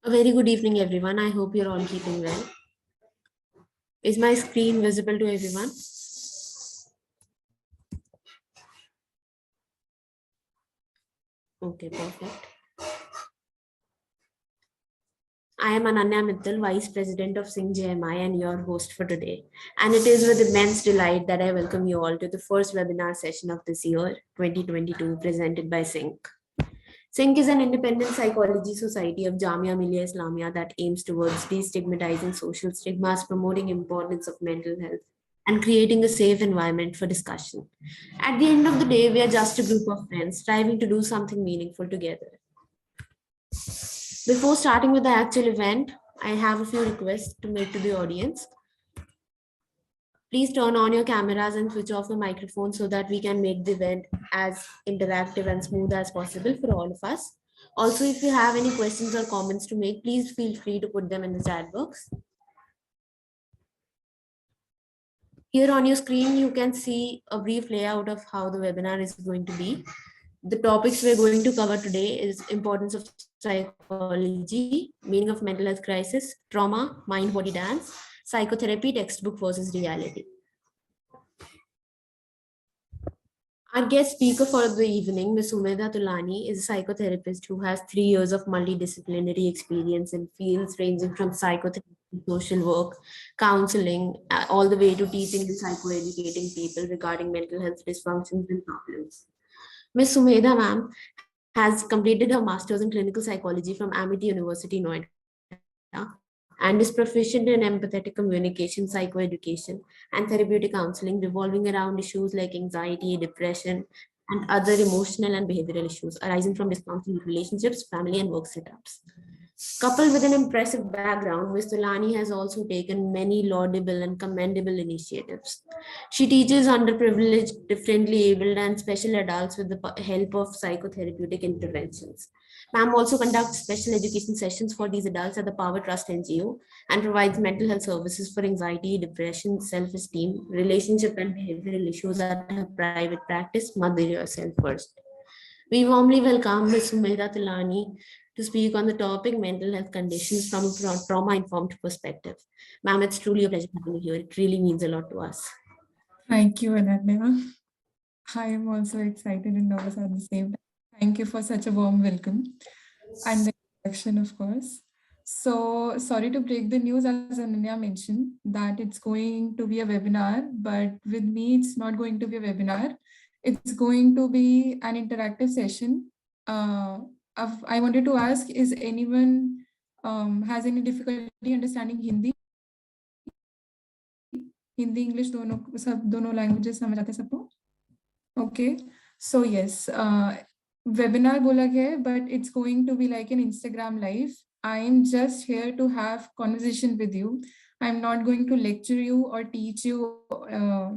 A very good evening, everyone. I hope you're all keeping well. Is my screen visible to everyone? Okay, perfect. I am Ananya Mittal, Vice President of Singh JMI and your host for today. And it is with immense delight that I welcome you all to the first webinar session of this year, 2022, presented by Sync. Sync is an independent psychology society of Jamia Millia Islamia that aims towards destigmatizing social stigmas, promoting importance of mental health, and creating a safe environment for discussion. At the end of the day, we are just a group of friends striving to do something meaningful together. Before starting with the actual event, I have a few requests to make to the audience. Please turn on your cameras and switch off the microphone so that we can make the event as interactive and smooth as possible for all of us. Also, if you have any questions or comments to make, please feel free to put them in the chat box. Here on your screen, you can see a brief layout of how the webinar is going to be. The topics we're going to cover today is importance of psychology, meaning of mental health crisis, trauma, mind, body, dance, psychotherapy, textbook versus reality. Our guest speaker for the evening, Ms. Umeda Tulani, is a psychotherapist who has 3 years of multidisciplinary experience in fields ranging from psychotherapy, social work, counseling, all the way to teaching and psychoeducating people regarding mental health dysfunctions and problems. Ms. Sumedha ma'am has completed her master's in clinical psychology from Amity University, Noida, and is proficient in empathetic communication, psychoeducation, and therapeutic counseling revolving around issues like anxiety, depression, and other emotional and behavioral issues arising from dysfunctional relationships, family, and work setups. Coupled with an impressive background, Ms. Tulani has also taken many laudable and commendable initiatives. She teaches underprivileged, differently abled, and special adults with the help of psychotherapeutic interventions. Ma'am also conducts special education sessions for these adults at the Power Trust NGO and provides mental health services for anxiety, depression, self-esteem, relationship, and behavioral issues at her private practice, Mother Yourself First. We warmly welcome Ms. Sumedha Tilani to speak on the topic mental health conditions from a trauma-informed perspective. Ma'am, it's truly a pleasure having you here. It really means a lot to us. Thank you, Ananya. I am also excited and nervous at the same time. Thank you for such a warm welcome and the introduction, of course. So sorry to break the news, as Ananya mentioned, that it's going to be a webinar, but with me, it's not going to be a webinar. It's going to be an interactive session. I wanted to ask, is anyone has any difficulty understanding Hindi? Hindi, English, दोनों languages समझ आते सबको? Okay, so yes, webinar बोला गया है, but it's going to be like an Instagram live. I am just here to have conversation with you. I'm not going to lecture you or teach you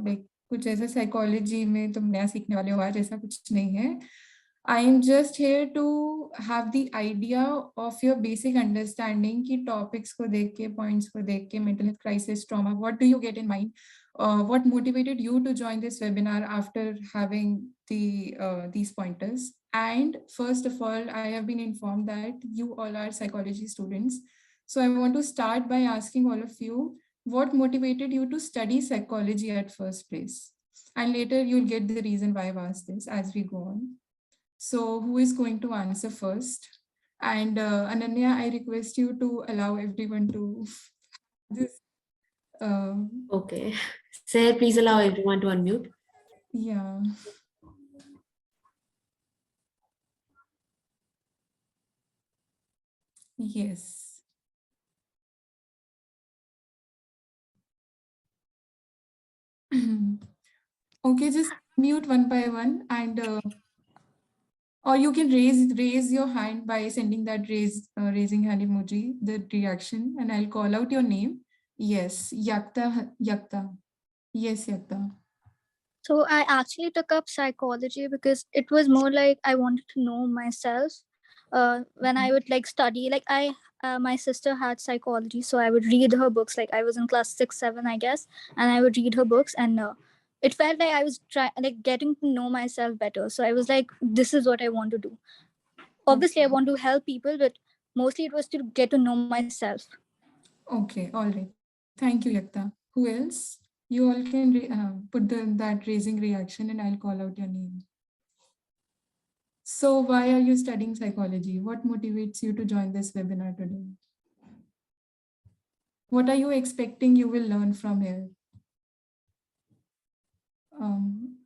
like कुछ ऐसा psychology में तुम नया सीखने वाले हो आज, ऐसा कुछ नहीं है. I am just here to have the idea of your basic understanding कि topics को देख के, points को देख के, mental health crisis, trauma, what do you get in mind? What motivated you to join this webinar after having these pointers? And first of all, I have been informed that you all are psychology students. So I want to start by asking all of you, what motivated you to study psychology at first place? And later you'll get the reason why I've asked this as we go on. So who is going to answer first? And Ananya, I request you to allow everyone to this. Okay. Sir, please allow everyone to unmute. Yeah. Yes. Okay, just mute one by one, and or you can raise your hand by sending that raising hand emoji, the reaction, and I'll call out your name. Yes, Yakta. Yes, Yakta. So I actually took up psychology because it was more like I wanted to know myself. When I would like study, like my sister had psychology, so I would read her books. Like I was in class 6, 7, I guess, and I would read her books, and it felt like I was like getting to know myself better. So I was like, this is what I want to do. Obviously, I want to help people, but mostly it was to get to know myself. Okay, all right. Thank you, Yakta. Who else? You all can put that raising reaction and I'll call out your name. So why are you studying psychology? What motivates you to join this webinar today? What are you expecting you will learn from here?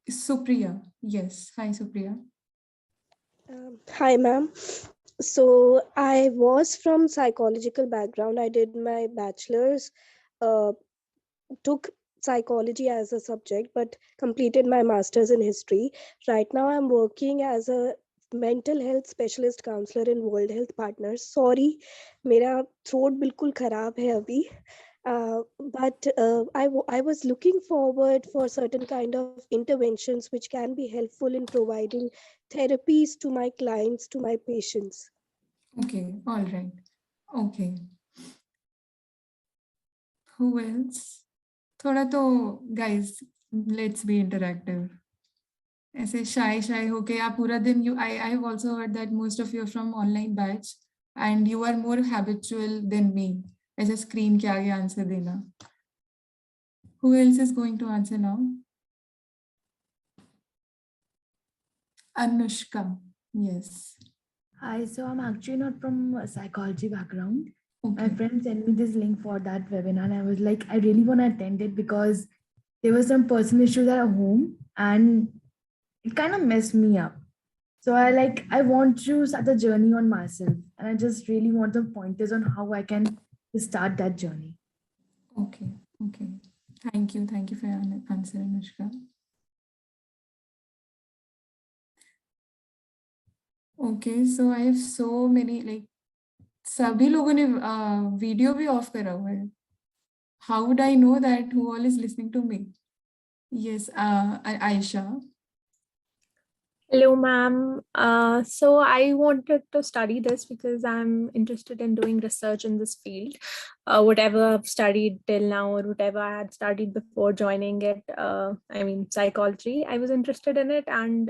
Supriya. Yes. Hi, Supriya. Hi, ma'am. So I was from psychological background. I did my bachelor's, uh, took psychology as a subject, but completed my master's in history. Right now, I'm working as a mental health specialist counselor in World Health Partners. Sorry, मेरा throat बिल्कुल खराब है अभी. But I was looking forward for certain kind of interventions which can be helpful in providing therapies to my clients, to my patients. Okay, all right. Okay. Who else? थोड़ा तो guys, let's be interactive. ऐसे shy होके आप पूरा दिन I have also heard that most of you are from online batch and you are more habitual than me. ऐसे screen के आगे answer देना. Who else is going to answer now? Anushka. Yes. Hi, so I'm actually not from a psychology background. My Okay. friend sent me this link for that webinar, and I was like, I really want to attend it because there were some personal issues at home and it kind of messed me up. So I want to start the journey on myself, and I just really want some pointers on how I can start that journey. Okay. Okay. Thank you. Thank you for your answer, Anushka. Okay, so I have so many like सभी लोगों ने video भी of करा हुआ है. How would I know that who all is listening to me? Yes, Aisha. Hello, ma'am. So I wanted to study this because I'm interested in doing research in this field. Whatever I've studied till now or whatever I had studied before joining it, I mean, psychology, I was interested in it, and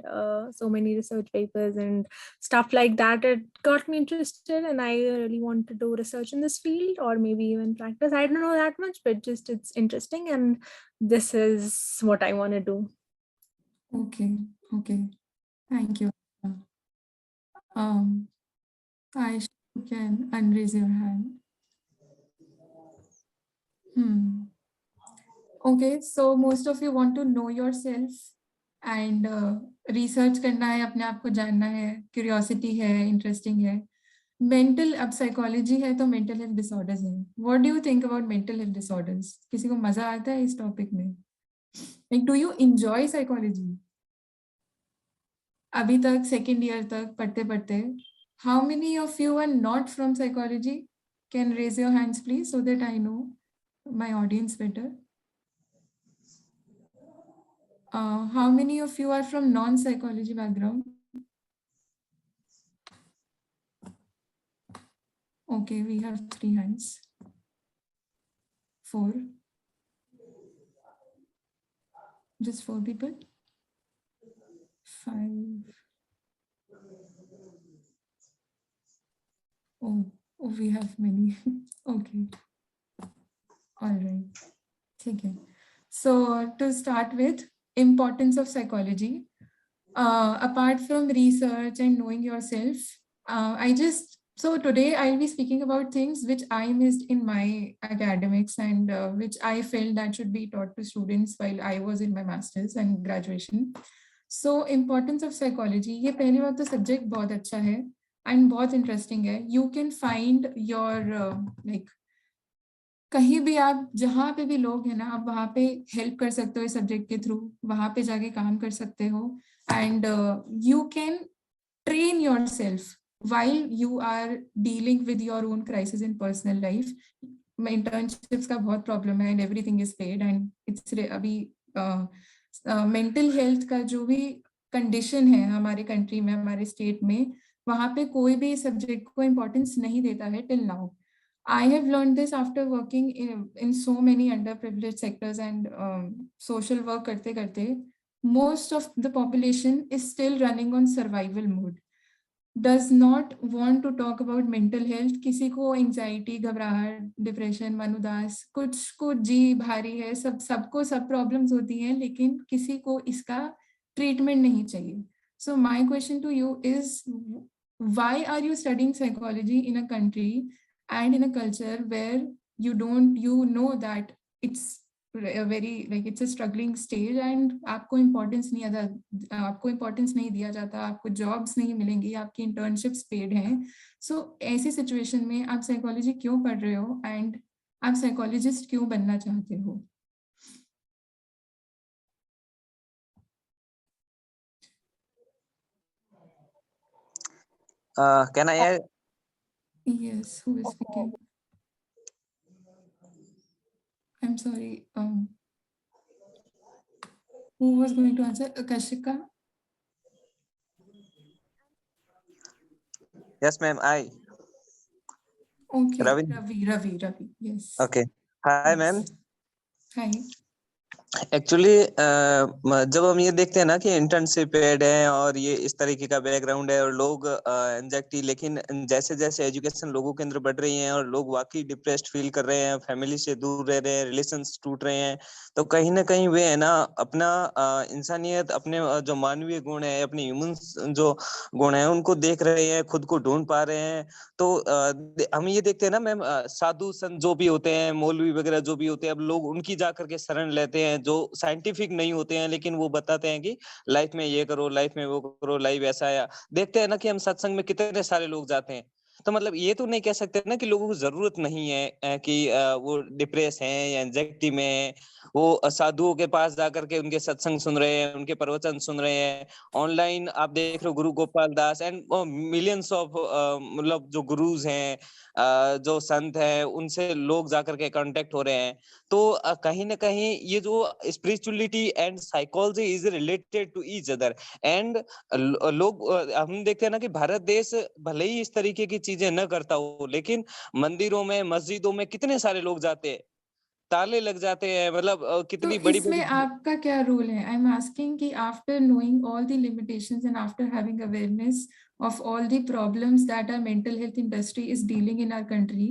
so many research papers and stuff like that, it got me interested, and I really want to do research in this field or maybe even practice. I don't know that much, but just it's interesting, and this is what I want to do. Okay, okay. Thank you. Aisha, you can unraise your hand. Okay, so most of you want to know yourself and research करना है, अपने आप को जानना है, curiosity है, interesting है. Mental, अब psychology है तो mental health disorders है. What do you think about mental health disorders? किसी को मजा आता है इस topic में? Like, do you enjoy psychology? अभी तक second year तक पढ़ते how many of you are not from psychology? Can raise your hands please so that I know my audience better. How many of you are from non-psychology background? Okay, we have 3 hands. 4. Just 4 people. 5. Oh, we have many. Okay. All right. Okay. So to start with, importance of psychology. Apart from research and knowing yourself, so today I'll be speaking about things which I missed in my academics and which I felt that should be taught to students while I was in my master's and graduation. So importance of psychology, ये पहली बात तो subject बहुत अच्छा है and बहुत interesting है. You can find your like कहीं भी आप जहाँ पे भी लोग हैं ना आप वहाँ पे हेल्प कर सकते हो इस सब्जेक्ट के थ्रू वहाँ पे जाके काम कर सकते हो and you can train yourself while you are dealing with your own crisis in personal life. Internships का बहुत प्रॉब्लम है and everything is paid and it's अभी मेंटल हेल्थ का जो भी कंडीशन है हमारे कंट्री में हमारे स्टेट में वहाँ पे कोई भी सब्जेक्ट को इम्पोर्टेंस नहीं देता है till now. I have learned this after working in so many underprivileged sectors and social work karte, most of the population is still running on survival mode. does not want to talk about mental health. किसी को anxiety, घबराहट, depression, मन उदास, कुछ को जी भारी है, सबको सब problems होती हैं, लेकिन किसी को इसका treatment नहीं चाहिए. So my question to you is, why are you studying psychology in a country and in a culture where you know that it's a very like it's a struggling stage and आपको importance नहीं दिया जाता, आपको jobs नहीं मिलेंगी, आपकी internships paid हैं. So ऐसी situation में आप psychology क्यों पढ़ रहे हो and आप psychologist क्यों बनना चाहते हो? Can I? Yes, who is speaking? I'm sorry. Who was going to answer? Kashika? Yes, ma'am. I. Okay, Ravi. Ravi. Yes. Okay. Hi, Yes. ma'am. Hi. Actually जब हम ये देखते हैं ना कि इंटर्नशिप पेड है और ये इस तरीके का बैकग्राउंड है और लोग एंजाइटी, लेकिन जैसे जैसे एजुकेशन लोगों के अंदर बढ़ रही है और लोग वाकई डिप्रेस्ड फील कर रहे हैं, फैमिली से दूर रह रहे हैं, रिलेशंस टूट रहे हैं, तो कहीं ना कहीं वे है ना अपना इंसानियत, अपने जो मानवीय गुण है, अपने ह्यूमन जो गुण है उनको देख रहे हैं, खुद को ढूंढ पा रहे हैं. तो हम ये देखते हैं ना मैम, साधु संत जो भी होते हैं, मौलवी वगैरह जो भी होते हैं, अब लोग उनकी जाकर के शरण लेते हैं जो साइंटिफिक नहीं होते हैं, लेकिन वो बताते हैं कि लाइफ में ये करो, लाइफ में वो करो, लाइफ ऐसा है. देखते हैं ना कि हम सत्संग में कितने सारे लोग जाते हैं, तो मतलब ये तो नहीं कह सकते ना कि लोगों को जरूरत नहीं है कि वो डिप्रेस हैं या एंजाइटी में है. वो साधुओं के पास जाकर के उनके सत्संग सुन रहे हैं, उनके प्रवचन सुन रहे हैं. ऑनलाइन आप देख रहे हो गुरु Gopal Das and millions of मतलब जो गुरुज हैं, जो संत हैं, उनसे लोग जाकर के कांटेक्ट हो रहे हैं. तो कहीं ना कहीं ये जो spirituality and psychology is related to each other. And लोग हम देखते हैं ना कि भारत देश भले ही इस तरीके की चीजें न करता हो, लेकिन मंदिरों में, मस्जिदों में कितने सारे लोग जाते हैं, ताले लग जाते हैं, मतलब तो कितनी बड़ी इसमें आपका क्या रोल है? आई एम आस्किंग कि after knowing all the limitations and after having awareness of all the problems that our mental health industry is dealing in our country,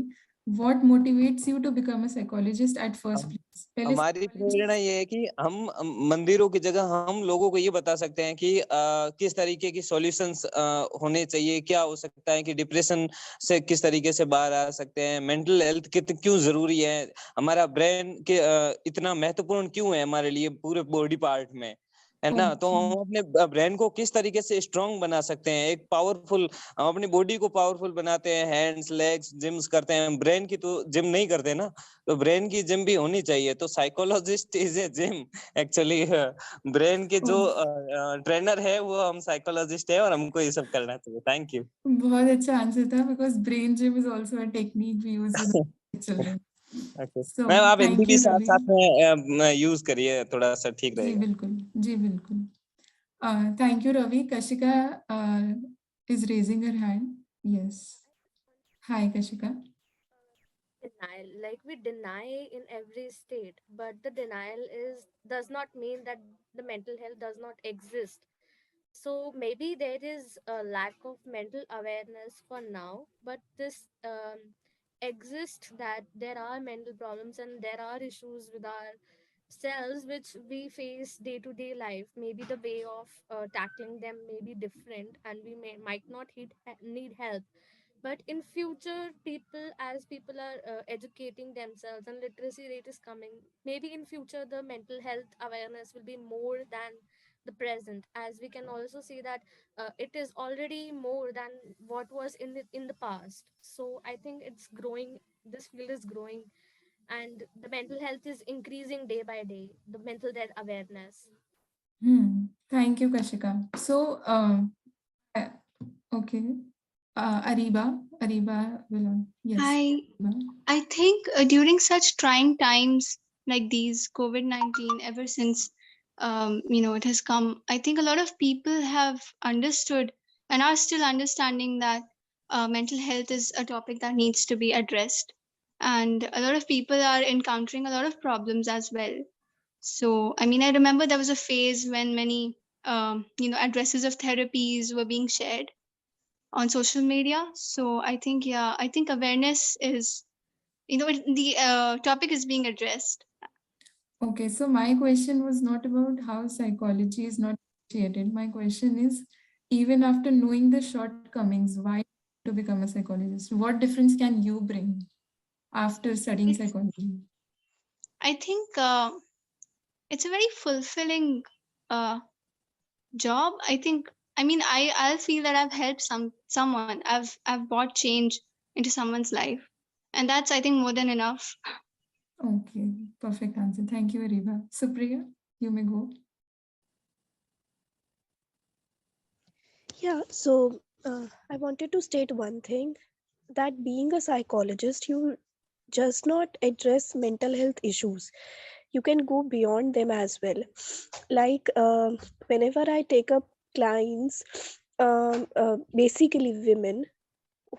what motivates you to become a psychologist at first place? हमारी प्रेरणा ये है कि हम मंदिरों की जगह हम लोगों को ये बता सकते हैं कि किस तरीके की सॉल्यूशंस होने चाहिए, क्या हो सकता है कि डिप्रेशन से किस तरीके से बाहर आ सकते हैं, मेंटल हेल्थ क्यों जरूरी है, हमारा ब्रेन के इतना महत्वपूर्ण क्यों है हमारे लिए पूरे बॉडी पार्ट में, है ना. तो हम अपने ब्रेन को किस तरीके से स्ट्रांग बना सकते हैं, एक पावरफुल, हम अपनी बॉडी को पावरफुल बनाते हैं, हैंड्स, लेग्स, जिम्स करते हैं. ब्रेन की तो जिम नहीं करते ना, तो ब्रेन की जिम भी होनी चाहिए. तो psychologist is a gym actually. Brain के जो ट्रेनर है वो हम साइकोलॉजिस्ट है और हमको ये सब करना चाहिए. Thank you. बहुत अच्छा आंसर था, because brain gym is also a technique we use with children. Okay. Ma'am आप हिंदी भी साथ साथ में यूज करिए, थोड़ा सा ठीक जी रहेगा. बिल्कुल, जी बिल्कुल. Thank you, Ravi. Kashika is raising her hand. Yes. Hi, Kashika. Denial, like we deny in every state, but the denial does not mean that the mental health does not exist. So maybe there is a lack of mental awareness for now, but this exists, that there are mental problems and there are issues with our selves which we face day to day life. Maybe the way of tackling them may be different and we might not need help, but in future, as people are educating themselves and literacy rate is coming, maybe in future the mental health awareness will be more than the present, as we can also see that it is already more than what was in the past. So I think it's growing, this field is growing, and the mental health is increasing day by day, the mental health awareness. Thank you, Kashika. So okay. Ariba will yes. Hi. I think during such trying times like these, COVID-19, ever since it has come, I think a lot of people have understood and are still understanding that mental health is a topic that needs to be addressed, and a lot of people are encountering a lot of problems as well. So, I mean, I remember there was a phase when many addresses of therapies were being shared. on social media. So I think, yeah, I think awareness is, the topic is being addressed. Okay, so my question was not about how psychology is not appreciated. My question is, even after knowing the shortcomings, why to become a psychologist? What difference can you bring after studying It's, psychology? I think it's a very fulfilling uh, job. I think, I mean, I'll feel that I've helped someone. I've brought change into someone's life, and that's, I think, more than enough. Okay, perfect answer. Thank you, Ariba. Supriya, you may go. Yeah, so I wanted to state one thing, that being a psychologist, you just not address mental health issues. You can go beyond them as well. Like whenever I take up clients, basically women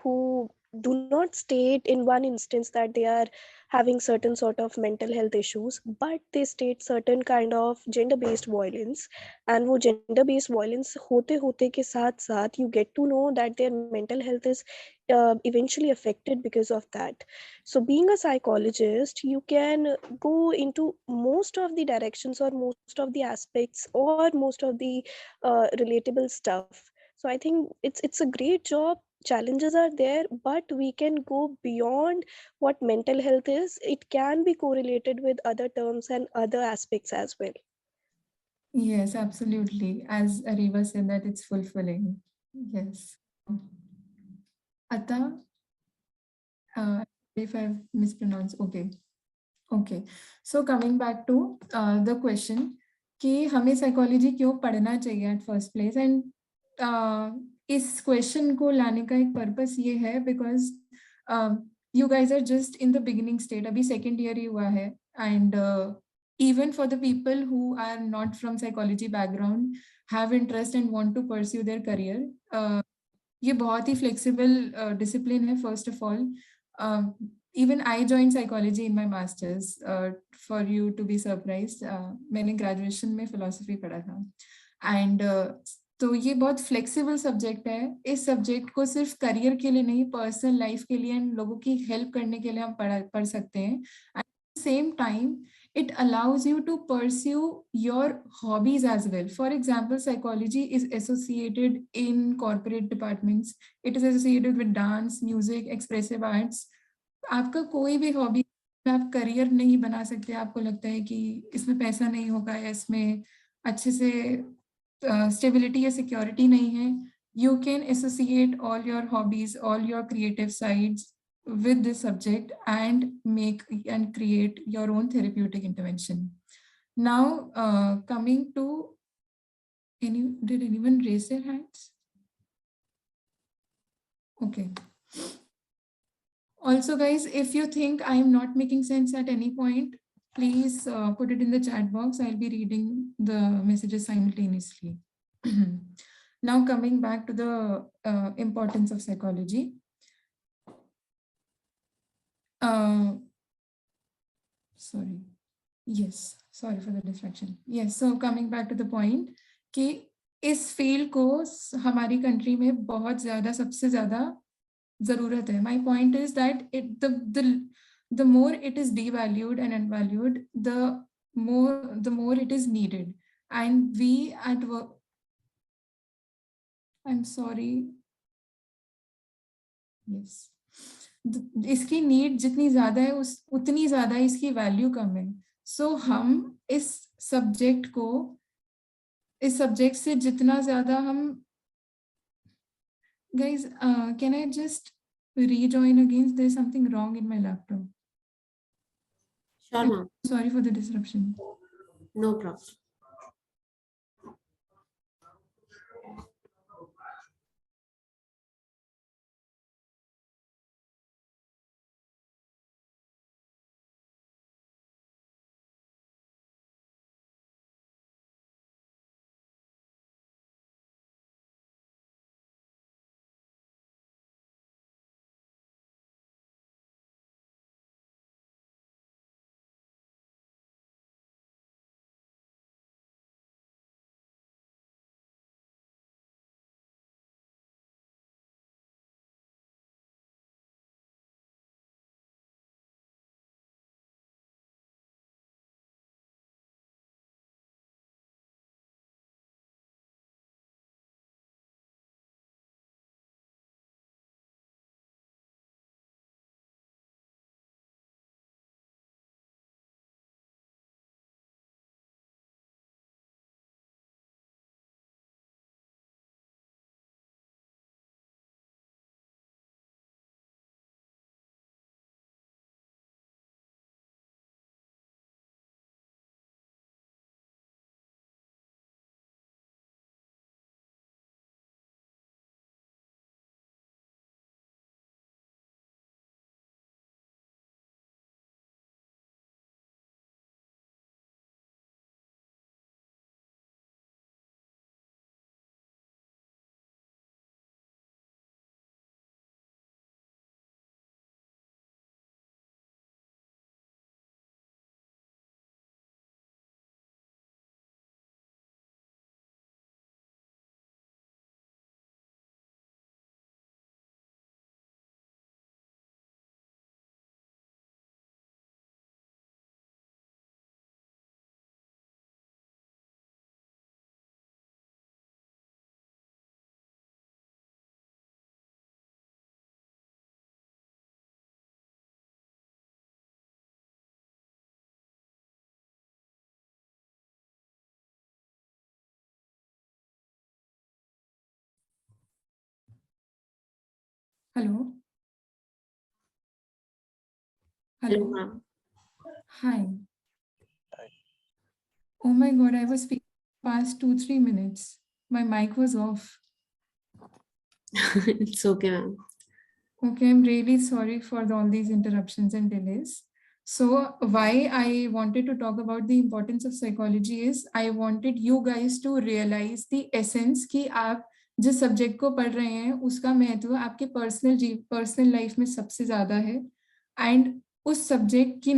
who do not state in one instance that they are having certain sort of mental health issues, but they state certain kind of gender based violence, and वो gender based violence होते होते के साथ साथ you get to know that their mental health is eventually affected because of that. So being a psychologist, you can go into most of the directions or most of the aspects or most of the relatable stuff. So I think it's a great job. Challenges are there, but we can go beyond what mental health is. It can be correlated with other terms and other aspects as well. Yes, absolutely. As Ariba said, that it's fulfilling. Yes. Atta, if I've mispronounced, okay. Okay. So coming back to the question कि हमें psychology क्यों पढ़ना चाहिए at first place, and इस question को लाने का एक purpose ये है because you guys are just in the beginning state, अभी second year ही हुआ है, and even for the people who are not from psychology background, have interest and want to pursue their career, ये बहुत ही flexible discipline है. First of all, even I joined psychology in my masters, for you to be surprised. मैंने graduation में philosophy पढ़ा था, and तो ये बहुत flexible subject है. इस subject को सिर्फ career के लिए नहीं, personal life के लिए and लोगों की help करने के लिए हम पढ़ सकते हैं. At the same time, it allows you to pursue your hobbies as well. For example, psychology is associated in corporate departments. It is associated with dance, music, expressive arts. आपका कोई भी हॉबी आप करियर नहीं बना सकते, आपको लगता है कि इसमें पैसा नहीं होगा या इसमें अच्छे से स्टेबिलिटी या सिक्योरिटी नहीं है, you can associate all your hobbies, all your creative sides with this subject and make and create your own therapeutic intervention. Now, coming to did anyone raise their hands? Okay. Also, guys, if you think I am not making sense at any point, please put it in the chat box. I'll be reading the messages simultaneously. Now, coming back to the importance of psychology. Sorry. Yes, sorry for the distraction. Yes, so coming back to the point कि इस field को हमारी country में बहुत ज़्यादा सबसे ज़्यादा ज़रूरत है. My point is that the more it is devalued and unvalued, the more it is needed. And we at work, I'm sorry. Yes. इसकी नीड जितनी ज़्यादा है उतनी ज़्यादा इसकी वैल्यू कम है. सो हम इस सब्जेक्ट से जितना ज़्यादा हम guys, can I just rejoin again? There's something wrong in my laptop. Sure, ma'am. Sorry for the disruption. No problem. Hello. Hello, Hello. ma'am. Hi. Oh my God, I was speaking past 2-3 minutes. My mic was off. It's okay, ma'am. Okay, I'm really sorry for all these interruptions and delays. So why I wanted to talk about the importance of psychology is I wanted you guys to realize the essence कि आप जिस subject को पढ़ रहे हैं उसका महत्व आपके पर्सनल लाइफ में सबसे ज़्यादा है एंड उस सब्जेक्ट की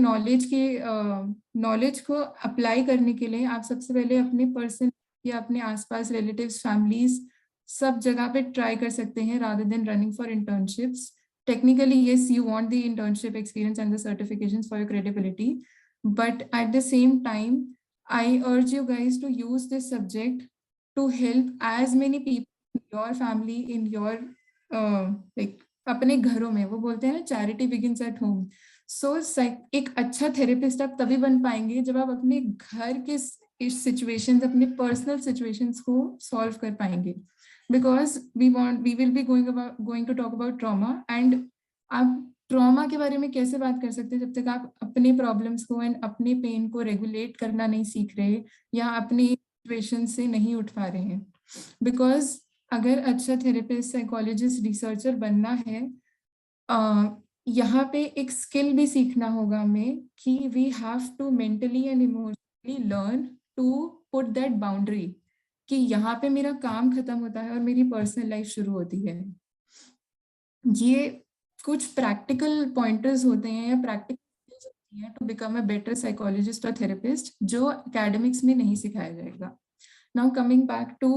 नॉलेज को अप्लाई करने के लिए आप सबसे पहले अपने पर्सनल या अपने आसपास रिलेटिव्स फैमिलीज सब जगह पे ट्राई कर सकते हैं rather than running for internships. Technically, yes, you want the internship experience and the certifications for your credibility, but at the same time, I urge you guys to use this subject to help as many people in your family, in your like अपने घरों में. वो बोलते हैं ना charity begins at home. So एक अच्छा therapist आप तभी बन पाएंगे जब आप अपने घर के इस सिचुएशंस, अपने पर्सनल सिचुएशंस को सॉल्व कर पाएंगे. Because we will be going to talk about trauma and आप ट्रॉमा के बारे में कैसे बात कर सकते हैं जब तक आप अपने प्रॉब्लम्स को एंड अपने पेन को रेगुलेट करना नहीं सीख रहे या अपनी सिचुएशन से नहीं उठ पा रहे हैं. बिकॉज अगर अच्छा थेरेपिस्ट, साइकोलॉजिस्ट, रिसर्चर बनना है, यहाँ पे एक स्किल भी सीखना होगा हमें कि we have to mentally and emotionally learn to put that boundary कि यहाँ पे मेरा काम खत्म होता है और मेरी पर्सनल लाइफ शुरू होती है. ये कुछ प्रैक्टिकल पॉइंटर्स होते हैं या प्रैक्टिकल होती हैं to become a better psychologist और थेरेपिस्ट जो एकेडमिक्स में नहीं सिखाया जाएगा. Now coming back to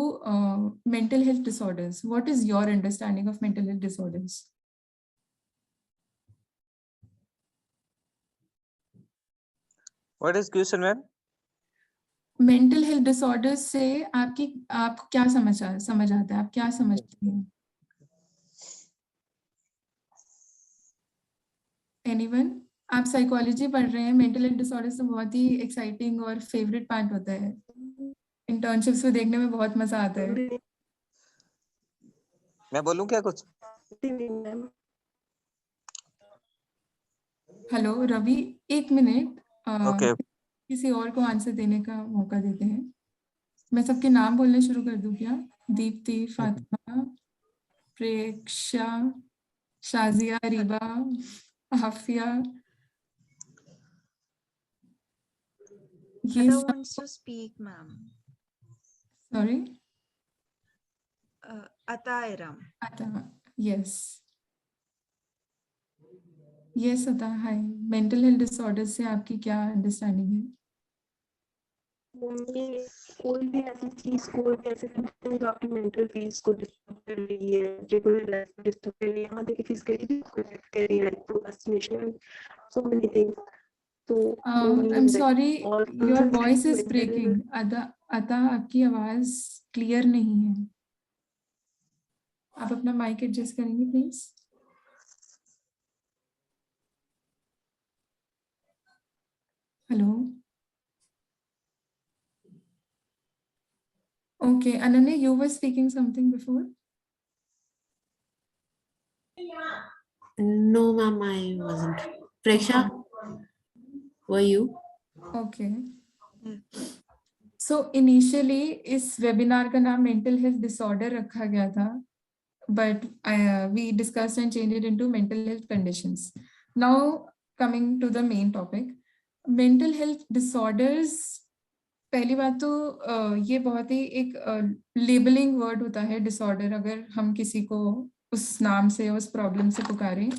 mental health disorders, what is your understanding of mental health disorders? What is question, ma'am? Mental health disorders से आप क्या समझ आता है, आप क्या समझते हैं? एनीवन? आप साइकोलॉजी पढ़ रहे हैं, मेंटल हेल्थ डिसऑर्डर्स तो बहुत ही एक्साइटिंग और फेवरेट पार्ट होता है. इंटर्नशिप्स में देखने में बहुत मजा आता है. मैं बोलूं क्या कुछ? Hello Ravi, 1 minute. Okay. किसी और को आंसर देने का मौका देते हैं. मैं सबके नाम बोलने शुरू कर दूं क्या? दीप्ति, फातिमा, प्रेक्षा, शाजिया, रीबा, हाफिया. ये Ada wants to speak, ma'am. Sorry, Ata Iram. अता. यस यस अता, हाय. मेंटल हेल्थ डिसऑर्डर से आपकी क्या अंडरस्टैंडिंग है? कोई भी ऐसी चीज, कोई भी ऐसे सिम्टम्स जो आपकी मेंटल पीस को डिस्टर्ब कर रही है, रेगुलर लाइफ को डिस्टर्ब कर रही है, यहाँ देखिए फिजिकली भी को अफेक्ट कर रही है, like procrastination, so many things. तो I am sorry, your voice is breaking. अता, आपकी आवाज क्लियर नहीं है. आप अपना माइक एडजस्ट करेंगे please? Hello. Okay, Ananya, you were speaking something before. No, ma'am, I wasn't. Preksha, were you? Okay. So initially इस वेबिनार का नाम मेंटल हेल्थ डिसऑर्डर रखा गया था, but we discussed and changed it into mental health conditions. Now coming to the main topic, mental health disorders. पहली बात तो ये बहुत ही एक लेबलिंग वर्ड होता है डिसऑर्डर, अगर हम किसी को उस नाम से, उस प्रॉब्लम से पुकारें.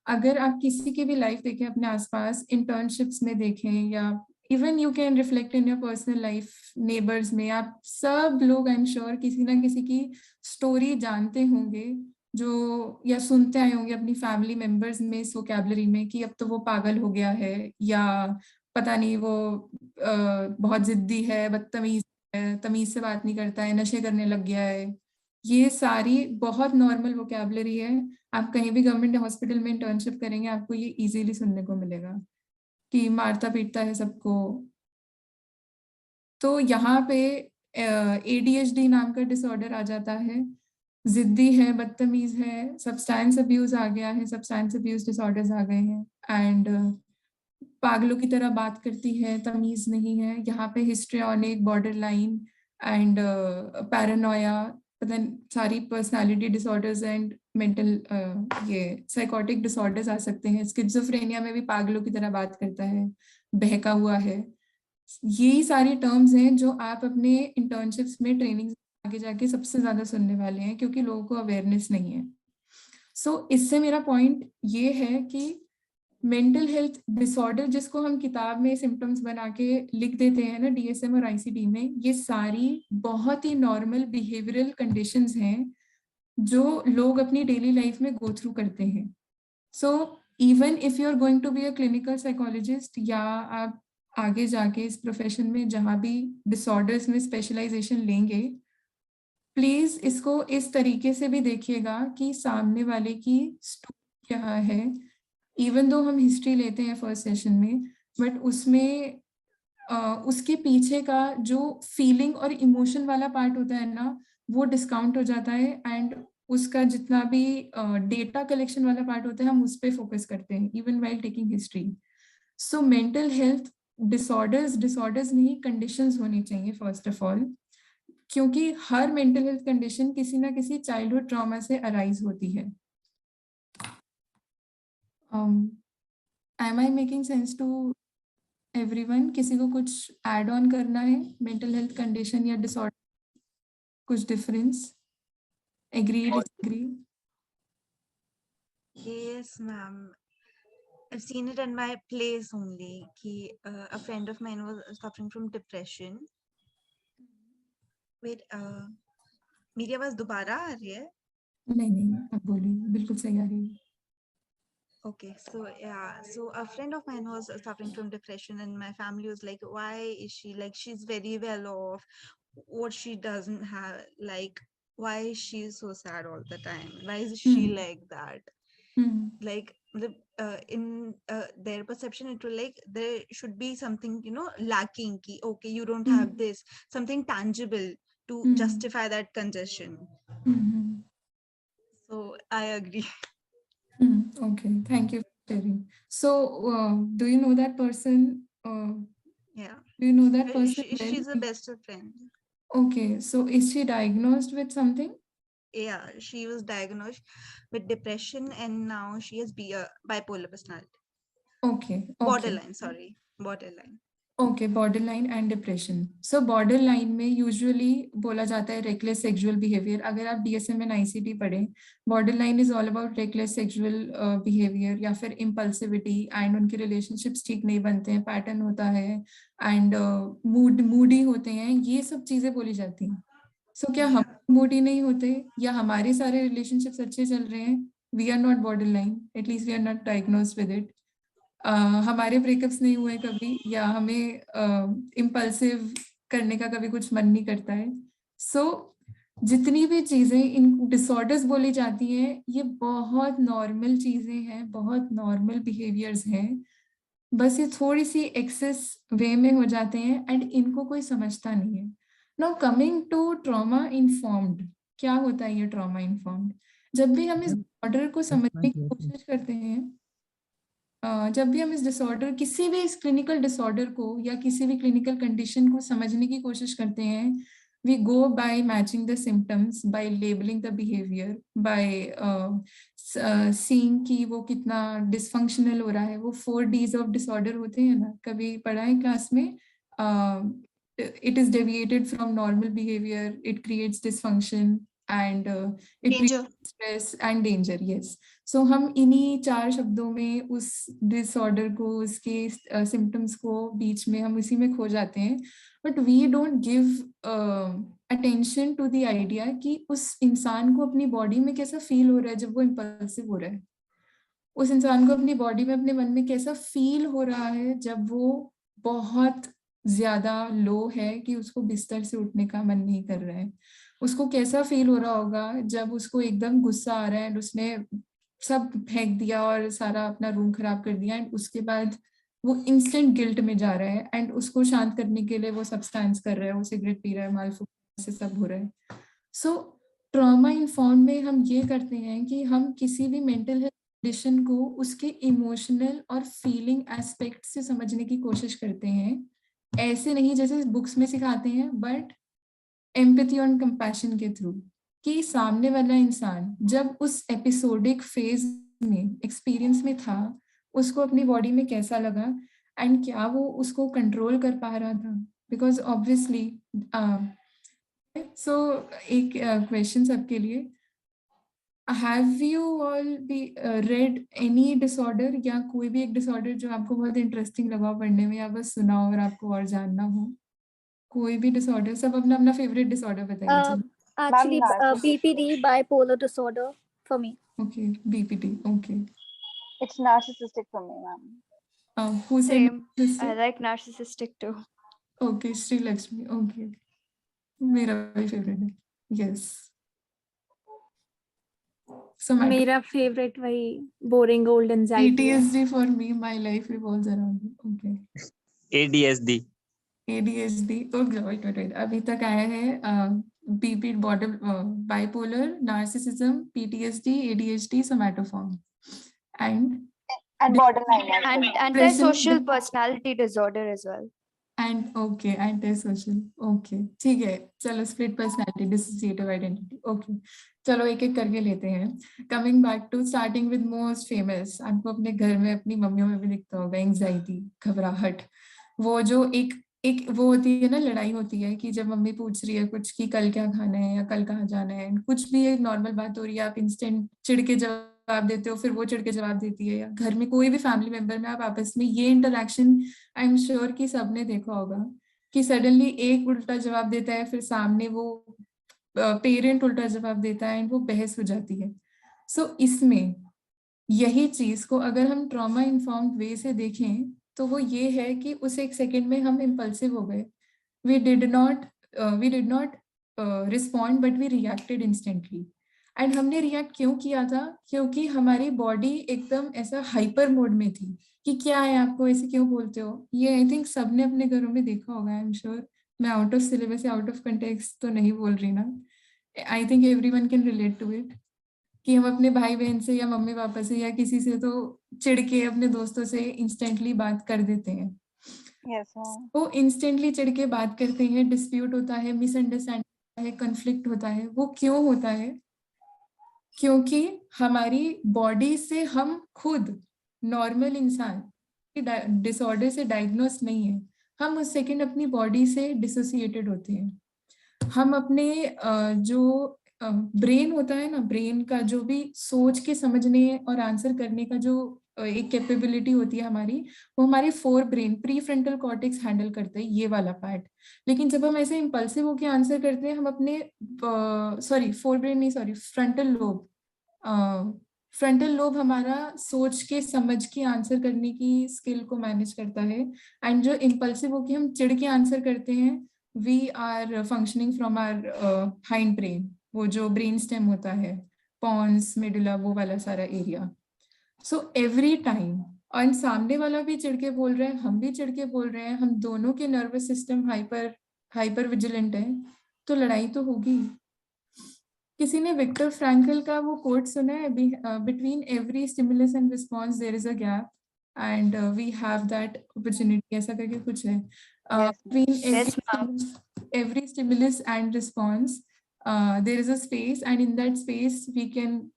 अगर आप किसी की भी लाइफ देखें अपने आसपास, इंटर्नशिप्स में देखें या even you can reflect in your personal life, neighbours में, आप सब लोग आई एम श्योर किसी ना किसी की स्टोरी जानते होंगे जो, या सुनते आए होंगे अपनी फैमिली मेंबर्स में इस वोकैबुलरी में कि अब तो वो पागल हो गया है, या पता नहीं वो बहुत जिद्दी है, बदतमीज है, तमीज से बात नहीं करता है, नशे करने लग गया है. ये सारी बहुत नॉर्मल वोकैबुलरी है. आप कहीं भी गवर्नमेंट हॉस्पिटल में इंटर्नशिप करेंगे आपको ये इजीली सुनने को मिलेगा कि मारता पीटता है सबको. तो यहाँ पे ADHD नाम का डिसऑर्डर आ जाता है. जिद्दी है, बदतमीज है, सब्सटेंस अब्यूज आ गया है, सब्सटेंस अब्यूज डिसऑर्डर्स आ गए हैं, एंड पागलों की तरह बात करती है, तमीज नहीं है। यहाँ पे histrionic, border line and Paranoia, पता नहीं सारी पर्सनालिटी डिसऑर्डर्स एंड मेंटल ये साइकोटिक डिसऑर्डर्स आ सकते हैं। स्किज़ोफ्रेनिया में भी पागलों की तरह बात करता है, बहका हुआ है। यही सारी टर्म्स हैं जो आप अपने इंटर्नशिप्स में, ट्रेनिंग आगे जाके सबसे ज्यादा सुनने वाले हैं, क्योंकि लोगों को अवेयरनेस नहीं है। सो इससे मेरा पॉइंट ये है कि मेंटल हेल्थ डिसऑर्डर जिसको हम किताब में सिम्टम्स बना के लिख देते हैं ना, DSM और ICD में, ये सारी बहुत ही नॉर्मल बिहेवियरल कंडीशंस हैं जो लोग अपनी डेली लाइफ में गो थ्रू करते हैं। So even if you are going to be a clinical psychologist, या आप आगे जाके इस प्रोफेशन में जहाँ भी डिसऑर्डर्स में स्पेशलाइजेशन लेंगे, प्लीज इसको इस तरीके से भी देखिएगा कि सामने वाले की स्टोरी क्या है। इवन दो हम हिस्ट्री लेते हैं फर्स्ट सेशन में, बट उसमें उसके पीछे का जो फीलिंग और इमोशन वाला पार्ट होता है ना, वो डिस्काउंट हो जाता है, एंड उसका जितना भी डेटा कलेक्शन वाला पार्ट होता है, हम उस पर फोकस करते हैं even while taking history. So mental health disorders नहीं, कंडीशंस होनी चाहिए फर्स्ट ऑफ ऑल, क्योंकि हर मेंटल हेल्थ कंडीशन किसी ना किसी चाइल्डहुड ट्रॉमा से अराइज होती है। am I making sense to everyone? किसी को कुछ ऐड ऑन करना है मेंटल हेल्थ कंडीशन या डिसऑर्डर, कुछ difference? Agree, disagree? Yes, ma'am. I've seen it in my place only. A friend of mine was suffering from depression. Wait, मेरी आवाज दोबारा आ रही है? नहीं, अब बोलिए, बिल्कुल सही आ रही है। Okay, so yeah, so a friend of mine was suffering from depression, and my family was like, why is she like, she's very well off, what she doesn't have, like, why is she so sad all the time, why is she like that? Like in their perception, it will like there should be something, you know, lacking, ki, okay, you don't have this, something tangible to justify that congestion. So I agree. Okay, thank you for sharing. So do you know that person? Yeah, Do you know that person? she's a best friend. Okay, so is she diagnosed with something? Yeah, she was diagnosed with depression, and now she has bipolar personality. Okay. Borderline, sorry, borderline. Okay, border line and depression. So border line में usually बोला जाता है reckless sexual behaviour. अगर आप DSM and ICD पढ़ें, border line is all about reckless sexual behaviour या फिर impulsivity, and उनके रिलेशनशिप्स ठीक नहीं बनते हैं, पैटर्न होता है, एंड मूडी होते हैं, ये सब चीजें बोली जाती हैं। सो क्या हम मूडी नहीं होते, या हमारे सारे रिलेशनशिप्स अच्छे चल रहे हैं? We are not borderline, at least we are not diagnosed with it. हमारे ब्रेकअप्स नहीं हुए कभी, या हमें इम्पल्सिव करने का कभी कुछ मन नहीं करता है। सो जितनी भी चीजें इन डिसऑर्डर्स बोली जाती हैं, ये बहुत नॉर्मल चीजें हैं, बहुत नॉर्मल बिहेवियर्स हैं, बस ये थोड़ी सी एक्सेस वे में हो जाते हैं, एंड इनको कोई समझता नहीं है। Now coming to trauma informed, क्या होता है ये ट्रॉमा इन्फॉर्म्ड? जब भी हम इस डिसऑर्डर को समझने की कोशिश करते हैं, जब भी हम इस डिसऑर्डर, किसी भी इस क्लिनिकल डिसऑर्डर को या किसी भी क्लिनिकल कंडीशन को समझने की कोशिश करते हैं, we go by matching the symptoms, by labelling the behaviour, by seeing कि वो कितना डिसफंक्शनल हो रहा है। वो 4 Ds ऑफ डिसऑर्डर होते हैं ना, कभी पढ़ा है क्लास में? It is deviated from normal behaviour, it creates dysfunction, and it creates stress and danger. Yes, so हम इन्हीं 4 शब्दों में उस डिसऑर्डर को, उसके सिम्टम्स को बीच में हम इसी में खो जाते हैं, but we don't give attention to the idea कि उस इंसान को अपनी बॉडी में कैसा फील हो रहा है जब वो इम्पल्सिव हो रहा है, उस इंसान को अपनी बॉडी में, अपने मन में कैसा फील हो रहा है जब वो बहुत ज्यादा लो है कि उसको बिस्तर से उठने का मन नहीं कर रहा है, उसको कैसा फील हो रहा होगा जब उसको एकदम गुस्सा आ रहा है एंड उसने सब फेंक दिया और सारा अपना रूम खराब कर दिया, एंड उसके बाद वो इंस्टेंट गिल्ट में जा रहा है, एंड उसको शांत करने के लिए वो सब्सटेंस कर रहा है, वो सिगरेट पी रहा है, मालफूक से सब हो रहा है। सो ट्रॉमा इन्फॉर्म में हम ये करते हैं कि हम किसी भी मेंटल हेल्थ कंडीशन को उसके इमोशनल और फीलिंग एस्पेक्ट से समझने की कोशिश करते हैं, ऐसे नहीं जैसे बुक्स में सिखाते हैं, बट एम्पैथी और कंपैशन के थ्रू, कि सामने वाला इंसान जब उस एपिसोडिक फेज में एक्सपीरियंस में था, उसको अपनी बॉडी में कैसा लगा एंड क्या वो उसको कंट्रोल कर पा रहा था, बिकॉज ऑब्वियसली सो एक क्वेश्चन सबके लिए, have you all B red any disorder, या कोई भी एक डिसऑर्डर जो आपको बहुत इंटरेस्टिंग लगा हो पढ़ने में, या बस सुना हो और आपको और जानना हो? कोई भी डिसऑर्डर, सब अपना अपना फेवरेट डिसऑर्डर बताइए। चलो Actually, narcissistic. BPD, bipolar disorder for me. Okay, BPT, okay. It's narcissistic for me, ma'am. Who said Same. I narcissistic? like narcissistic too. Okay, Shri Lakshmi, okay, मेरा भी फेवरेट है, यस। मेरा फेवरेट वही boring old anxiety. PTSD for me, my life revolves around it. Okay. ADSD. ADHD, okay, wait. अभी तक आया है BP, bipolar, narcissism, PTSD, ADHD, somatoform, And borderline as And well. antisocial personality disorder as well. and okay, antisocial, okay, ठीक है, चलो split personality, dissociative identity, okay, चलो एक एक करके लेते हैं। Coming back to starting with most famous, आपको अपने घर में अपनी मम्मियों में भी दिखता होगा, एंग्जाइटी, घबराहट, वो जो एक वो होती है ना, लड़ाई होती है कि जब मम्मी पूछ रही है कुछ कि कल क्या खाना है या कल कहाँ जाना है, कुछ भी एक नॉर्मल बात हो रही है, आप इंस्टेंट चिढ़ के जवाब देते हो, फिर वो चिढ़ के जवाब देती है, या घर में कोई भी फैमिली मेंबर में आप आपस में ये इंटरेक्शन आई एम श्योर कि सबने देखा होगा कि सडनली एक उल्टा जवाब देता है, फिर सामने वो पेरेंट उल्टा जवाब देता है एंड वो बहस हो जाती है। सो इसमें यही चीज को अगर हम ट्रॉमा इन्फॉर्म्ड वे से देखें तो वो ये है कि उस एक सेकंड में हम इम्पल्सिव हो गए, we did not respond but we reacted instantly. And हमने रिएक्ट क्यों किया था? क्योंकि हमारी बॉडी एकदम ऐसा हाइपर मोड में थी कि क्या है, आपको ऐसे क्यों बोलते हो। ये आई थिंक सबने अपने घरों में देखा होगा, आई एम श्योर। मैं आउट ऑफ सिलेबस या आउट ऑफ कंटेक्स्ट तो नहीं बोल रही ना, I think everyone can relate to it, कि हम अपने भाई बहन से या मम्मी पापा से या किसी से तो चिढ़ के अपने दोस्तों से इंस्टेंटली बात कर देते हैं। Yes, ma'am. वो इंस्टेंटली चिढ़ के बात करते हैं, डिस्प्यूट होता है, मिसअंडरस्टैंडिंग होता है, कन्फ्लिक्ट होता है। वो क्यों होता है? क्योंकि हमारी बॉडी से हम खुद नॉर्मल इंसान डिसऑर्डर से डायग्नोस नहीं है, हम उस सेकंड अपनी बॉडी से डिसोसिएटेड होते हैं। हम अपने जो ब्रेन होता है ना, ब्रेन का जो भी सोच के समझने और आंसर करने का जो एक कैपेबिलिटी होती है हमारी, वो हमारी fore brain pre frontal cortex handle करते हैं, ये वाला पार्ट। लेकिन जब हम ऐसे इम्पल्सिव होके आंसर करते हैं, हम अपने फ्रंटल लोब हमारा सोच के समझ के आंसर करने की स्किल को मैनेज करता है। एंड जो इम्पल्सिव होके हम चिढ़ के आंसर करते हैं, we are functioning from our hind brain, वो जो ब्रेन स्टेम होता है, पॉन्स, मेडुला, वो वाला सारा एरिया। सो एवरी टाइम, और सामने वाला भी चिढ़ के बोल रहे हैं, हम भी चिढ़ के बोल रहे हैं, हम दोनों के नर्वस सिस्टम हाइपर विजिलेंट है, तो लड़ाई तो होगी। किसी ने विक्टर फ्रैंकल का वो कोट सुना है, between every stimulus and response there is a gap and we have that opportunity, ऐसा करके कुछ है। Between every stimulus and response, there is a space, and in that space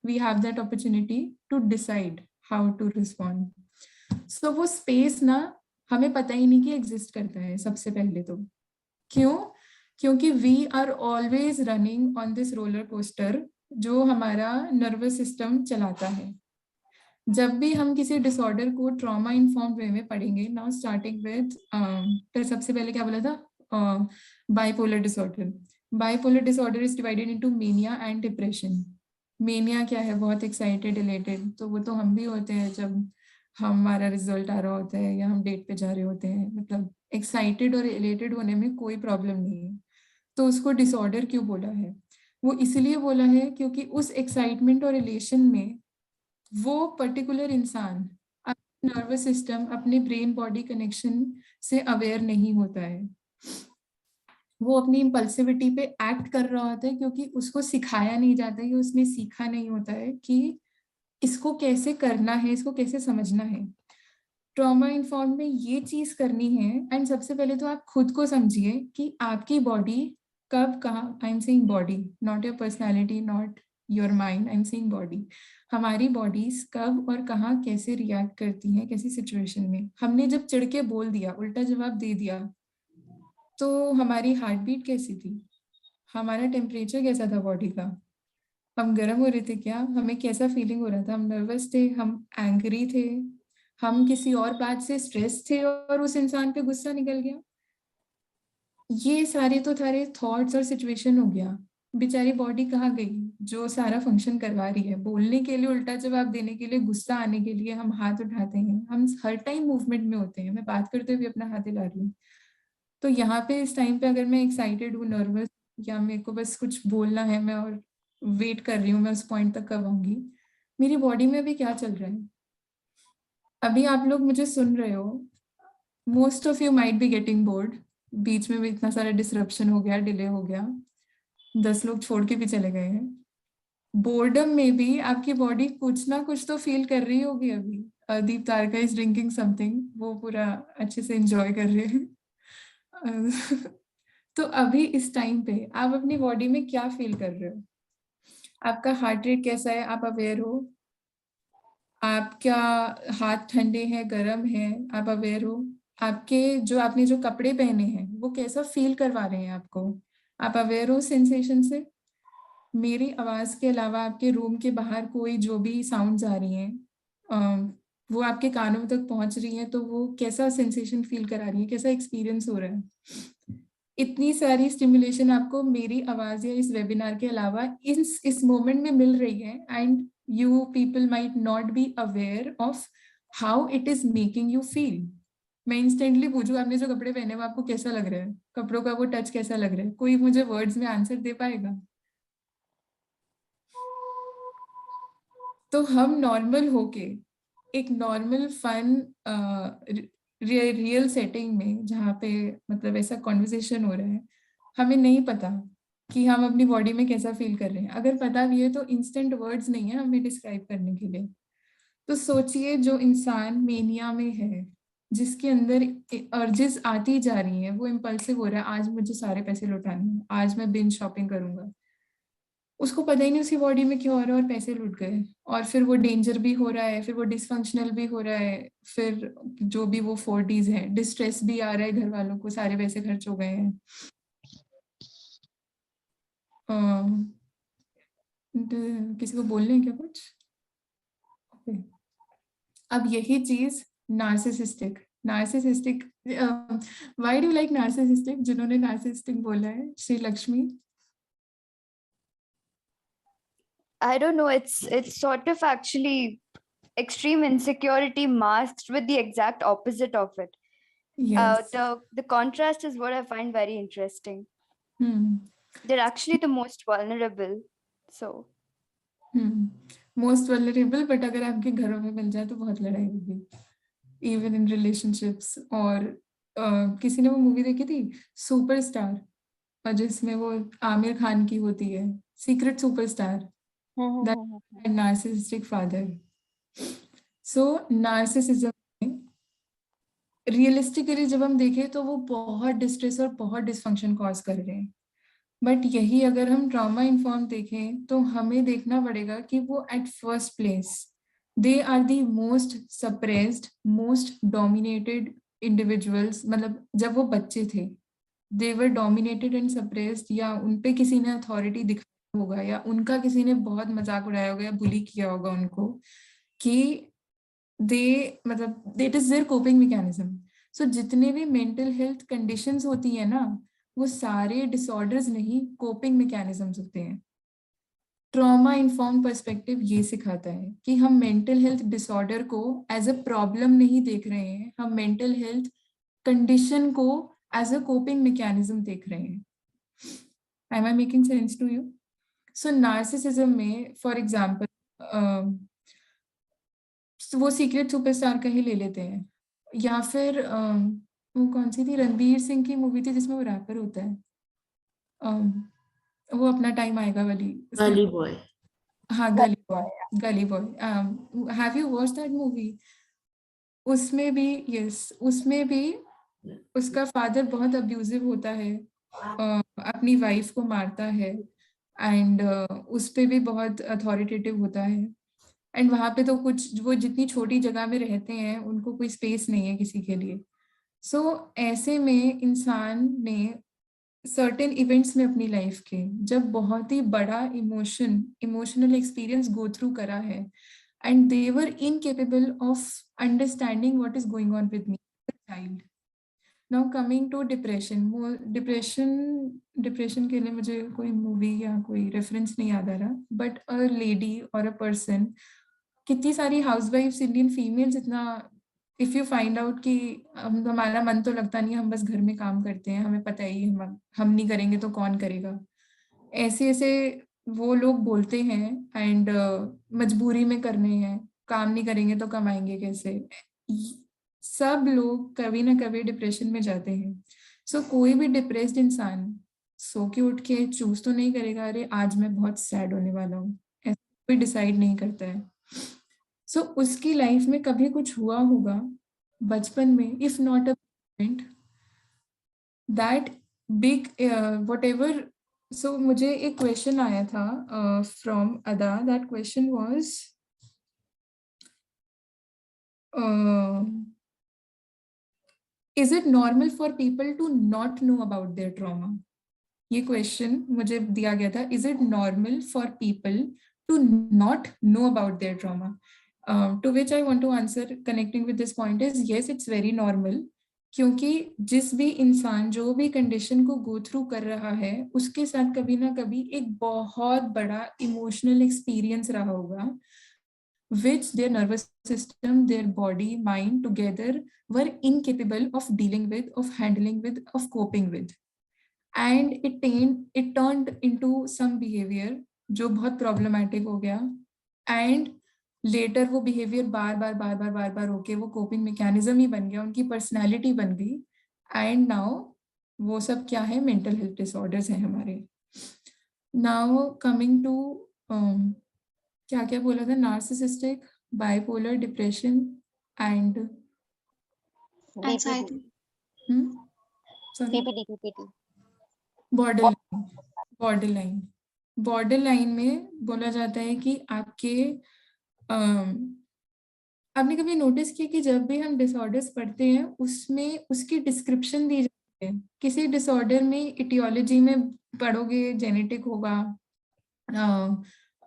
we have that opportunity to decide how to respond. So वो space ना हमें पता ही नहीं कि exist करता है। सबसे पहले तो क्यों? क्योंकि we are always running on this roller coaster जो हमारा nervous system चलाता है। जब भी हम किसी डिसऑर्डर को ट्रॉमा इन्फॉर्म्ड वे में पढ़ेंगे, नाउ स्टार्टिंग विद, फिर सबसे पहले क्या बोला था, bipolar disorder. Bipolar disorder is divided into mania and depression. Mania क्या है? बहुत एक्साइटेड, इलेटेड, तो वो तो हम भी होते हैं जब हमारा रिजल्ट आ रहा होता है या हम डेट पे जा रहे होते हैं, मतलब एक्साइटेड और इलेटेड होने में कोई प्रॉब्लम नहीं है। तो उसको डिसऑर्डर क्यों बोला है? वो इसलिए बोला है क्योंकि उस एक्साइटमेंट और इलेशन में वो पर्टिकुलर इंसान अपने नर्वस सिस्टम, अपने ब्रेन बॉडी कनेक्शन से अवेयर नहीं होता है। वो अपनी इम्पल्सिविटी पे एक्ट कर रहा होता है क्योंकि उसको सिखाया नहीं जाता है, उसने सीखा नहीं होता है कि इसको कैसे करना है, इसको कैसे समझना है। ट्रॉमा इन्फॉर्म में ये चीज करनी है। एंड सबसे पहले तो आप खुद को समझिए कि आपकी बॉडी कब कहाँ, I am saying body, not your personality, not your mind, I am saying body. हमारी बॉडीज कब और कहाँ कैसे रिएक्ट करती हैं, कैसी सिचुएशन में। हमने जब चिढ़ के बोल दिया, उल्टा जवाब दे दिया, तो हमारी हार्ट बीट कैसी थी, हमारा टेम्परेचर कैसा था बॉडी का, हम गर्म हो रहे थे क्या, हमें कैसा फीलिंग हो रहा था, हम नर्वस थे, हम एंग्री थे, हम किसी और बात से स्ट्रेस थे और उस इंसान पे गुस्सा निकल गया। ये सारे तो सारे थॉट्स और सिचुएशन हो गया। बेचारी बॉडी कहाँ गई जो सारा फंक्शन करवा रही है, बोलने के लिए, उल्टा जवाब देने के लिए, गुस्सा आने के लिए हम हाथ उठाते हैं, हम हर टाइम मूवमेंट में होते हैं। मैं बात करते हुए अपना हाथ हिला रही हूँ। तो यहाँ पे इस टाइम पे अगर मैं एक्साइटेड हूँ, नर्वस, या मेरे को बस कुछ बोलना है, मैं और वेट कर रही हूँ मैं उस पॉइंट तक कब आऊंगी, मेरी बॉडी में अभी क्या चल रहा है। अभी आप लोग मुझे सुन रहे हो, most of you might be getting bored, बीच में भी इतना सारा डिसरप्शन हो गया, डिले हो गया, 10 लोग छोड़ के भी चले गए हैं। बोर्डम में भी आपकी बॉडी कुछ ना कुछ तो फील कर रही होगी। अभी दीप तारका इज ड्रिंकिंग समथिंग, वो पूरा अच्छे से एंजॉय कर रहे हैं। तो अभी इस टाइम पे आप अपनी बॉडी में क्या फील कर रहे हो, आपका हार्ट रेट कैसा है, आप अवेयर हो, आपका हाथ ठंडे हैं गर्म है, आप अवेयर हो, आपके जो आपने जो कपड़े पहने हैं वो कैसा फील करवा रहे हैं आपको, आप अवेयर हो सेंसेशन से। मेरी आवाज के अलावा आपके रूम के बाहर कोई जो भी साउंड्स आ रही हैं वो आपके कानों तक पहुंच रही हैं, तो वो कैसा सेंसेशन फील करा रही है, कैसा एक्सपीरियंस हो रहा है। इतनी सारी स्टिमुलेशन आपको मेरी आवाज या इस वेबिनार के अलावा इस मोमेंट में मिल रही है, and you people might not be aware of how it is making you feel। मैं इंस्टेंटली पूछूं आपने जो कपड़े पहने वो आपको कैसा लग रहा है, कपड़ों का वो टच कैसा लग रहा है, कोई मुझे वर्ड्स में आंसर दे पाएगा। तो हम नॉर्मल होके एक नॉर्मल फन रियल सेटिंग में, जहाँ पे मतलब ऐसा कॉन्वर्सेशन हो रहा है, हमें नहीं पता कि हम अपनी बॉडी में कैसा फील कर रहे हैं। अगर पता भी है तो इंस्टेंट वर्ड्स नहीं है हमें डिस्क्राइब करने के लिए। तो सोचिए जो इंसान मेनिया में है, जिसके अंदर अर्जेस आती जा रही हैं, वो इम्पल्सिव हो रहा है, आज मुझे सारे पैसे लौटाने हैं, आज मैं बिन शॉपिंग करूंगा, उसको पता ही नहीं उसकी बॉडी में क्या हो रहा है और पैसे लुट गए, और फिर वो डेंजर भी हो रहा है, फिर वो डिसफंक्शनल भी हो रहा है, फिर जो भी वो 4Ds है, डिस्ट्रेस भी आ रहा है, घर वालों को सारे पैसे खर्च हो गए हैं। किसी को बोलने हैं क्या कुछ? okay. अब यही चीज narcissistic why do like narcissistic, जिन्होंने नार्सिसिस्टिक बोला है, Shri Lakshmi? I don't know. It's sort of actually extreme insecurity masked with the exact opposite of it. Yes. The contrast is what I find very interesting. They're actually the most vulnerable. So. Most vulnerable, but अगर आपके घरों में मिल जाए तो बहुत लड़ाई होगी, even in relationships. और किसी ने वो मूवी देखी थी सुपरस्टार, और जिसमें वो आमिर खान की होती है, सीक्रेट सुपरस्टार, नार्सिसिस्टिक फादर। सो नार्सिसिज्म में रियलिस्टिकली जब हम देखें तो वो बहुत डिस्ट्रेस और बहुत डिसफंक्शन कॉज कर रहे हैं। बट यही अगर हम ट्रॉमा इन्फॉर्म देखें तो हमें देखना पड़ेगा कि वो at first place they are the most suppressed, most dominated individuals. मतलब जब वो बच्चे थे they were dominated and suppressed, या उन पे किसी ने अथॉरिटी दिखाया होगा, या उनका किसी ने बहुत मजाक उड़ाया होगा या बुली किया होगा उनको, कि दे मतलब that is their coping mechanism. So जितने भी मेंटल हेल्थ कंडीशंस होती है ना, वो सारे डिसऑर्डर्स नहीं, कोपिंग मैकेनिज्म्स होते हैं। ट्रॉमा इन्फॉर्म पर्सपेक्टिव ये सिखाता है कि हम मेंटल हेल्थ डिसऑर्डर को एज अ प्रॉब्लम नहीं देख रहे हैं, हम मेंटल हेल्थ कंडीशन को एज अ कोपिंग मैकेनिज्म देख रहे हैं। Am I making sense to you? So narcissism में फॉर एग्जाम्पल वो सीक्रेट सुपरस्टार का ही ले लेते हैं, या फिर वो कौन सी थी, रणबीर सिंह की मूवी थी जिसमें वो रैपर होता है, वो अपना टाइम आएगा वाली Gully Boy. हाँ गली boy have you watch that movie? उसमें भी उसमें भी उसका फादर बहुत अब्यूजिव होता है, अपनी वाइफ को मारता है, एंड उस पे भी बहुत अथॉरिटेटिव होता है। एंड वहां पे तो कुछ वो जितनी छोटी जगह में रहते हैं उनको कोई स्पेस नहीं है किसी के लिए। सो ऐसे में इंसान ने सर्टेन इवेंट्स में अपनी लाइफ के जब बहुत ही बड़ा इमोशनल एक्सपीरियंस गो थ्रू करा है, and they were incapable of understanding what is going on with me child. Now coming to depression के लिए मुझे कोई मूवी या कोई रेफरेंस नहीं याद आ रहा, बट अ लेडी और अ पर्सन, कितनी सारी हाउसवाइफ्स इंडियन फीमेल्स इतना, इफ यू फाइंड आउट कि हमारा मन तो लगता नहीं, हम बस घर में काम करते हैं, हमें पता ही हम नहीं करेंगे तो कौन करेगा, ऐसे ऐसे वो लोग बोलते हैं, एंड मजबूरी में करने हैं, काम नहीं करेंगे तो कमाएंगे कैसे। सब लोग कभी ना कभी डिप्रेशन में जाते हैं। सो कोई भी डिप्रेस्ड इंसान सो के उठ के चूज तो नहीं करेगा अरे आज मैं बहुत सैड होने वाला हूँ, ऐसा कोई डिसाइड नहीं करता है। सो उसकी लाइफ में कभी कुछ हुआ होगा बचपन में, if not a that big whatever. So मुझे एक क्वेश्चन आया था from Ada, that question was is it normal for people to not know about their trauma? ये क्वेश्चन मुझे दिया गया था, is it normal for people to not know about their trauma? To which I want to answer connecting with this point is yes, it's very normal, क्योंकि जिस भी इंसान जो भी कंडीशन को गो थ्रू कर रहा है उसके साथ कभी ना कभी एक बहुत बड़ा इमोशनल एक्सपीरियंस रहा होगा, which their nervous system, their body, mind together were incapable of dealing with, of handling with, of coping with. And it turned into some behavior जो बहुत problematic हो गया, and later वो behavior बार बार होके वो coping mechanism ही बन गया, उनकी personality बन गई, and now वो सब क्या है, mental health disorders हैं हमारे। Now coming to क्या क्या बोला था, narcissistic, bipolar, depression and borderline में बोला जाता है कि आपके आपने कभी नोटिस किया कि जब भी हम डिसऑर्डर्स पढ़ते हैं उसमें उसकी डिस्क्रिप्शन दी जाती है। किसी डिसऑर्डर में इटियोलॉजी में पढ़ोगे जेनेटिक होगा,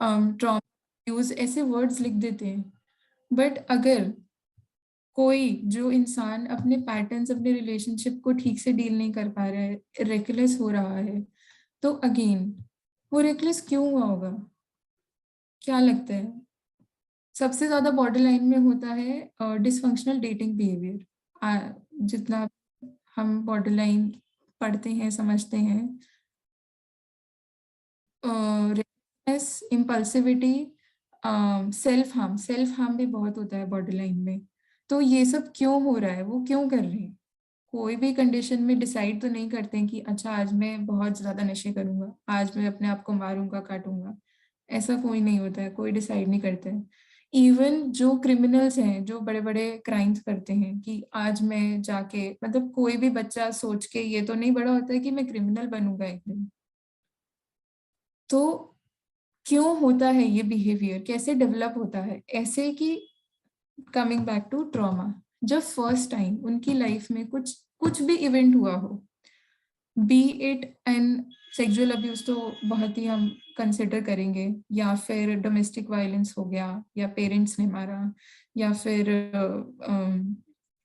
ट्रॉमा यूज, ऐसे वर्ड्स लिख देते हैं। बट अगर कोई जो इंसान अपने पैटर्न्स, अपने रिलेशनशिप को ठीक से डील नहीं कर पा रहा है, रेकलेस हो रहा है, तो अगेन वो रेकलेस क्यों हुआ होगा, क्या लगता है? सबसे ज्यादा बॉर्डर लाइन में होता है डिसफंक्शनल डेटिंग बिहेवियर। जितना हम बॉर्डर लाइन पढ़ते हैं, समझते हैं, इम्पल्सिविटी, सेल्फ हार्म भी बहुत होता है बॉर्डर लाइन में। तो ये सब क्यों हो रहा है, वो क्यों कर रहे हैं? कोई भी कंडीशन में डिसाइड तो नहीं करते हैं कि अच्छा आज मैं बहुत ज्यादा नशे करूंगा, आज मैं अपने आप को मारूंगा, काटूंगा, ऐसा कोई नहीं होता है, कोई डिसाइड नहीं करता है। इवन जो क्रिमिनल्स हैं, जो बड़े बड़े क्राइम्स करते हैं कि आज मैं जाके, मतलब कोई भी बच्चा सोच के ये तो नहीं बड़ा होता है कि मैं क्रिमिनल बनूंगा एक दिन। तो क्यों होता है ये बिहेवियर, कैसे डेवलप होता है? ऐसे कि कमिंग बैक टू ट्रॉमा, जब फर्स्ट टाइम उनकी लाइफ में कुछ भी इवेंट हुआ हो, B it and sexual abuse तो बहुत ही हम कंसिडर करेंगे, या फिर डोमेस्टिक वायलेंस हो गया, या पेरेंट्स ने मारा, या फिर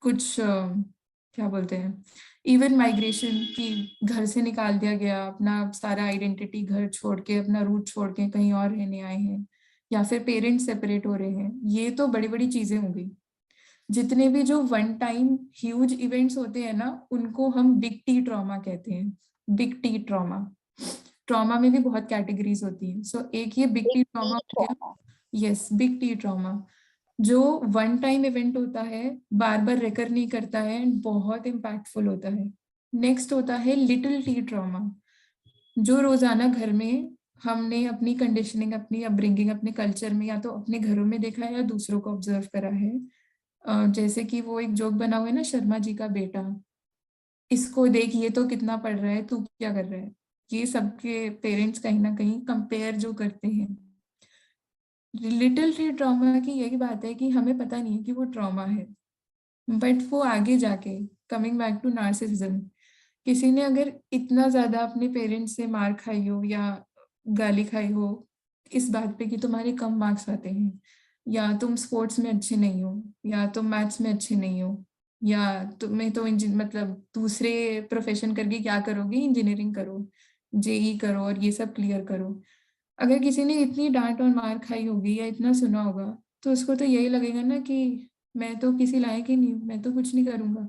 कुछ क्या बोलते हैं, इवन माइग्रेशन की, घर से निकाल दिया गया, अपना सारा आइडेंटिटी घर छोड़ के, अपना रूट छोड़ के कहीं और रहने आए हैं, या फिर पेरेंट्स सेपरेट हो रहे हैं, ये तो बड़ी बड़ी चीजें हो गई। जितने भी जो वन टाइम ह्यूज इवेंट्स होते हैं ना, उनको हम बिग टी ट्रॉमा कहते हैं। बिग टी ट्रॉमा, ट्रॉमा में भी बहुत कैटेगरीज होती हैं। सो एक ये बिग टी ट्रॉमा हो गया, यस, बिग टी ट्रॉमा, जो वन टाइम इवेंट होता है, बार बार रेकर नहीं करता है, बहुत इम्पैक्टफुल होता है। नेक्स्ट होता है लिटिल टी ट्रॉमा। जो रोजाना घर में हमने अपनी कंडीशनिंग, अपनी अपब्रिंगिंग, अपने कल्चर में या तो अपने घरों में देखा है या दूसरों को ऑब्जर्व करा है। जैसे कि वो एक जोक बना हुआ है ना, शर्मा जी का बेटा, इसको देख ये तो कितना पढ़ रहा है, तू क्या कर रहा है। ये सबके पेरेंट्स कहीं ना कहीं कंपेयर जो करते हैं। लिटिल ट्री ट्रॉमा की यही बात है कि हमें पता नहीं है कि वो ट्रॉमा है, बट वो आगे जाके, कमिंग बैक टू नार्सिसिज्म, किसी ने अगर इतना ज्यादा अपने पेरेंट्स से मार खाई हो या गाली खाई हो इस बात पे कि तुम्हारे कम मार्क्स आते हैं, या तुम स्पोर्ट्स में अच्छे नहीं हो, या तुम मैथ्स में अच्छे नहीं हो, या तुम्हें तो मतलब दूसरे प्रोफेशन करके क्या करोगे, इंजीनियरिंग करो, जेई करो और ये सब क्लियर करो। अगर किसी ने इतनी डांट और मार खाई होगी या इतना सुना होगा, तो उसको तो यही लगेगा ना कि मैं तो किसी लायक ही नहीं हूँ, मैं तो कुछ नहीं करूंगा।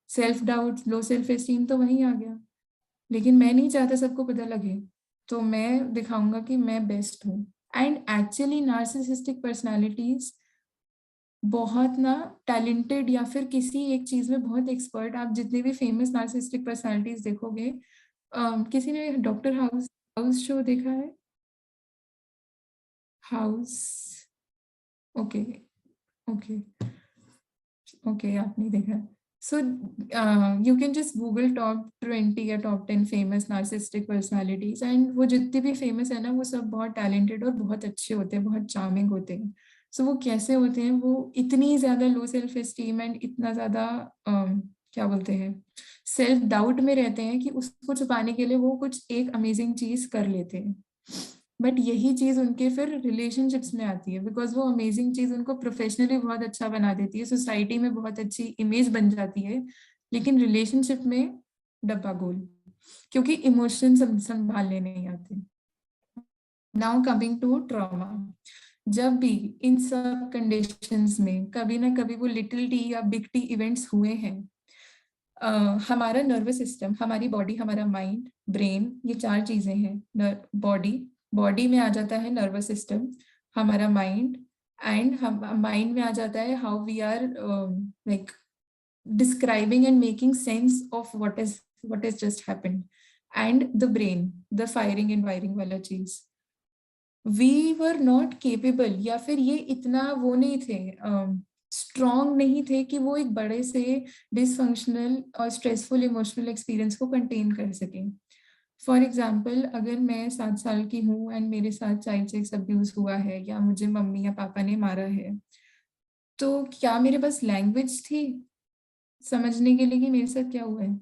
Self doubt, low self esteem तो वहीं आ गया। लेकिन मैं नहीं चाहता सबको पता लगे, तो मैं दिखाऊंगा कि मैं बेस्ट हूँ। एंड एक्चुअली नार्सिसिस्टिक पर्सनालिटीज बहुत ना टैलेंटेड या फिर किसी एक चीज में बहुत एक्सपर्ट, आप जितने भी फेमस नार्सिसिस्टिक पर्सनालिटीज देखोगे, किसी ने डॉक्टर हाउस हाउस शो देखा है? हाउस, ओके ओके ओके, आपने देखा। So you can just Google top 20 या top 10 famous narcissistic personalities, and वो जितने भी फेमस है ना, वो सब बहुत टैलेंटेड और बहुत अच्छे होते हैं, बहुत चार्मिंग होते हैं। सो वो कैसे होते हैं? वो इतनी ज्यादा लो सेल्फ एस्टीम एंड इतना ज्यादा क्या बोलते हैं, सेल्फ डाउट में रहते हैं कि उसको छुपाने के लिए वो कुछ एक अमेजिंग चीज कर लेते हैं। बट यही चीज उनके फिर रिलेशनशिप्स में आती है, बिकॉज वो अमेजिंग चीज उनको प्रोफेशनली बहुत अच्छा बना देती है, सोसाइटी में बहुत अच्छी इमेज बन जाती है, लेकिन रिलेशनशिप में डब्बा गोल, क्योंकि इमोशन संभालने नहीं आते। नाउ कमिंग टू ट्रॉमा, जब भी इन सब कंडीशंस में कभी ना कभी वो लिटिल टी या बिग टी इवेंट्स हुए हैं, हमारा नर्वस सिस्टम, हमारी बॉडी, हमारा माइंड, ब्रेन, ये चार चीजें हैं। बॉडी में आ जाता है नर्वस सिस्टम, हमारा माइंड, एंड माइंड में आ जाता है how we are like describing and making sense of what is just happened, and the brain, the firing and wiring वाला चीज। वी वर नॉट केपेबल, या फिर ये इतना वो नहीं थे, स्ट्रॉन्ग नहीं थे कि वो एक बड़े से डिसफंक्शनल और स्ट्रेसफुल इमोशनल एक्सपीरियंस को कंटेन कर सकें। फॉर एग्जाम्पल, अगर मैं 7 साल की हूँ एंड मेरे साथ चाइल्ड सेक्स अब्यूज हुआ है, या मुझे मम्मी या पापा ने मारा है, तो क्या मेरे पास लैंग्वेज थी समझने के लिए कि मेरे साथ क्या हुआ है?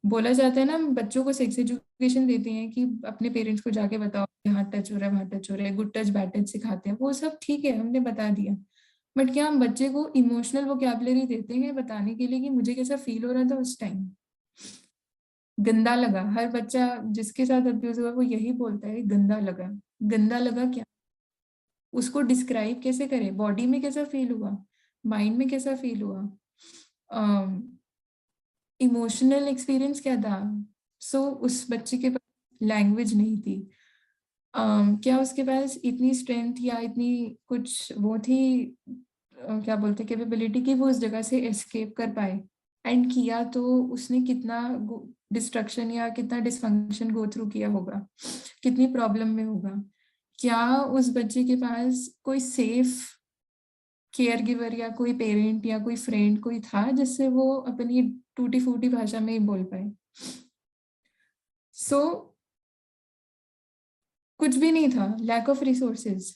बोला जाता है ना, बच्चों को सेक्स एजुकेशन देते हैं कि अपने पेरेंट्स को जाके बताओ यहाँ टच हो रहा है, वहाँ टच हो रहा है, गुड टच बैड टच सिखाते हैं, वो सब ठीक है, हमने बता दिया। बट क्या हम बच्चे को इमोशनल वोकैबुलरी देते हैं बताने के लिए कि मुझे कैसा फील हो रहा था उस टाइम? गंदा लगा, हर बच्चा जिसके साथ अब्यूज हुआ वो यही बोलता है, गंदा लगा। गंदा लगा क्या? उसको डिस्क्राइब कैसे करें? बॉडी में कैसा फील हुआ, माइंड में कैसा फील हुआ, इमोशनल एक्सपीरियंस क्या था? सो उस बच्चे के पास लैंग्वेज नहीं थी। क्या उसके पास इतनी स्ट्रेंथ या इतनी कुछ वो थी, क्या बोलते कैपेबिलिटी, कि वो उस जगह से एस्केप कर पाए? एंड किया तो उसने कितना डिस्ट्रक्शन या कितना डिसफंक्शन गो थ्रू किया होगा, कितनी प्रॉब्लम में होगा? क्या उस बच्चे के पास कोई सेफ केयर गिवर या कोई पेरेंट या कोई फ्रेंड कोई था जिससे वो अपनी टूटी फूटी भाषा में ही बोल पाए? सो कुछ भी नहीं था, लैक ऑफ रिसोर्सेज,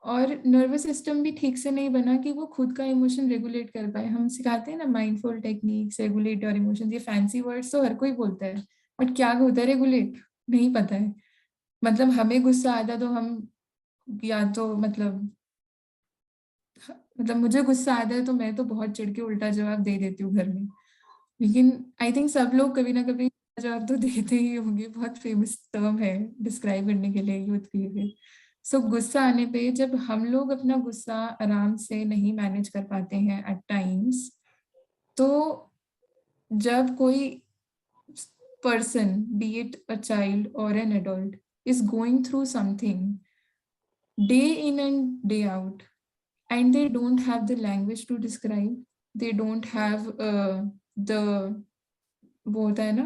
और नर्वस सिस्टम भी ठीक से नहीं बना कि वो खुद का इमोशन रेगुलेट कर पाए। हम सिखाते हैं ना mindful techniques, regulate your emotions, ये फैंसी वर्ड्स तो हर कोई बोलता है, बट क्या होता है रेगुलेट? नहीं पता है। मतलब हमें गुस्सा आता तो हम या तो मतलब मुझे गुस्सा आता है तो मैं तो बहुत चिढ़ के उल्टा जवाब दे देती हूँ घर में, लेकिन आई थिंक सब लोग कभी ना कभी जवाब तो देते ही होंगे। बहुत फेमस टर्म है डिस्क्राइब करने के लिए यूथ बिहेवियर। सो गुस्सा आने पे जब हम लोग अपना गुस्सा आराम से नहीं मैनेज कर पाते हैं एट टाइम्स, तो जब कोई person, be it a child or an adult, is going through something day in and day out, and they don't have the language to describe, they don't have the वो होता है ना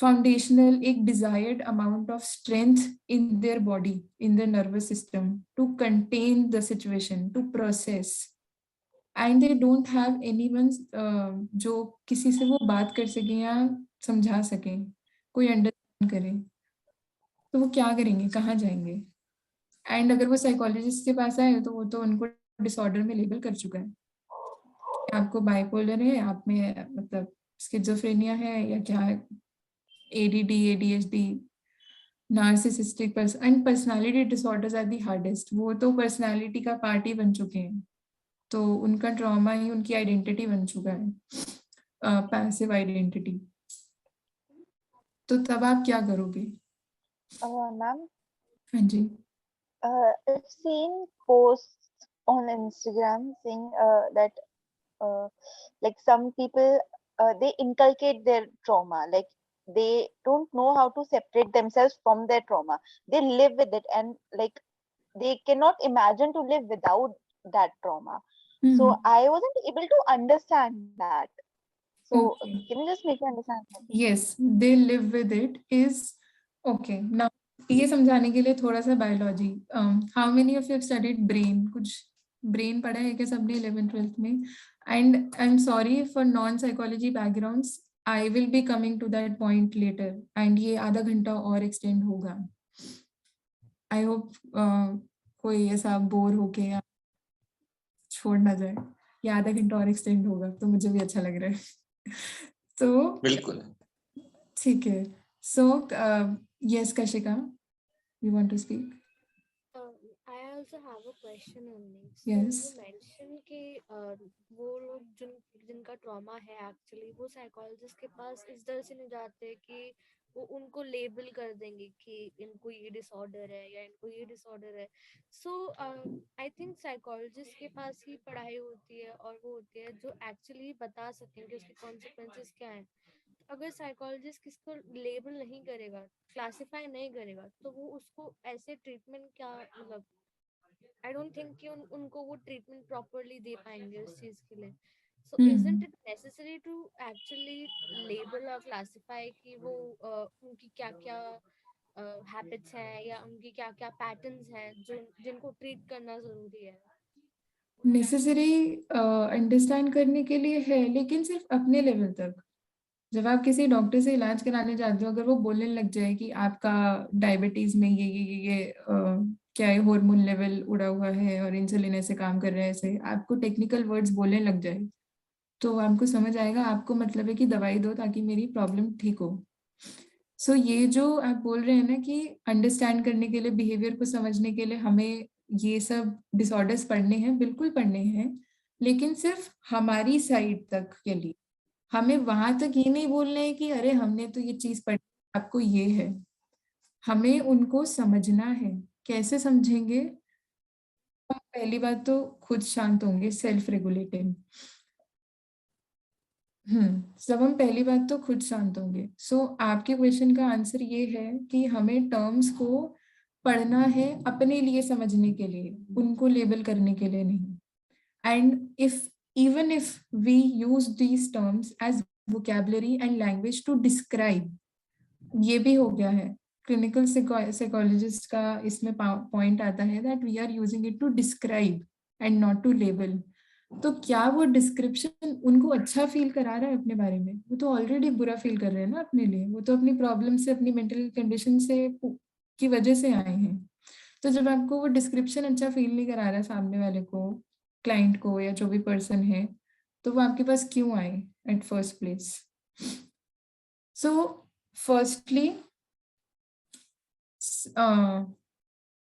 foundational, एक desired amount of strength in their body, in their nervous system to contain the situation, to process. And they don't have anyone जो किसी से वो बात कर सके या समझा सके, कोई अंडरस्टैंड करे, तो वो क्या करेंगे, कहाँ जाएंगे? एंड अगर वो साइकोलॉजिस्ट के पास आए तो वो तो उनको डिसऑर्डर में लेबल कर चुका है, आपको बाइपोलर है, आप में मतलब स्किज़ोफ्रेनिया है या क्या है, ADD, ADHD, narcissistic and personality disorders are the hardest. वो तो पर्सनालिटी का पार्ट ही बन चुके हैं, तो उनका ट्रॉमा ही उनकी आइडेंटिटी बन चुका है, पैसिव आइडेंटिटी। तो तब आप क्या करोगे? Ma'am, हाँ जी। I've seen posts on Instagram saying that like some people they inculcate their trauma, like they don't know how to separate themselves from their trauma. They live with it, and like they cannot imagine to live without that trauma. So I wasn't able to understand that. So Okay. can you just make me understand that? Yes, they live with it is okay. Now ये समझाने के लिए थोड़ा सा biology, how many of you have studied brain? कुछ brain पढ़ा है क्या सबने 11th 12th में? And I am sorry for non psychology backgrounds, I will be coming to that point later, एंड ये आधा घंटा और एक्सटेंड होगा। आई होप कोई ऐसा बोर होके या छोड़ ना जाए, ये आधा घंटा और एक्सटेंड होगा तो मुझे भी अच्छा लग रहा है। तो बिल्कुल ठीक है। So yes Kashika, you want to speak? I also have a question only. So Yes. you mentioned कि वो लोग जिनका ट्रॉमा है एक्चुअली वो साइकोलॉजिस्ट के पास इस तरह से नहीं जाते कि वो उनको लेबल कर देंगे कि इनको ये डिसऑर्डर है या इनको ये डिसऑर्डर है। सो आई थिंक साइकोलॉजिस्ट के पास ही पढ़ाई होती है और वो होती है जो एक्चुअली बता सकेंगे उसके कॉन्सिक्वेंसेस क्या हैं। अगर साइकोलॉजिस्ट किसको लेबल नहीं करेगा, क्लासिफाई नहीं करेगा, तो वो उसको ऐसे ट्रीटमेंट क्या मतलब आई डोंट थिंक कि उनको वो ट्रीटमेंट प्रॉपरली दे पाएंगे उस चीज के लिए। So isn't it necessary to actually label और क्लासिफाई कि वो उनकी क्या क्या हैबिट्स हैं या उनकी क्या क्या पैटर्न्स हैं जो जिनको ट्रीट करना जरूरी है? नेसेसरी अंडरस्टैंड करने के लिए है, लेकिन सिर्फ अपने लेवल तक। जब आप किसी डॉक्टर से इलाज कराने जाते हो, अगर वो बोलने लग जाए कि आपका डायबिटीज में ये क्या है, हार्मोन लेवल उड़ा हुआ है और इंसुलिन ऐसे काम कर रहा है, ऐसे आपको टेक्निकल वर्ड्स बोलने लग जाए, तो आपको समझ आएगा आपको मतलब है कि दवाई दो ताकि मेरी प्रॉब्लम ठीक हो। सो ये जो आप बोल रहे हैं ना कि अंडरस्टैंड करने के लिए, बिहेवियर को समझने के लिए हमें ये सब डिसऑर्डर्स पढ़ने हैं, बिल्कुल पढ़ने हैं, लेकिन सिर्फ हमारी साइड तक के लिए। हमें वहां तक ये नहीं बोलना है कि अरे हमने तो ये चीज पढ़ी, आपको ये है। हमें उनको समझना है। कैसे समझेंगे? पहली बात तो खुद शांत होंगे, सेल्फ रेगुलेटिंग। जब हम पहली बात तो खुद शांत होंगे। सो आपके क्वेश्चन का आंसर ये है कि हमें टर्म्स को पढ़ना है अपने लिए समझने के लिए, उनको लेबल करने के लिए नहीं। And even if we use these terms as vocabulary and language to describe, ये भी हो गया है। क्लिनिकल साइकोलॉजिस्ट का इसमें पॉइंट आता है that we are using it to describe and not to label। तो क्या वो डिस्क्रिप्शन उनको अच्छा फील करा रहा है अपने बारे में? वो तो ऑलरेडी बुरा फील कर रहे हैं ना अपने लिए, वो तो अपनी प्रॉब्लम से, अपनी मेंटल कंडीशन से की वजह से आए हैं। तो जब आपको वो डिस्क्रिप्शन अच्छा फील नहीं करा रहा है सामने वाले को, क्लाइंट को या जो भी पर्सन है, तो वो आपके पास क्यों आए eight first place? So firstly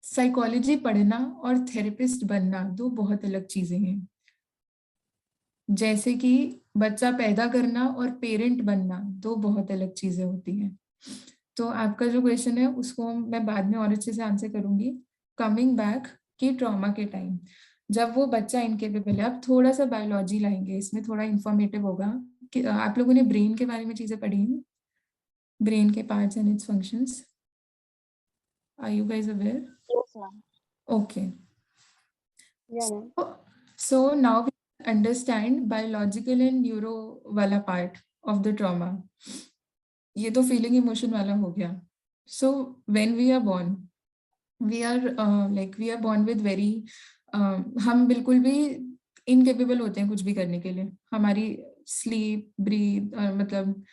psychology पढ़ना और थेरेपिस्ट बनना दो बहुत अलग चीजें हैं। जैसे कि बच्चा पैदा करना और पेरेंट बनना दो बहुत अलग चीजें होती हैं। तो आपका जो क्वेश्चन है उसको मैं बाद में और अच्छे से आंसर करूंगी। कमिंग बैक कि ट्रॉमा के टाइम जब वो बच्चा इनकेपेबल है, अब थोड़ा सा बायोलॉजी लाएंगे इसमें, थोड़ा इंफॉर्मेटिव होगा। कि आप लोगों ने ब्रेन के बारे में चीजें पढ़ी हैं, ब्रेन के parts and its functions? Are you guys aware? Yes, ma'am. Okay. Yeah, ma'am. So now we understand biological and neuro wala part of the trauma. ये तो फीलिंग इमोशन वाला हो गया. So when we are born, we are born with very हम बिल्कुल भी incapable होते हैं कुछ भी करने के लिए. हमारी स्लीप, ब्रीथ, मतलब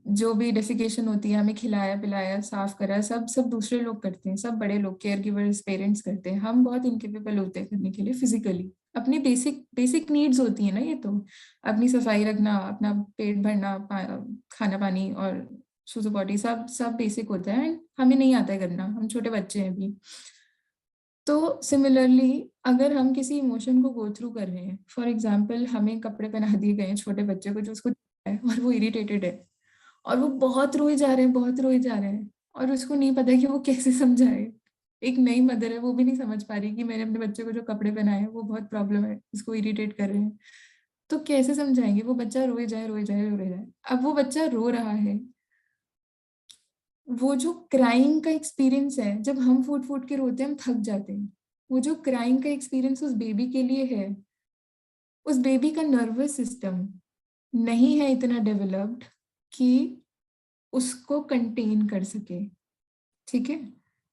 जो भी डेफिकेशन होती है, हमें खिलाया पिलाया साफ करा, सब सब दूसरे लोग करते हैं, सब बड़े लोग, केयर गिवर्स, पेरेंट्स करते हैं. हम बहुत इनकेपेबल होते हैं करने के लिए फिजिकली. अपनी बेसिक बेसिक नीड्स होती है ना ये तो, अपनी सफाई रखना, अपना पेट भरना, खाना पानी और सुसु बॉडी, सब सब बेसिक होता है. एंड हमें नहीं आता है करना, हम छोटे बच्चे हैं अभी. तो सिमिलरली अगर हम किसी इमोशन को गो थ्रू कर रहे हैं, फॉर एग्जाम्पल हमें कपड़े पहना दिए गए हैं छोटे बच्चे को जो उसको है और वो इरिटेटेड है और वो बहुत रोए जा रहे हैं, बहुत रोए जा रहे हैं, और उसको नहीं पता कि वो कैसे समझाए. एक नई मदर है, वो भी नहीं समझ पा रही कि मैंने अपने बच्चे को जो कपड़े पहनाए हैं वो बहुत प्रॉब्लम है, उसको इरिटेट कर रहे हैं. तो कैसे समझाएंगे? वो बच्चा रोए जाए रोए जाए रोए जाए. अब वो बच्चा रो रहा है, वो जो क्राइंग का एक्सपीरियंस है, जब हम फूट फूट के रोते हैं हम थक जाते हैं. वो जो क्राइंग का एक्सपीरियंस उस बेबी के लिए है, उस बेबी का नर्वस सिस्टम नहीं है इतना डेवलप्ड कि उसको कंटेन कर सके. ठीक है,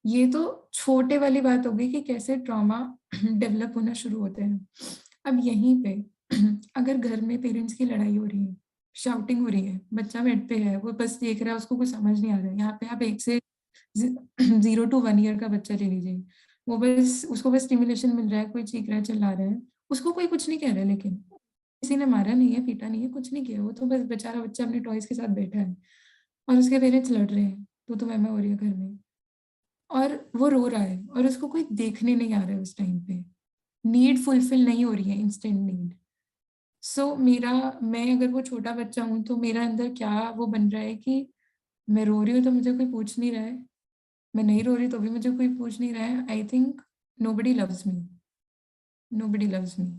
ये तो छोटे वाली बात हो गई कि कैसे ट्रॉमा डेवलप होना शुरू होते हैं. अब यहीं पे अगर घर में पेरेंट्स की लड़ाई हो रही है, शाउटिंग हो रही है, बच्चा बेड पे है, वो बस देख रहा है, उसको कुछ समझ नहीं आ रहा है. यहाँ पे आप 1 से 0 to 1 ईयर का बच्चा ले लीजिए, वो बस, उसको बस स्टिमुलेशन मिल रहा है, कोई चीख रहा है, चिल्ला रहा है, उसको कोई कुछ नहीं कह रहा है, लेकिन किसी ने मारा नहीं है, पीटा नहीं है, कुछ नहीं किया, वो तो बस बेचारा बच्चा अपने टॉयज के साथ बैठा है और उसके पेरेंट्स लड़ रहे हैं, तो मैं हो रही है घर में, और वो रो रहा है और उसको कोई देखने नहीं आ रहा है उस टाइम पे. नीड फुलफिल नहीं हो रही है, इंस्टेंट नीड. सो मैं अगर वो छोटा बच्चा हूँ तो मेरा अंदर क्या वो बन रहा है कि मैं रो रही हूँ तो मुझे कोई पूछ नहीं रहा है, मैं नहीं रो रही तो भी मुझे कोई पूछ नहीं रहा है. I think nobody loves me, nobody loves मी.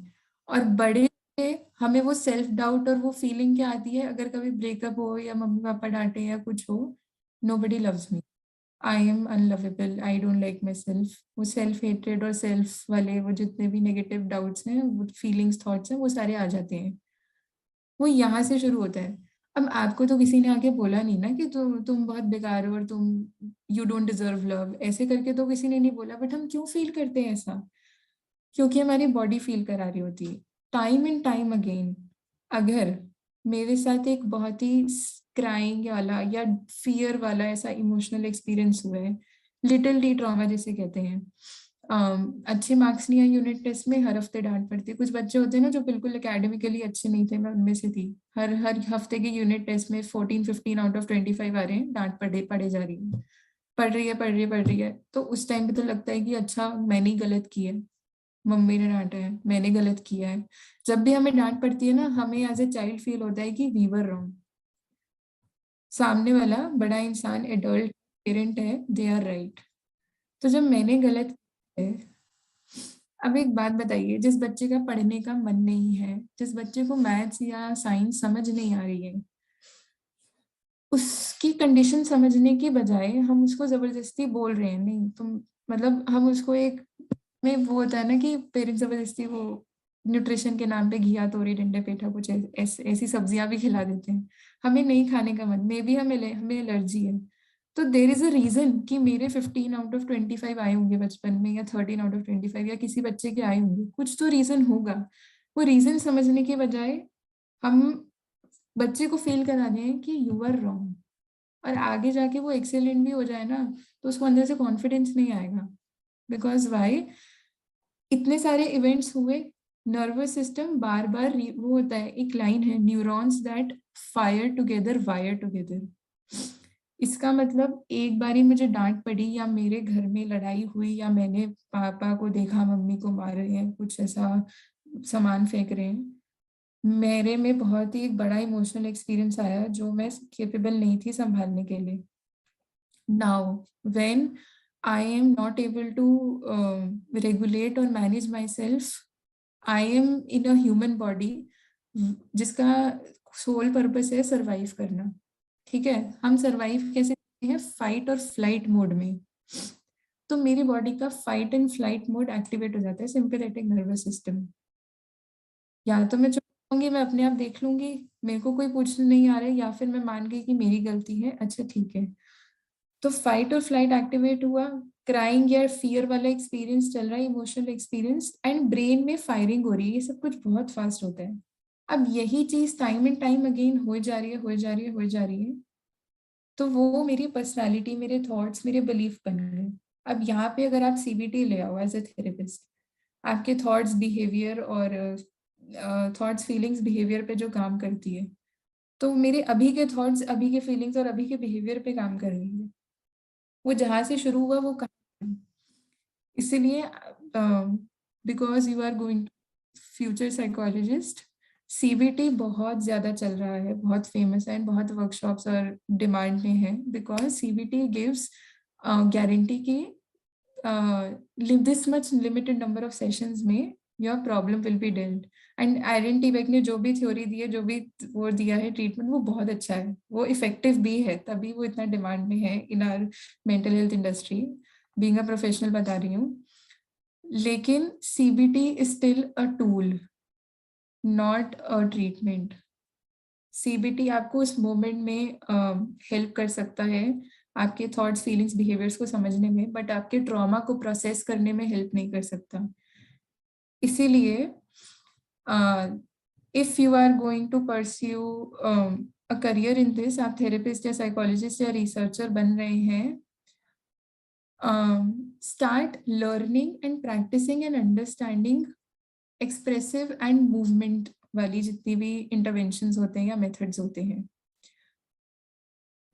और बड़े होके हमें वो सेल्फ डाउट और वो फीलिंग क्या आती है अगर कभी ब्रेकअप हो या मम्मी पापा डांटे या कुछ हो, nobody loves me, I am unlovable, I don't like myself. वो सेल्फ हेट्रेड और सेल्फ वाले वो जितने भी नेगेटिव डाउट्स हैं, वो फीलिंग्स, थॉट्स हैं, वो सारे आ जाते हैं. वो यहाँ से शुरू होता है. अब आपको तो किसी ने आके बोला नहीं ना कि तुम बहुत बेकार हो और तुम यू डोंट डिजर्व लव, ऐसे करके तो किसी ने नहीं बोला. बट हम क्यों फील करते हैं ऐसा? क्योंकि हमारी बॉडी फील करा रही होती है. टाइम एंड टाइम अगेन अगर मेरे साथ एक बहुत ही क्राइंग वाला या फियर वाला ऐसा इमोशनल एक्सपीरियंस हुआ है, लिटिल डी ट्रॉमा जिसे कहते हैं, अच्छे मार्क्स नहीं आए यूनिट टेस्ट में, हर हफ्ते डांट पड़ती है. कुछ बच्चे होते हैं ना जो बिल्कुल एकेडमिकली अच्छे नहीं थे, मैं उनमें से थी. हर हर हफ्ते के यूनिट टेस्ट में 14-15 आउट ऑफ 25 आ रहे हैं, डांट पड़े जा रही है, पढ़ रही है. तो उस टाइम पे तो लगता है कि अच्छा मैंने ही गलत किया है, मम्मी ने डांटा है, मैंने गलत किया है. जब भी हमें डांट पड़ती है ना, हमें एज ए चाइल्ड फील होता है कि वी वर रॉन्ग, सामने वाला बड़ा इंसान, एडल्ट पेरेंट है, दे आर राइट. तो जब मैंने गलत किया है, अब एक बात बताइए, जिस बच्चे का पढ़ने का मन नहीं है, जिस बच्चे को मैथ्स या साइंस समझ नहीं आ रही है, उसकी कंडीशन समझने की बजाय हम उसको जबरदस्ती बोल रहे हैं, नहीं तुम, मतलब हम उसको एक में वो होता है ना कि पेरेंट्स जबरदस्ती वो न्यूट्रिशन के नाम पे घिया, तोरी, डंडे, पेठा, कुछ ऐसी सब्जियां भी खिला देते हैं. हमें नहीं खाने का मन, मे भी हमें एलर्जी है. तो देर इज अ रीजन कि मेरे 15 आउट ऑफ 25 आए होंगे बचपन में, या 13 आउट ऑफ 25, या किसी बच्चे के आए होंगे, कुछ तो रीजन होगा. वो रीजन समझने के बजाय हम बच्चे को फील करा दें कि यू आर रॉन्ग, और आगे जाके वो एक्सेलेंट भी हो जाए ना, तो उसको अंदर से कॉन्फिडेंस नहीं आएगा. बिकॉज वाई, इतने सारे इवेंट्स हुए, नर्वस सिस्टम बार बार वो होता है, एक लाइन है, neurons that fire together wire together. इसका मतलब एक बारी मुझे डांट पड़ी, या मेरे घर में लड़ाई हुई, या मैंने पापा को देखा मम्मी को मार रहे हैं, कुछ ऐसा सामान फेंक रहे हैं, मेरे में बहुत ही एक बड़ा इमोशनल एक्सपीरियंस आया जो मैं केपेबल नहीं थी संभालने के लिए. Now when I am not able to regulate or manage myself, I am in a human body जिसका सोल पर्पस है सरवाइव करना. ठीक है, हम सरवाइव कैसे करते हैं? फाइट और फ्लाइट मोड में. तो मेरी बॉडी का fight and flight mode activate हो जाता है, सिंपैथेटिक नर्वस सिस्टम. या तो मैं होंगी, मैं अपने आप देख लूंगी, मेरे को कोई पूछने नहीं आ रहा है, या फिर मैं मान गई कि मेरी गलती है, अच्छा ठीक है। तो फाइट और फ्लाइट एक्टिवेट हुआ, क्राइंग या फियर वाला एक्सपीरियंस चल रहा है, इमोशनल एक्सपीरियंस, एंड ब्रेन में फायरिंग हो रही है, ये सब कुछ बहुत फास्ट होता है। अब यही चीज टाइम एंड टाइम अगेन हो जा रही है, हो जा रही है, हो जा रही है, तो वो मेरी पर्सनालिटी, मेरे थॉट्स, मेरे बिलीफ बन गए। अब यहाँ पे अगर आप सीबीटी ले आओ एज ए थेरेपिस्ट, आपके थॉट्स, बिहेवियर और थॉट्स, फीलिंग्स, बिहेवियर पे जो काम करती है, तो मेरे अभी के थॉट्स, अभी के फीलिंग्स और अभी के बिहेवियर पे काम कर रही है। वो जहाँ से शुरू हुआ वो कहाँ, इसीलिए because you are going future psychologist, CBT बहुत ज्यादा चल रहा है, बहुत फेमस है, बहुत वर्कशॉप्स और डिमांड में है, बिकॉज सीबीटी गिव्स गारंटी की this much limited number of sessions में your problem will be dealt. And Aaron T Beck ने जो भी थ्योरी दी है, जो भी वो दिया है ट्रीटमेंट, वो बहुत अच्छा है, वो इफेक्टिव भी है, तभी वो इतना डिमांड में है in our mental health industry, being a professional बता रही हूँ। लेकिन CBT is still a tool, not a treatment. CBT आपको उस मोमेंट में हेल्प कर सकता है, आपके थॉट्स, फीलिंग्स, बिहेवियर्स को समझने में, बट आपके ट्रॉमा को प्रोसेस करने में हेल्प नहीं कर सकता। इसीलिए if you are going to pursue a career in this, आप थेरेपिस्ट या साइकोलॉजिस्ट या रिसर्चर बन रहे हैं, start learning and practicing and understanding expressive and movement वाली जितनी भी interventions होते हैं या methods होते हैं।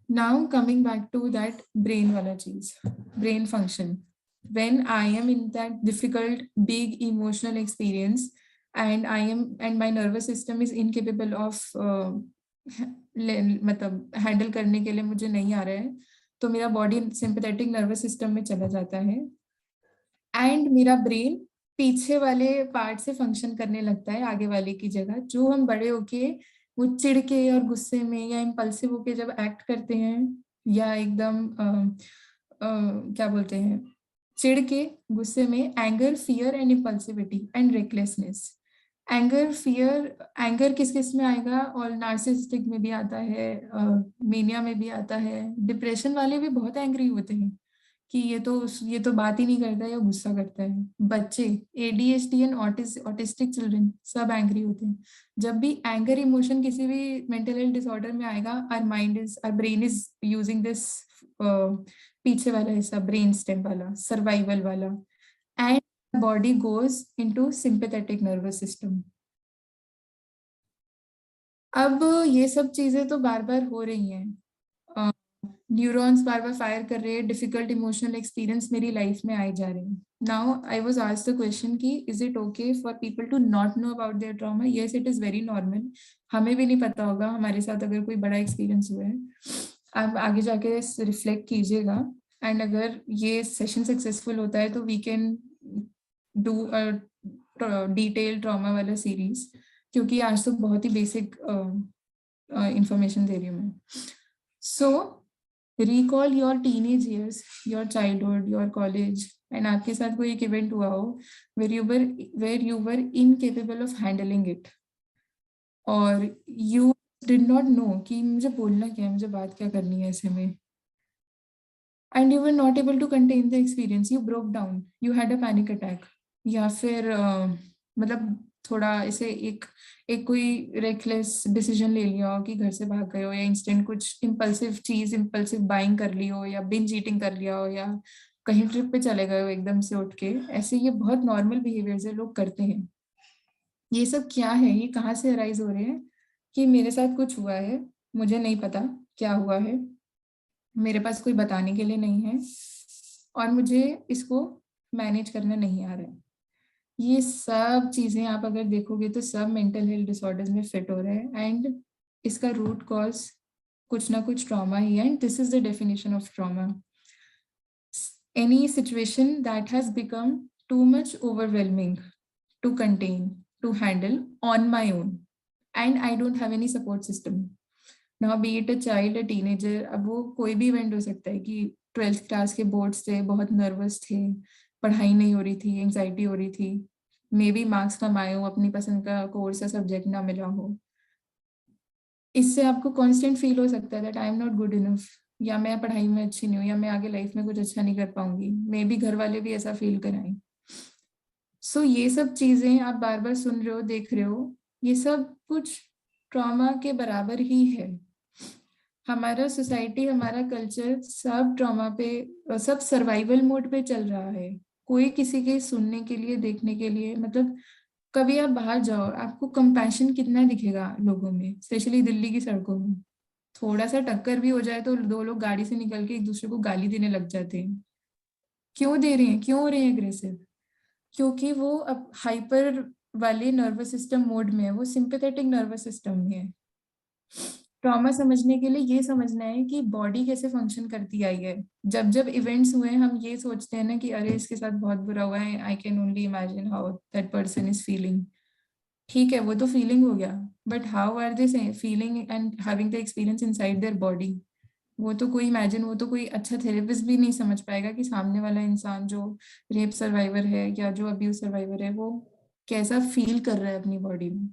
Now coming back to that brain वाला चीज, brain function. When I am in that difficult, big emotional experience and my nervous system is incapable of मतलब handle करने के लिए मुझे नहीं आ रहा है, तो मेरा बॉडी सिंपैथेटिक नर्वस सिस्टम में चला जाता है, एंड मेरा ब्रेन पीछे वाले पार्ट से फंक्शन करने लगता है, आगे वाले की जगह। जो हम बड़े होके वो चिढ़ के और गुस्से में या इम्पल्सिव होके जब एक्ट करते हैं, या एकदम क्या बोलते हैं, चिढ़ के गुस्से में, anger, fear and impulsivity and recklessness. Anger किस किस में आएगा, और नार्सिसिस्टिक में भी आता है, मेनिया में भी आता है, डिप्रेशन वाले भी बहुत एंग्री होते हैं कि ये तो बात ही नहीं करता या गुस्सा करता है। बच्चे, एडीएचडी एंड ऑटिस्टिक चिल्ड्रन सब एंग्री होते हैं। जब भी एंगर इमोशन किसी भी मेंटल हेल्थ डिसऑर्डर में आएगा, our brain is using this पीछे वाला हिस्सा, ब्रेन स्टेम वाला, सर्वाइवल वाला, and body goes into sympathetic nervous system. अब ये सब चीजें तो बार बार हो रही हैं, न्यूरॉन्स बार बार फायर कर रहे हैं, डिफिकल्ट इमोशनल एक्सपीरियंस मेरी लाइफ में आए जा रहे हैं। Now I was asked the question कि is it okay for people to not know about their trauma? Yes, it is very normal. हमें भी नहीं पता होगा हमारे साथ अगर कोई बड़ा एक्सपीरियंस हुआ है। आप आगे जाके रिफ्लेक्ट कीजिएगा, एंड अगर ये सेशन सक्सेसफुल होता है तो we can do detail trauma वाला सीरीज, क्योंकि आज तो बहुत ही बेसिक इंफॉर्मेशन दे रही हूँ मैं। So recall your teenage years, your childhood, your college, and आपके साथ कोई एक इवेंट हुआ हो where you were incapable of handling it, और यू डिड नॉट नो कि मुझे बोलना क्या है, मुझे बात क्या करनी है ऐसे में, and you were not able to contain the experience, you broke down, you had a panic attack, या फिर मतलब थोड़ा ऐसे एक कोई रेकलेस डिसीजन ले लिया हो कि घर से भाग गए हो, या इंस्टेंट कुछ इम्पल्सिव बाइंग कर ली हो, या बिंज ईटिंग कर लिया हो, या कहीं ट्रिप पे चले गए हो एकदम से उठ के। ऐसे ये बहुत नॉर्मल बिहेवियर्स है, लोग करते हैं। ये सब क्या है, ये कहाँ से अराइज हो रहे हैं कि मेरे साथ कुछ हुआ है, मुझे नहीं पता क्या हुआ है, मेरे पास कोई बताने के लिए नहीं है, और मुझे इसको मैनेज करना नहीं आ रहा है। ये सब चीजें आप अगर देखोगे तो सब मेंटल हेल्थ डिसऑर्डर्स में फिट हो रहे हैं, एंड इसका रूट कॉज कुछ ना कुछ ट्रॉमा ही है, and this is the definition of trauma. Any situation that has become too much overwhelming to contain, to handle on my own, and I don't have any support system. Now be it a child, a teenager, अब वो कोई भी event हो सकता है कि 12th class के boards थे, बहुत नर्वस थे, पढ़ाई नहीं हो रही थी, एंजाइटी हो रही थी, मे बी मार्क्स कम आए हो, अपनी पसंद का कोर्स या सब्जेक्ट ना मिला हो, इससे आपको कांस्टेंट फील हो सकता है that I am not good enough, या मैं पढ़ाई में अच्छी नहीं हूँ, या मैं आगे लाइफ में कुछ अच्छा नहीं कर पाऊंगी, मे बी घर वाले भी ऐसा फील कराएं। सो ये सब चीजें आप बार बार सुन रहे हो, देख रहे हो, ये सब कुछ ट्रॉमा के बराबर ही है। हमारा सोसाइटी, हमारा कल्चर सब ट्रॉमा पे, सब सर्वाइवल मोड पे चल रहा है। कोई किसी के सुनने के लिए, देखने के लिए, मतलब कभी आप बाहर जाओ, आपको कंपैशन कितना दिखेगा लोगों में, स्पेशली दिल्ली की सड़कों में। थोड़ा सा टक्कर भी हो जाए तो 2 लोग गाड़ी से निकल के एक दूसरे को गाली देने लग जाते हैं। क्यों दे रहे हैं, क्यों हो रहे हैं एग्रेसिव? क्योंकि वो अब हाइपर वाले नर्वस सिस्टम मोड में है, वो सिंपैथेटिक नर्वस सिस्टम में है। ट्रॉमा समझने के लिए ये समझना है कि बॉडी कैसे फंक्शन करती आई है। जब जब इवेंट्स हुए हम ये सोचते हैं ना कि अरे इसके साथ बहुत बुरा हुआ है, I can only imagine how that person is feeling. ठीक है, वो तो फीलिंग हो गया, but how are they feeling and having the experience inside their body? वो तो कोई इमेजिन, वो तो कोई अच्छा थेरेपिस्ट भी नहीं समझ पाएगा कि सामने वाला इंसान जो रेप सर्वाइवर है या जो अब्यूज सर्वाइवर है वो कैसा फील कर रहा है अपनी बॉडी में।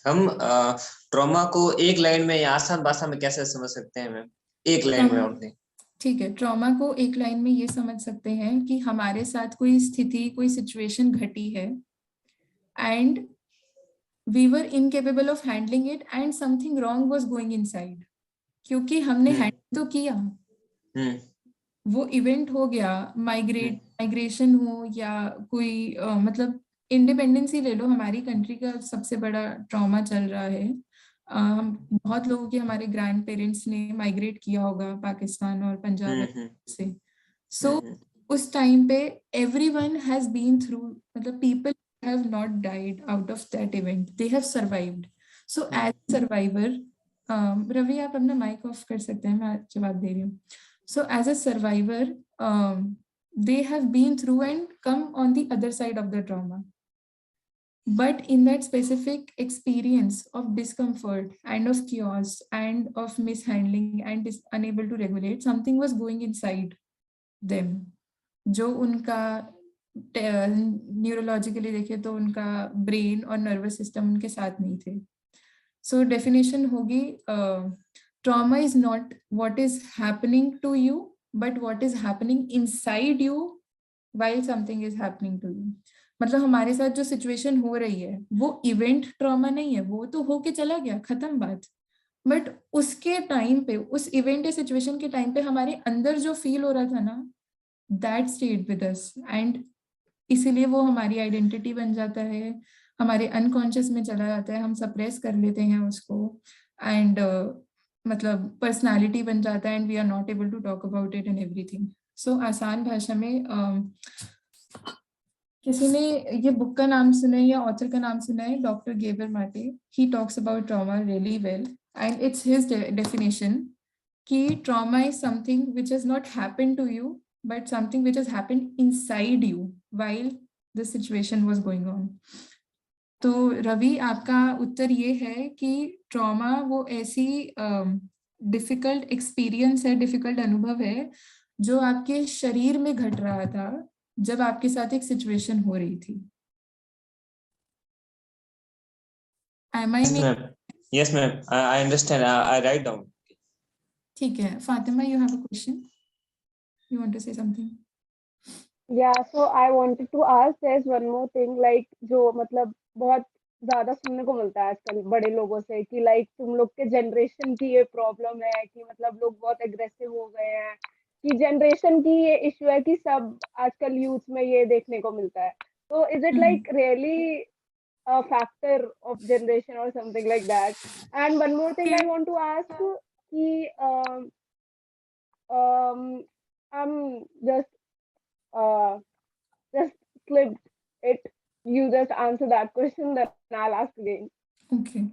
हम ट्रॉमा को एक लाइन में या आसान भाषा में कैसे समझ सकते हैं मैम, एक लाइन में और? ठीक है, ट्रॉमा को एक लाइन में ये समझ सकते हैं कि हमारे साथ कोई स्थिति, कोई सिचुएशन घटी है and we were incapable of handling it and something wrong was going inside, क्योंकि हमने हैंडल तो किया, वो इवेंट हो गया, माइग्रेशन हो या कोई मतलब इंडिपेंडेंस ही ले लो, हमारी कंट्री का सबसे बड़ा ट्रॉमा चल रहा है। बहुत लोगों के, हमारे ग्रैंड पेरेंट्स ने माइग्रेट किया होगा पाकिस्तान और पंजाब से। सो उस टाइम पे एवरीवन हैज बीन थ्रू, मतलब people have not died out of that event, they have survived. So as a survivor, Ravi आप अपना माइक ऑफ कर सकते हैं, मैं जवाब दे रही हूँ। So as a survivor, they have been through and come on the other side of the trauma. But in that specific experience of discomfort and of chaos and of mishandling and unable to regulate, something was going inside them, जो उनका neurologically देखे तो उनका brain और nervous system उनके साथ नहीं थे। सो डेफिनेशन होगी, trauma is not what is happening to you but what is happening inside you while something is happening to you. मतलब हमारे साथ जो सिचुएशन हो रही है वो इवेंट ट्रॉमा नहीं है, वो तो होके चला गया, खत्म बात। बट उसके टाइम पे, उस इवेंट या सिचुएशन के टाइम पे हमारे अंदर जो फील हो रहा था ना, that stayed with us, and इसीलिए वो हमारी आइडेंटिटी बन जाता है, हमारे अनकॉन्शियस में चला जाता है, हम सप्रेस कर लेते हैं उसको, एंड मतलब पर्सनालिटी बन जाता है, and we are not able to talk about it and everything. So आसान भाषा में, किसी ने ये बुक का नाम सुना है या ऑथर का नाम सुना है, doctor Gabor Maté, he talks about trauma really well and it's his definition कि trauma is something which has not happened to you but something which has happened inside you while the situation was going on. तो रवि, आपका उत्तर ये है कि trauma वो ऐसी difficult experience है, difficult अनुभव है जो आपके शरीर में घट रहा था जब आपके साथ एक सिचुएशन हो रही थी। Am I Yes ma'am, I understand. I write down. ठीक है, Fatima, you have a question? You want to say something? Yeah, so I wanted to ask, there's one more thing, like जो मतलब बहुत ज्यादा सुनने को मिलता है आजकल बड़े लोगों से कि लाइक तुम लोग के जनरेशन की ये प्रॉब्लम है कि मतलब लोग बहुत एग्रेसिव हो गए हैं, कि जनरेशन की ये इश्यू है कि सब आजकल यूथ में ये देखने को मिलता है। तो is it like really a factor of generation or something like that? And one more thing I want to ask, कि I'm just slipped it. You just answer that question, then I'll ask again. Okay.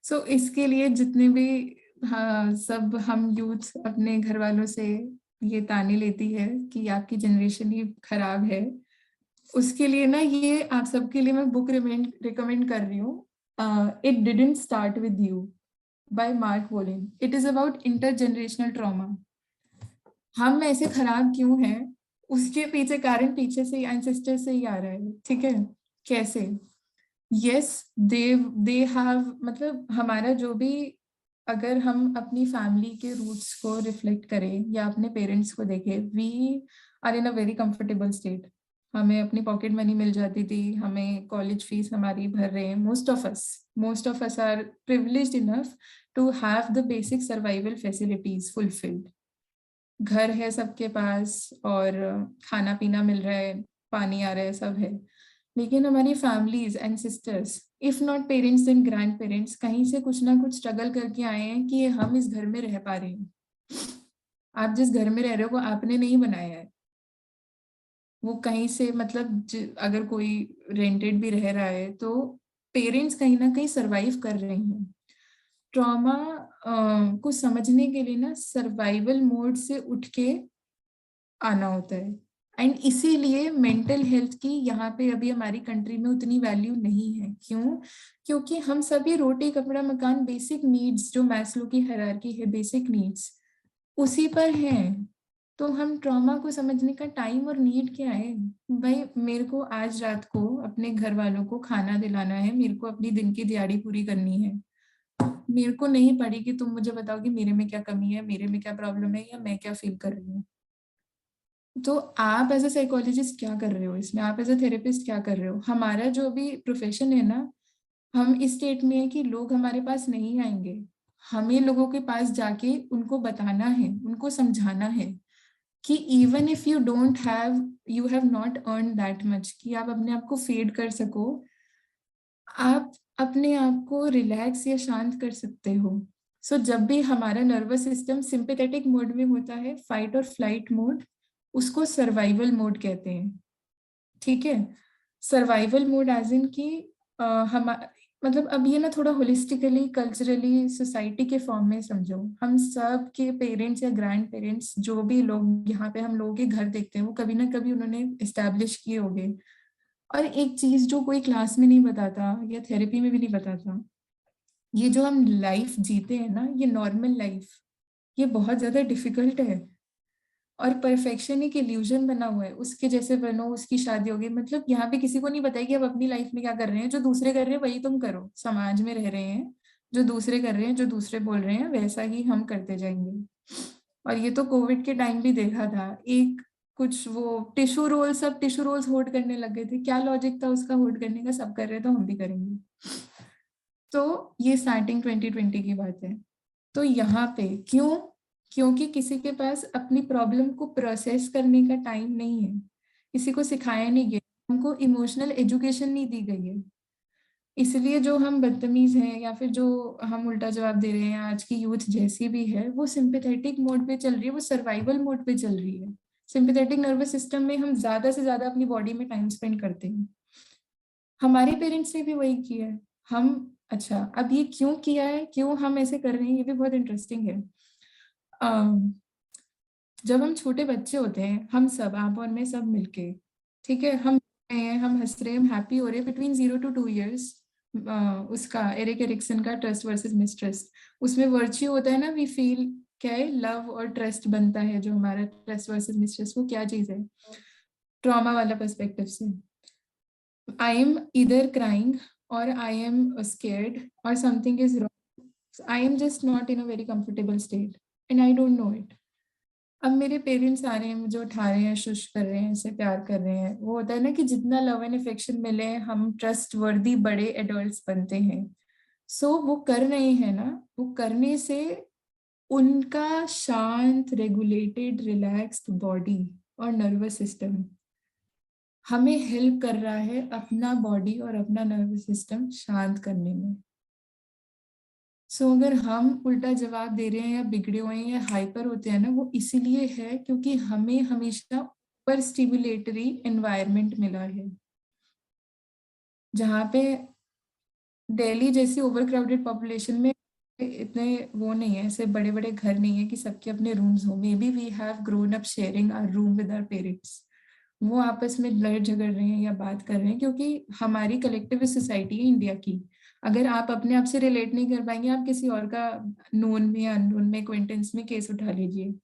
So इसके लिए जितने भी सब हम youth अपने घर वालों से ये ताने लेती है कि आपकी जनरेशन ही खराब है, उसके लिए ना ये आप सबके लिए मैं बुक रिकमेंड कर रही हूँ, it didn't start with you bye mark violin. It is about intergenerational trauma. हम ऐसे खराब क्यों हैं उसके पीछे कारण पीछे से एंसेस्टर से ही आ रहा है, ठीक है। कैसे? यस, दे हैव, मतलब हमारा जो भी, अगर हम अपनी फैमिली के रूट्स को रिफ्लेक्ट करें या अपने पेरेंट्स को देखें, we are in a very comfortable state. हमें अपनी पॉकेट मनी मिल जाती थी, हमें कॉलेज फीस हमारी भर रहे हैं, most of us are privileged enough to have the basic survival facilities fulfilled. घर है सबके पास और खाना पीना मिल रहा है, पानी आ रहा है, सब है। लेकिन हमारी families and sisters, if not parents then grandparents, कहीं से कुछ ना कुछ स्ट्रगल करके आए हैं कि हम इस घर में रह पा रहे हैं। आप जिस घर में रह रहे हो वो आपने नहीं बनाया है, वो कहीं से, मतलब अगर कोई रेंटेड भी रह रहा है तो पेरेंट्स कहीं ना कहीं सरवाइव कर रहे हैं। ट्रॉमा को समझने के लिए ना सर्वाइवल मोड से उठ के आना होता है। एंड इसीलिए मेंटल हेल्थ की यहाँ पे अभी हमारी कंट्री में उतनी वैल्यू नहीं है। क्यों? क्योंकि हम सभी रोटी कपड़ा मकान, बेसिक नीड्स, जो मैस्लो की हायरार्की है, बेसिक नीड्स उसी पर हैं। तो हम ट्रॉमा को समझने का टाइम और नीड क्या है? भाई मेरे को आज रात को अपने घर वालों को खाना दिलाना है, मेरे को अपनी दिन की दिहाड़ी पूरी करनी है। मेरे को नहीं पड़ी कि तुम मुझे बताओ कि मेरे में क्या कमी है, मेरे में क्या प्रॉब्लम है, या मैं क्या फील कर रही हूँ। तो आप एज अ साइकोलॉजिस्ट क्या कर रहे हो इसमें? आप एज अ थेरेपिस्ट क्या कर रहे हो? हमारा जो भी प्रोफेशन है ना, हम इस स्टेट में है कि लोग हमारे पास नहीं आएंगे, हमें लोगों के पास जाके उनको बताना है, उनको समझाना है कि even if you don't have, you have not earn that much कि आप अपने आप को फेड कर सको, आप अपने आप को रिलैक्स या शांत कर सकते हो। सो जब भी हमारा नर्वस सिस्टम सिंपैथेटिक मोड में होता है, फाइट और फ्लाइट मोड, उसको सर्वाइवल मोड कहते हैं, ठीक है। सर्वाइवल मोड एज इन कि हम, मतलब अब ये ना थोड़ा होलिस्टिकली, कल्चरली, सोसाइटी के फॉर्म में समझो। हम सब के पेरेंट्स या ग्रैंड पेरेंट्स, जो भी लोग यहाँ पे हम लोगों के घर देखते हैं, वो कभी ना कभी उन्होंने एस्टैब्लिश किए होंगे। और एक चीज जो कोई क्लास में नहीं बताता या थेरेपी में भी नहीं बताता, ये जो हम लाइफ जीते हैं ना, ये नॉर्मल लाइफ, ये बहुत ज्यादा डिफिकल्ट है। और परफेक्शन एक इल्यूजन बना हुआ है, उसके जैसे बनो, उसकी शादी होगी, मतलब यहाँ पे किसी को नहीं पता है कि आप अपनी लाइफ में क्या कर रहे हैं। जो दूसरे कर रहे हैं वही तुम करो, समाज में रह रहे हैं, जो दूसरे कर रहे हैं, जो दूसरे बोल रहे हैं, वैसा ही हम करते जाएंगे। और ये तो कोविड के टाइम भी देखा था, एक कुछ वो टिश्यू रोल, सब टिश्यू रोल्स होल्ड करने लग गए थे। क्या लॉजिक था उसका होल्ड करने का? सब कर रहे तो हम भी करेंगे। तो ये स्टार्टिंग 2020 की बात है। तो यहाँ पे क्यों? क्योंकि किसी के पास अपनी प्रॉब्लम को प्रोसेस करने का टाइम नहीं है, किसी को सिखाया नहीं गया, हमको इमोशनल एजुकेशन नहीं दी गई है। इसलिए जो हम बदतमीज हैं या फिर जो हम उल्टा जवाब दे रहे हैं, आज की यूथ जैसी भी है, वो सिंपैथेटिक मोड पे चल रही है, वो सर्वाइवल मोड पे चल रही है। सिंपैथेटिक नर्वस सिस्टम में हम ज्यादा से ज्यादा अपनी बॉडी में टाइम स्पेंड करते हैं। हमारे पेरेंट्स ने भी वही किया है। हम, अच्छा अब ये क्यों किया है, क्यों हम ऐसे कर रहे हैं, ये भी बहुत इंटरेस्टिंग है। जब हम छोटे बच्चे होते हैं, हम सब, आप और मैं सब मिलके, ठीक है, हम हैं, हम हंस रहे हैं, हम हैप्पी हो रहे हैं, बिटवीन 0 to 2 years। उसका एरिक एरिक्सन का ट्रस्ट वर्सेस मिसट्रस्ट, उसमें वर्च्यू होता है ना, वी फील, क्या है, लव और ट्रस्ट बनता है। जो हमारा ट्रस्ट वर्सेस मिसट्रस्ट, वो क्या चीज है? ट्रॉमा वाला पर्सपेक्टिव से, आई एम इधर क्राइंग और आई एम स्केर्ड और something is wrong, I am just not in a very comfortable state and I don't know it. अब मेरे पेरेंट्स आ रहे हैं, मुझे उठा रहे हैं, शुश कर रहे हैं, ऐसे प्यार कर रहे हैं। वो होता है ना कि जितना लव एंड अफेक्शन मिले, हम ट्रस्ट वर्दी बड़े एडल्ट्स बनते हैं। सो वो कर रहे हैं ना, वो करने से उनका शांत, रेगुलेटेड, रिलैक्स्ड बॉडी और नर्वस सिस्टम हमें हेल्प कर रहा है अपना बॉडी और अपना नर्वस सिस्टम शांत करने में। सो अगर हम उल्टा जवाब दे रहे हैं या बिगड़े हुए हैं या हाइपर होते हैं ना, वो इसीलिए है क्योंकि हमें हमेशा ओवर स्टिमुलेटरी एनवायरनमेंट मिला है। जहाँ पे दिल्ली जैसी ओवर क्राउडेड पॉपुलेशन में इतने वो नहीं है, ऐसे बड़े बड़े घर नहीं है कि सबके अपने रूम्स हो। Maybe we have grown up sharing our room with our parents. वो आपस में लड़ झगड़ रहे हैं या बात कर रहे हैं क्योंकि हमारी कलेक्टिविस्ट सोसाइटी है इंडिया की। अगर आप अपने आप से रिलेट नहीं कर पाएंगे, आप किसी और का नोन में या अननोन में, एक्वेंटेंस में केस उठा लीजिए।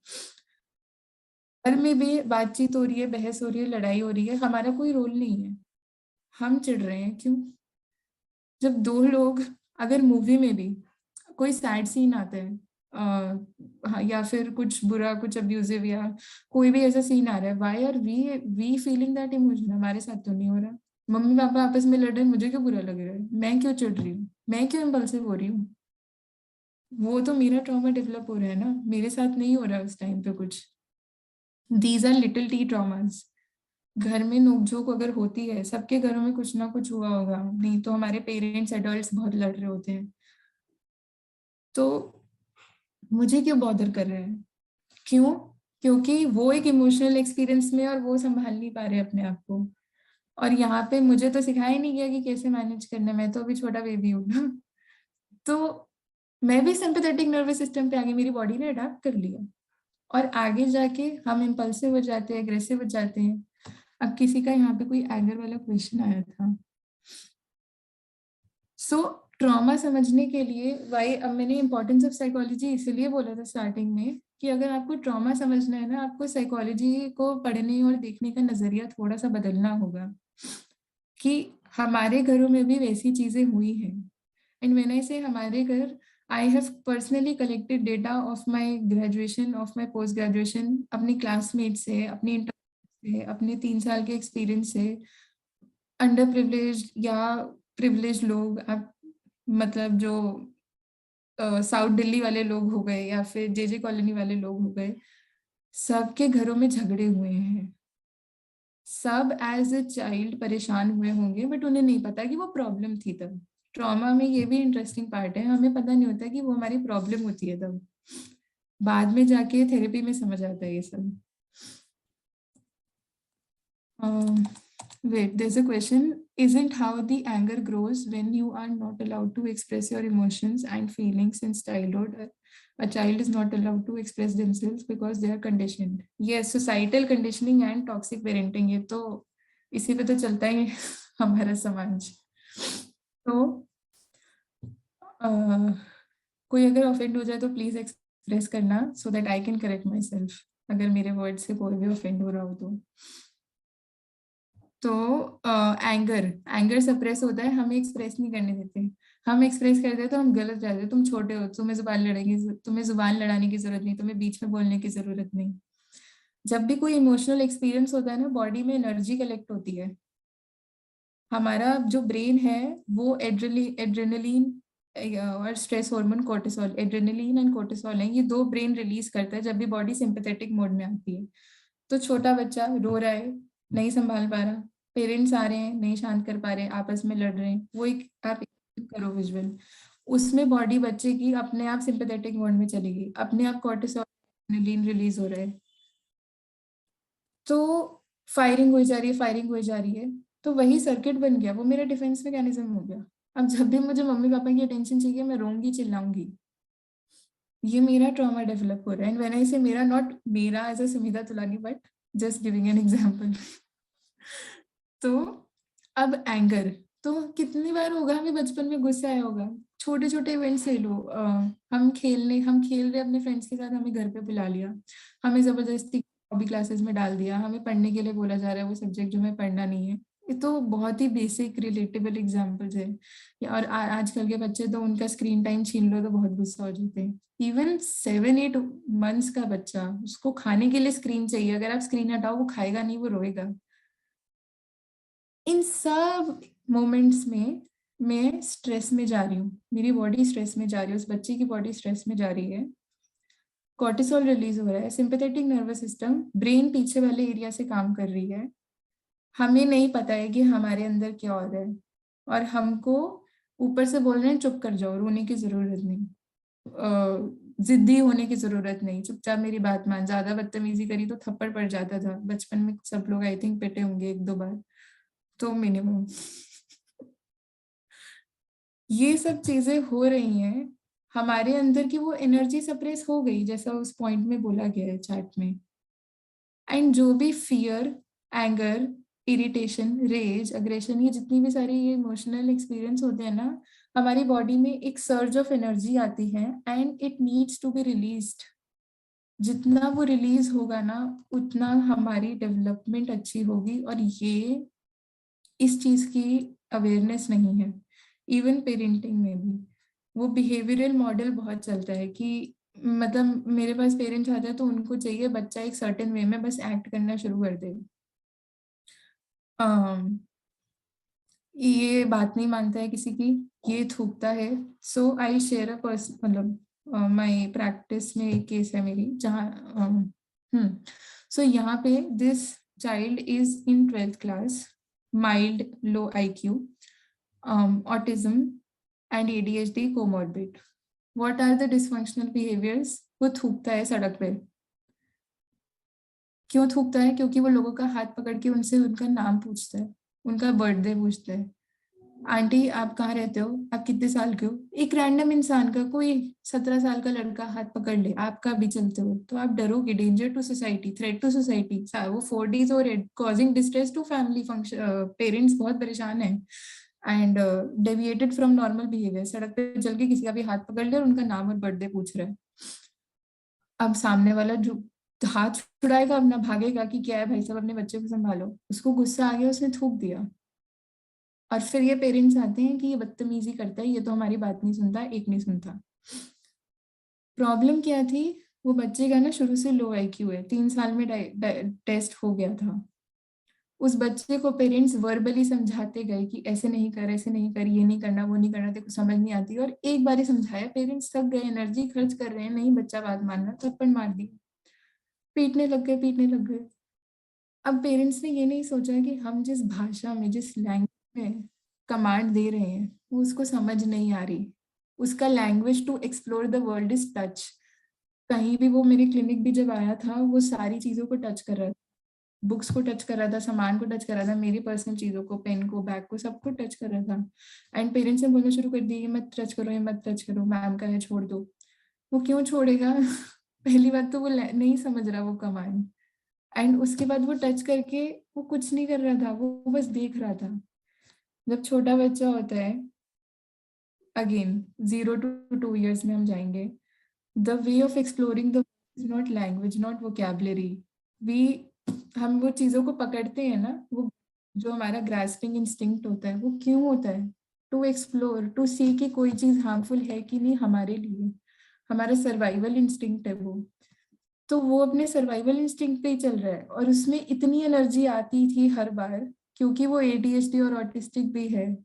घर में भी बातचीत हो रही है, बहस हो रही है, लड़ाई हो रही है, हमारा कोई रोल नहीं है, हम चिढ़ रहे हैं क्यों? जब दो लोग, अगर मूवी में भी कोई सैड सीन आता है हाँ, या फिर कुछ बुरा, कुछ अब्यूजिव या कोई भी ऐसा सीन आ रहा है, why are we feeling that emotion? हमारे साथ तो नहीं हो रहा। मम्मी पापा आपस में लड़ रहे हैं, मुझे क्यों बुरा लग रहा है? मैं क्यों चिढ़ रही हूँ? मैं क्यों इम्पल्सिव हो रही हूँ? वो तो मेरा ट्रॉमा डेवलप हो रहा है ना, मेरे साथ नहीं हो रहा उस टाइम पे कुछ। These are little T traumas. घर में नोकझोंक अगर होती है, सबके घरों में कुछ ना कुछ हुआ होगा, नहीं तो हमारे पेरेंट्स एडल्ट्स बहुत लड़ रहे होते हैं, तो मुझे क्यों बॉदर कर रहे हैं? क्यों? क्योंकि वो एक इमोशनल एक्सपीरियंस में और वो संभाल नहीं पा रहे अपने आप को। और यहाँ पे मुझे तो सिखाया ही नहीं गया कि कैसे मैनेज करना है, मैं तो अभी छोटा बेबी हूँ ना। तो मैं भी सिंपैथेटिक नर्वस सिस्टम पे आगे मेरी बॉडी ने अडाप्ट कर लिया, और आगे जाके हम इम्पल्सिव हो जाते हैं, एग्रेसिव हो जाते हैं। अब किसी का यहाँ पे कोई एंगर वाला क्वेश्चन आया था, सो ट्रॉमा समझने के लिए वाई, अब मैंने इंपॉर्टेंस ऑफ साइकोलॉजी इसीलिए बोला था स्टार्टिंग में कि अगर आपको ट्रॉमा समझना है ना, आपको साइकोलॉजी को पढ़ने और देखने का नजरिया थोड़ा सा बदलना होगा कि हमारे घरों में भी वैसी चीजें हुई हैं। एंड व्हेन आई से हमारे घर, I have personally collected data of my graduation, of my post graduation, अपनी क्लासमेट से, अपनी इंटर्न से, अपने 3 साल के एक्सपीरियंस से। अंडर प्रिविलेज या प्रिविलेज लोग, आप मतलब जो साउथ दिल्ली वाले लोग हो गए या फिर जेजे कॉलोनी वाले लोग हो गए, सबके घरों में झगड़े हुए हैं। सब एज ए चाइल्ड परेशान हुए होंगे, बट उन्हें नहीं पता कि वो प्रॉब्लम थी तब। ट्रॉमा में ये भी इंटरेस्टिंग पार्ट है, हमें पता नहीं होता कि वो हमारी प्रॉब्लम होती है तब, बाद में जाके थेरेपी में समझ आता है ये सब। Wait, there's a question. Isn't how the anger grows when you are not allowed to express your emotions and feelings since childhood? A child is not allowed to express themselves because they are conditioned. Yes, societal conditioning and toxic parenting, ये तो इसी पे तो चलता ही है हमारा समाज। तो कोई अगर ऑफेंड हो जाए तो प्लीज एक्सप्रेस करना, so that I can correct my self, अगर मेरे वर्ड से कोई भी ऑफेंड हो रहा हो तो। तो एंगर सप्रेस होता है, हमें एक्सप्रेस नहीं करने देते। हम एक्सप्रेस करते हैं तो हम गलत जाते हैं, तुम छोटे हो, तुम्हें जुबान लड़ाने की जरूरत नहीं, तुम्हें बीच में बोलने की जरूरत नहीं। जब भी कोई इमोशनल एक्सपीरियंस होता है ना, बॉडी में एनर्जी कलेक्ट होती है। हमारा जो ब्रेन है वो एड्रेनलिन और stress hormone cortisol, adrenaline and cortisol है, ये 2 ब्रेन रिलीज करता है जब भी बॉडी सिंपैथेटिक मोड में आती है। तो छोटा बच्चा रो रहा है, नहीं संभाल पा रहा, पेरेंट्स आ रहे हैं, नहीं शांत कर पा रहे, आपस में लड़ रहे हैं, वो एक आप करो विजुअल, उसमें बॉडी बच्चे की अपने आप सिंपैथेटिक मोड में चली गई, अपने आप कोर्टिसोल रिलीज हो रहा है, तो फायरिंग हो जा रही है, फायरिंग हो जा रही है, तो वही सर्किट बन गया, वो मेरा डिफेंस मैकेनिज्म हो गया। अब जब भी मुझे मम्मी पापा की अटेंशन चाहिए, मैं रोऊंगी, चिल्लाऊंगी। ये मेरा ट्रॉमा डेवलप हो रहा है। एंड व्हेन आई से मेरा, नॉट मेरा as a Sumita Tulani, but just giving an example. तो अब एंगर, तो कितनी बार होगा हमें बचपन में गुस्सा आया होगा, छोटे छोटे इवेंट्स ले लो, हम खेल रहे अपने फ्रेंड्स के साथ, हमें घर पे बुला लिया, हमें जबरदस्ती हॉबी क्लासेस में डाल दिया, हमें पढ़ने के लिए बोला जा रहा है वो सब्जेक्ट जो हमें पढ़ना नहीं है। ये तो बहुत ही बेसिक रिलेटेबल एग्जाम्पल्स है। और आजकल के बच्चे तो उनका स्क्रीन टाइम छीन लो तो बहुत गुस्सा हो जाते हैं। इवन 7-8 मंथ्स का बच्चा, उसको खाने के लिए स्क्रीन चाहिए, अगर आप स्क्रीन हटाओ वो खाएगा नहीं, वो रोएगा। इन सब मोमेंट्स में मैं स्ट्रेस में जा रही हूँ, मेरी बॉडी स्ट्रेस में जा रही है, उस बच्चे की बॉडी स्ट्रेस में जा रही है, कॉर्टिसोल रिलीज हो रहा है, सिंपैथेटिक नर्वस सिस्टम, ब्रेन पीछे वाले एरिया से काम कर रही है। हमें नहीं पता है कि हमारे अंदर क्या हो रहा है, और हमको ऊपर से बोल रहे हैं चुप कर जाओ, रोने की जरूरत नहीं, जिद्दी होने की जरूरत नहीं, चुपचाप मेरी बात मान, ज्यादा बदतमीजी करी तो थप्पड़ पड़ जाता था बचपन में, सब लोग आई थिंक पिटे होंगे 1-2 बार तो मिनिमम। ये सब चीजें हो रही हैं हमारे अंदर की, वो एनर्जी सप्रेस हो गई, जैसा उस पॉइंट में बोला गया है चैट में। एंड जो भी fear, anger, irritation, rage, aggression, ये जितनी भी सारी ये इमोशनल एक्सपीरियंस होते हैं ना, हमारी बॉडी में एक सर्ज ऑफ एनर्जी आती है and it needs to be released. जितना वो रिलीज होगा ना उतना हमारी डेवलपमेंट अच्छी होगी। और ये इस चीज की अवेयरनेस नहीं है इवन पेरेंटिंग में भी। वो बिहेवियरल मॉडल बहुत चलता है कि मतलब मेरे पास पेरेंट्स आते हैं तो उनको चाहिए बच्चा एक सर्टेन वे में बस एक्ट करना शुरू कर दे। ये बात नहीं मानता है किसी की, ये थूकता है। सो आई शेयर अ पर्सन, मतलब माय प्रैक्टिस में एक केस है मेरी जहाँ सो यहाँ पे this child is in 12th class, mild low IQ, autism and ADHD comorbid. What are the dysfunctional behaviors? वो थूकता है सड़क पे। क्यों थूकता है? क्योंकि वो लोगों का हाथ पकड़ के उनसे उनका नाम पूछता है, उनका बर्थडे पूछता है। आंटी आप कहाँ रहते हो, आप कितने साल के हो? एक रैंडम इंसान का, कोई 17 साल का लड़का हाथ पकड़ ले, आप कहाँ भी चलते हो, तो आप डरोगे। Danger to society, threat to society. वो 4Ds और causing distress to family function. Parents बहुत परेशान है and deviated from normal behaviour. सड़क पे चल के किसी का भी हाथ पकड़ ले और उनका नाम और बर्थडे पूछ रहा है। अब सामने वाला जो हाथ छुड़ाएगा, अपना भागेगा कि क्या है भाई साहब, अपने बच्चे को संभालो। उसको गुस्सा आ गया, उसने थूक दिया। और फिर ये पेरेंट्स आते हैं कि ये बदतमीजी करता है, ये तो हमारी बात नहीं सुनता, एक नहीं सुनता। प्रॉब्लम क्या थी? वो बच्चे का ना शुरू से लो IQ है, 3 साल में टेस्ट हो गया था। उस बच्चे को पेरेंट्स वर्बली समझाते गए कि ऐसे नहीं कर, ऐसे नहीं कर, ये नहीं करना, वो नहीं करना, तेरे को समझ नहीं आती। और एक बार ही समझाया, पेरेंट्स थक गए, एनर्जी खर्च कर रहे हैं, नहीं बच्चा बात मान रहा, थप्पड़ मार दी, पीटने लग गए, पीटने लग गए। अब पेरेंट्स ने ये नहीं सोचा कि हम जिस भाषा में, जिस लैंग्वेज में कमांड दे रहे हैं वो उसको समझ नहीं आ रही। उसका language to explore the world is touch. कहीं भी वो मेरे क्लिनिक भी जब आया था, वो सारी चीजों को टच कर रहा था, बुक्स को टच कर रहा था, सामान को टच कर रहा था, मेरी पर्सनल चीजों को, पेन को, बैग को, सबको टच कर रहा था। एंड पेरेंट्स ने बोलना शुरू कर दिया, ये मत टच करो, ये मत टच करो, मैम का है, छोड़ दो। वो क्यों छोड़ेगा? पहली बात तो वो नहीं समझ रहा वो कमांड। एंड उसके बाद वो टच करके वो कुछ नहीं कर रहा था, वो बस देख रहा था। जब छोटा बच्चा होता है, अगेन 0 to 2 years में हम जाएंगे, the way of exploring the is not language, not vocabulary. हम वो चीजों को पकड़ते हैं ना, वो जो हमारा ग्रास्पिंग इंस्टिंक्ट होता है, वो क्यों होता है? टू एक्सप्लोर, टू सी कि कोई चीज हार्मफुल है कि नहीं हमारे लिए। हमारा सर्वाइवल इंस्टिंक्ट है वो। तो वो अपने सर्वाइवल इंस्टिंक्ट पे ही चल रहा है। और उसमें इतनी एनर्जी आती थी हर बार, क्योंकि वो ADHD और ऑटिस्टिक भी है।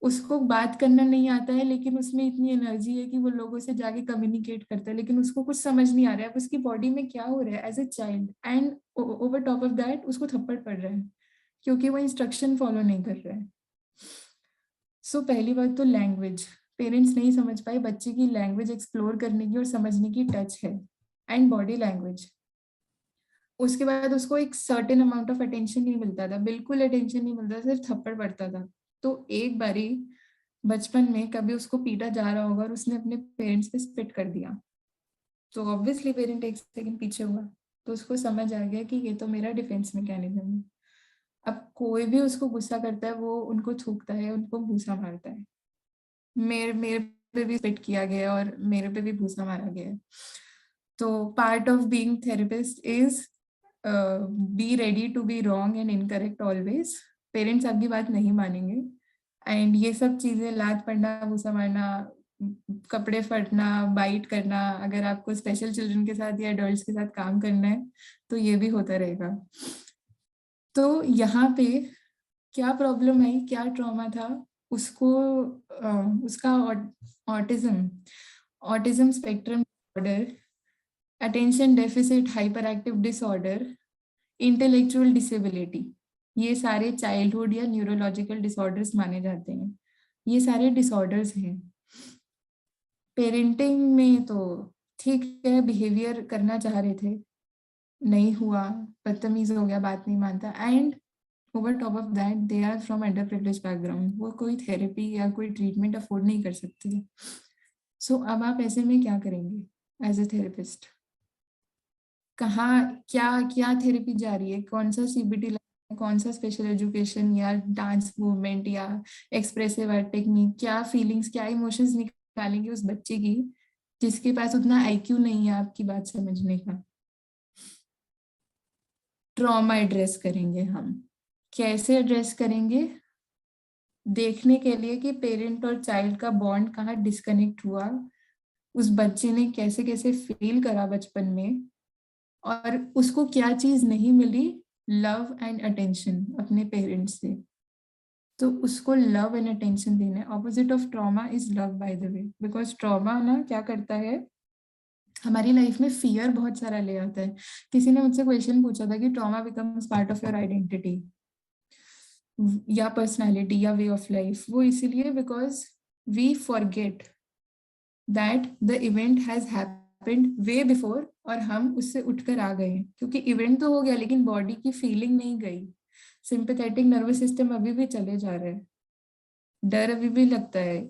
उसको बात करना नहीं आता है, लेकिन उसमें इतनी एनर्जी है कि वो लोगों से जाके कम्युनिकेट करता है, लेकिन उसको कुछ समझ नहीं आ रहा है उसकी बॉडी में क्या हो रहा है as a child. And over top of that उसको थप्पड़ पड़ रहा है क्योंकि वो इंस्ट्रक्शन फॉलो नहीं कर रहा है। सो पहली बात तो लैंग्वेज, पेरेंट्स नहीं समझ पाए बच्चे की लैंग्वेज एक्सप्लोर करने की और समझने की टच है। एंड बॉडी लैंग्वेज, उसके बाद उसको एक सर्टेन अमाउंट ऑफ अटेंशन नहीं मिलता था, बिल्कुल अटेंशन नहीं मिलता, सिर्फ थप्पड़ पड़ता था। तो एक बारी बचपन में कभी उसको पीटा जा रहा होगा और उसने अपने पेरेंट्स पे स्पिट कर दिया, तो ऑब्वियसली पेरेंट एक सेकंड पीछे हुआ, तो उसको समझ आ गया कि ये तो मेरा डिफेंस मैकेनिज्म है। अब कोई भी उसको गुस्सा करता है, वो उनको थूकता है, उनको भूसा मारता है। मेरे पे भी स्पिट किया गया और मेरे पे भी भूसा मारा गया है। तो part of being therapist is be ready to be wrong and incorrect always. Parents आपकी बात नहीं मानेंगे। एंड ये सब चीजें, लात पड़ना, भूसा मारना, कपड़े फटना, बाइट करना, अगर आपको स्पेशल चिल्ड्रन के साथ या एडल्ट्स के साथ काम करना है तो ये भी होता रहेगा। तो यहाँ पे क्या प्रॉब्लम आई, क्या ट्रॉमा था उसको? उसका autism spectrum disorder, attention deficit hyper active disorder, intellectual disability, ये सारे चाइल्डहुड या न्यूरोलॉजिकल डिसऑर्डर्स माने जाते हैं। ये सारे डिसऑर्डर्स हैं। पेरेंटिंग में तो ठीक है, बिहेवियर करना चाह रहे थे, नहीं हुआ, बदतमीज हो गया, बात नहीं मानता। And over top of that they are from under privilege background, वो कोई थेरेपी या कोई ट्रीटमेंट अफोर्ड नहीं कर सकते। सो अब आप ऐसे में क्या करेंगे एज ए थेरेपिस्ट? कहाँ क्या क्या थेरेपी जा रही है? कौन सा CBT, कौन सा स्पेशल एजुकेशन या डांस मूवमेंट या एक्सप्रेसिव आर्ट टेक्निक? क्या फीलिंग्स, क्या इमोशंस निकालेंगे उस बच्चे की जिसके पास उतना IQ नहीं है आपकी बात समझने का। ट्रॉमा एड्रेस करेंगे हम। कैसे एड्रेस करेंगे? देखने के लिए कि पेरेंट और चाइल्ड का बॉन्ड कहाँ डिस्कनेक्ट हुआ, उस बच्चे ने कैसे कैसे फील करा बचपन में, और उसको क्या चीज नहीं मिली, लव एंड अटेंशन अपने पेरेंट्स से। तो उसको लव एंड अटेंशन देना है। Opposite of trauma is love, by the way, because trauma ना क्या करता है, हमारी लाइफ में फियर बहुत सारा ले आता है। किसी ने मुझसे क्वेश्चन पूछा था कि trauma becomes part of your identity या पर्सनालिटी या वे ऑफ लाइफ। वो इसीलिए because we forget that the event has happened way before, और हम उससे उठकर आ गए, क्योंकि इवेंट तो हो गया लेकिन बॉडी की फीलिंग नहीं गई। सिंपैथेटिक नर्वस सिस्टम अभी भी चले जा रहे हैं, डर अभी भी लगता है,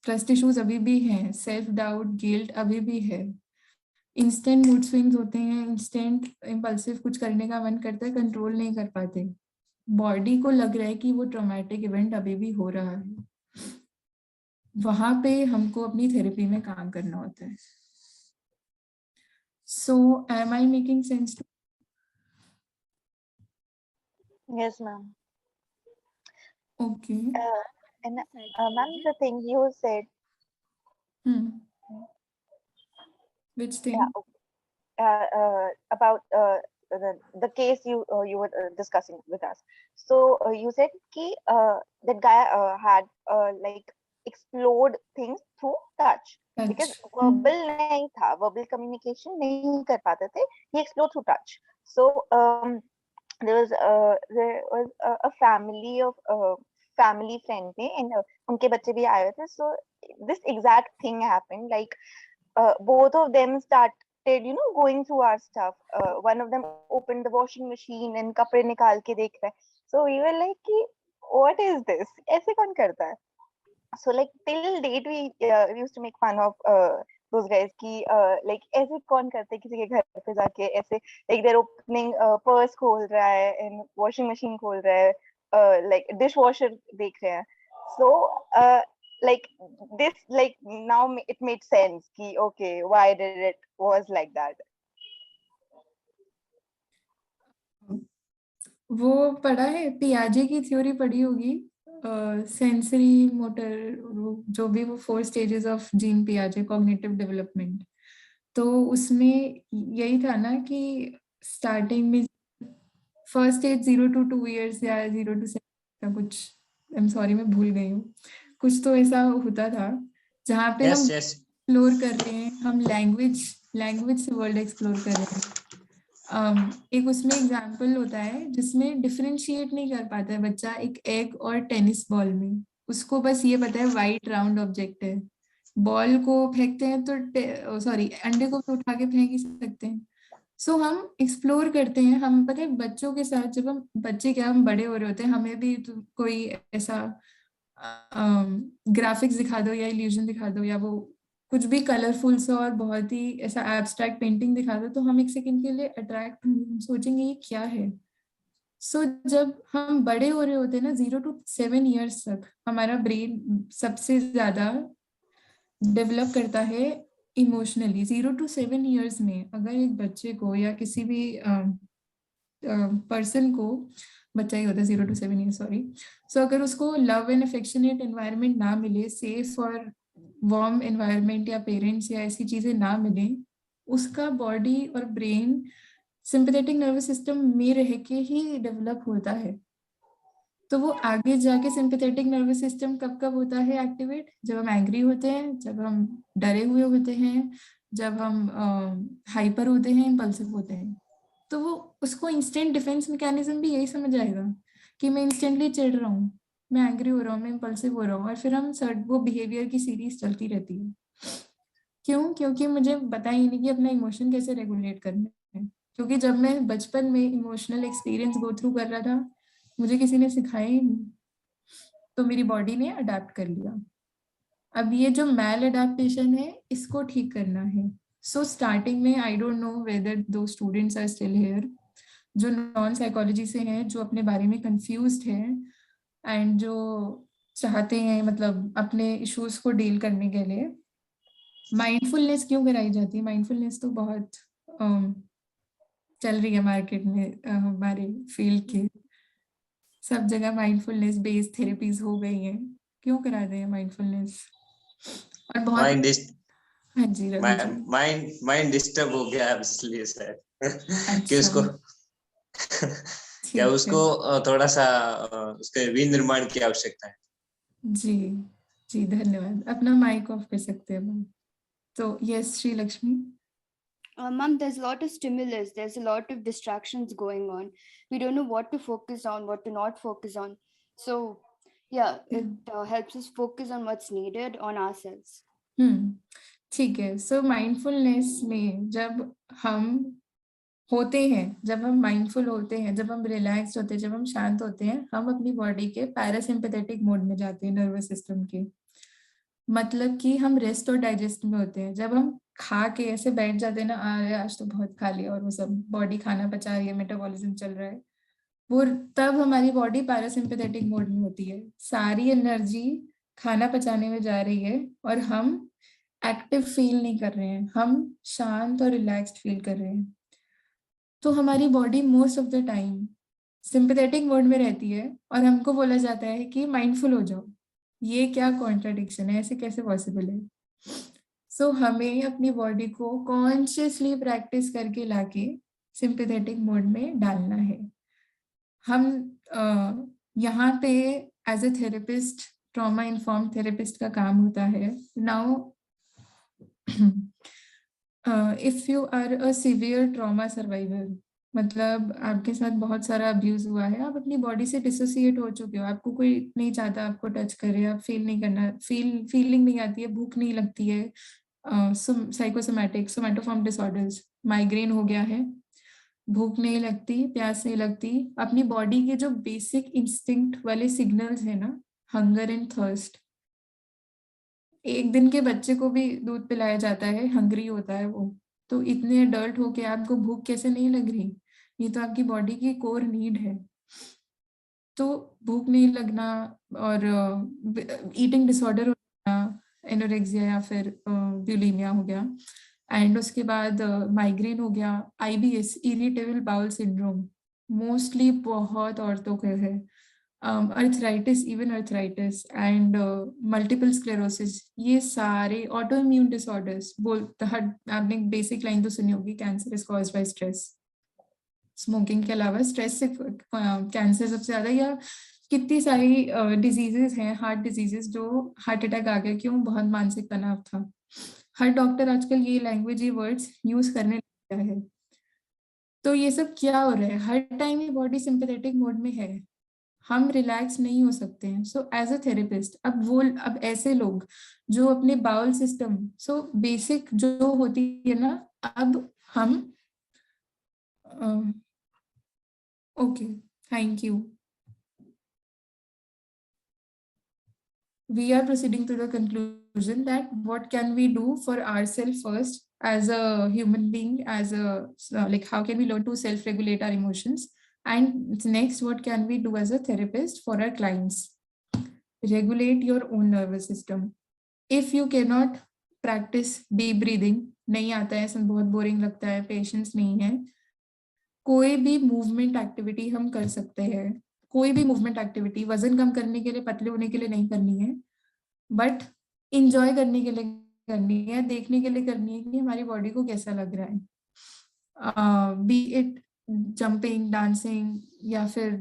ट्रस्ट इश्यूज अभी भी हैं, सेल्फ डाउट, गिल्ट अभी भी है, इंस्टेंट मूड स्विंग्स होते हैं, इंस्टेंट इम्पल्सिव कुछ करने का मन करता है, कंट्रोल नहीं कर पाते। बॉडी को लग रहा है कि वो ट्रॉमेटिक इवेंट अभी भी हो रहा है। वहां पे हमको अपनी थेरेपी में काम करना होता है। So am I making sense? Yes, ma'am. Okay. And ma'am, the thing you said. Which thing? Yeah. About the case you were discussing with us. So you said ki that guy had like explored things through touch. Because verbal नहीं था, verbal communication नहीं कर पाते थे, he explored through touch. So there was a family of family friend थे, and उनके बच्चे भी आए थे. So this exact thing happened, like both of them started, you know, going through our stuff. One of them opened the washing machine and कपड़े निकाल के देख रहा है. So we were like कि what is this? ऐसे कौन करता है? So like till date we used to make fun of those guys कि like ऐसे कौन करते हैं किसी के घर पे जाके ऐसे, like they're opening पर्स खोल रहा है and washing machine खोल रहा है, like dishwasher देख रहे हैं. So like this, like now it made sense कि okay, why did it was like that. वो पढ़ा है, पियाजे की थ्योरी पढ़ी होगी, सेंसरी मोटर, जो भी वो 4 स्टेजेस ऑफ जीन पियाजे, कॉग्निटिव डेवलपमेंट। तो उसमें यही था ना कि स्टार्टिंग में फर्स्ट स्टेज 0 to 2 years या 0 to 7 का कुछ, आई एम सॉरी मैं भूल गई हूँ, कुछ तो ऐसा होता था जहाँ पे हम एक्सप्लोर कर रहे हैं, हम लैंग्वेज से वर्ल्ड एक्सप्लोर कर रहे हैं। एक उसमें एग्जाम्पल होता है जिसमें डिफरेंशिएट नहीं कर पाता है बच्चा एक एग और टेनिस बॉल में। उसको बस ये पता है वाइट राउंड ऑब्जेक्ट है, बॉल को फेंकते हैं तो सॉरी अंडे को भी उठा के फेंक ही सकते हैं। सो हम एक्सप्लोर करते हैं। हम पता है बच्चों के साथ, जब हम बच्चे क्या, हम बड़े हो रहे होते हैं, हमें भी तो कोई ऐसा ग्राफिक्स दिखा दो या इल्यूजन दिखा दो या वो कुछ भी कलरफुल सा और बहुत ही ऐसा एब्स्ट्रैक्ट पेंटिंग दिखा दो, तो हम एक सेकंड के लिए अट्रैक्ट होंगे, सोचेंगे ये क्या है। सो जब हम बड़े हो रहे होते हैं ना, 0 to 7 years तक हमारा ब्रेन सबसे ज्यादा डेवलप करता है इमोशनली। 0 to 7 years में अगर एक बच्चे को या किसी भी पर्सन को, बच्चा ही होता है 0 to 7 years, सॉरी, सो अगर उसको लव एंड अफेक्शनेट एनवायरनमेंट ना मिले, सेफ और वार्म एनवायरनमेंट या पेरेंट्स या ऐसी चीजें ना मिले, उसका बॉडी और ब्रेन सिंपैथेटिक नर्वस सिस्टम में रह के ही डेवलप होता है। तो वो आगे जाके सिंपैथेटिक नर्वस सिस्टम कब कब होता है एक्टिवेट? जब हम एंग्री होते हैं, जब हम डरे हुए होते हैं, जब हम हाइपर होते हैं, इम्पल्सिव होते हैं। तो वो उसको इंस्टेंट डिफेंस मैकेनिज्म भी यही समझ आएगा कि मैं इंस्टेंटली चिढ़ रहा हूँ, मैं एंग्री हो रहा हूँ, मैं इम्पल्सिव हो रहा हूँ, और फिर हम वो बिहेवियर की सीरीज चलती रहती है। क्यों? क्योंकि मुझे पता ही नहीं कि अपना इमोशन कैसे रेगुलेट करना है। क्योंकि जब मैं बचपन में इमोशनल एक्सपीरियंस गो थ्रू कर रहा था, मुझे किसी ने सिखाया ही नहीं, तो मेरी बॉडी ने अडेप्ट कर लिया। अब ये जो मैल अडेप्टेशन है, इसको ठीक करना है। सो स्टार्टिंग में आई डोंट नो वेदर दो स्टूडेंट्स आर स्टिल हियर जो नॉन साइकोलॉजी से हैं, जो अपने बारे में कंफ्यूज्ड हैं एंड जो चाहते हैं मतलब अपने इश्यूज को डील करने के लिए। माइंडफुलनेस क्यों कराई जाती है? माइंडफुलनेस तो बहुत चल रही है मार्केट में, हमारे फील्ड के सब जगह माइंडफुलनेस बेस्ड थेरेपीज हो गई हैं। क्यों करा रहे हैं माइंडफुलनेस? और बहुत माइंड हाँ जी रवि जी। माइंड डिस्टर्ब हो गया है इसलिए सर कि अच्छा उसको क्या ठीक उसको है थोड़ा सा उसके विनिर्माण की आवश्यकता है। जी जी धन्यवाद। अपना माइक ऑफ कर सकते हैं मैम। तो yes Shri Lakshmi. Mom, there's a lot of stimulus. There's a lot of distractions going on. We don't know what to focus on, what to not focus on. So, yeah, it helps us focus on what's needed on ourselves. ठीक है। सो mindfulness में जब हम होते हैं, जब हम mindful होते हैं, जब हम रिलैक्स होते हैं, जब हम शांत होते हैं, हम अपनी बॉडी के पैरासिम्पैथेटिक मोड में जाते हैं, नर्वस सिस्टम के। मतलब कि हम रेस्ट और डाइजेस्ट में होते हैं। जब हम खा के ऐसे बैठ जाते हैं ना, अरे आज तो बहुत खा लिया, और वो सब बॉडी खाना पचा रही है, मेटाबॉलिज्म चल रहा है, वो तब हमारी बॉडी पैरासिम्पैथेटिक मोड में होती है। सारी एनर्जी खाना पचाने में जा रही है और हम एक्टिव फील नहीं कर रहे हैं, हम शांत और रिलैक्स्ड फील कर रहे हैं। तो हमारी body most of the time sympathetic mode में रहती है और हमको बोला जाता है कि माइंडफुल हो जाओ। ये क्या कॉन्ट्राडिक्शन है? ऐसे कैसे पॉसिबल है? सो हमें अपनी बॉडी को कॉन्शियसली प्रैक्टिस करके लाके सिंपैथेटिक मोड में डालना है। हम यहाँ पे as a therapist, trauma informed therapist का काम होता है। Now if you are a severe trauma survivor, मतलब आपके साथ बहुत सारा अब्यूज हुआ है, आप अपनी बॉडी से डिसोसिएट हो चुके हो, आपको कोई नहीं चाहता आपको टच करे, आप फील नहीं करना, फीलिंग नहीं आती है, भूख नहीं लगती है, साइकोसोमैटिक सोमैटोफॉर्म डिसऑर्डर्स, माइग्रेन हो गया है, भूख नहीं लगती, प्यास नहीं लगती, अपनी बॉडी के जो बेसिक इंस्टिंक्ट वाले सिग्नल्स है ना, हंगर एंड थर्स्ट, एक दिन के बच्चे को भी दूध पिलाया जाता है, हंग्री होता है वो, तो इतने अडल्ट होके आपको भूख कैसे नहीं लग रही? ये तो आपकी बॉडी की कोर नीड है। तो भूख नहीं लगना और ईटिंग डिसऑर्डर हो जाना, एनोरेक्सिया या फिर ब्यूलीमिया हो गया, एंड उसके बाद माइग्रेन हो गया, IBS irritable bowel syndrome mostly बहुत औरतों को है, arthritis, even arthritis and multiple sclerosis, ये सारे ऑटो इम्यून डिसऑर्डर्स। आपने बेसिक लाइन तो सुनी होगी, cancer is caused by stress. Smoking के अलावा स्ट्रेस से कैंसर सबसे ज्यादा, या कितनी सारी डिजीजेस हैं, हार्ट डिजीजेस, जो हार्ट अटैक आ गया, क्यों? बहुत मानसिक तनाव था। हर डॉक्टर आजकल ये लैंग्वेज, ये वर्ड्स यूज करने लग गया है। तो ये सब क्या हो रहा है? हर टाइम ये बॉडी सिंपैथेटिक मोड में है, हम रिलैक्स नहीं हो सकते हैं। सो एज अ थेरेपिस्ट, अब ऐसे लोग जो अपने बाउल सिस्टम, सो बेसिक जो होती है ना, अब हम okay, thank you. We are proceeding to the conclusion that what can we do for ourselves first as a human being, as a like how can we learn to self-regulate our emotions, and next what can we do as a therapist for our clients? Regulate your own nervous system. If you cannot practice deep breathing, नहीं आता है, सब बहुत boring लगता है, patience नहीं है, कोई भी मूवमेंट एक्टिविटी हम कर सकते हैं। कोई भी मूवमेंट एक्टिविटी वजन कम करने के लिए, पतले होने के लिए नहीं करनी है, बट इंजॉय करने के लिए करनी है, देखने के लिए करनी है कि हमारी बॉडी को कैसा लग रहा है। बी इट जंपिंग, डांसिंग, या फिर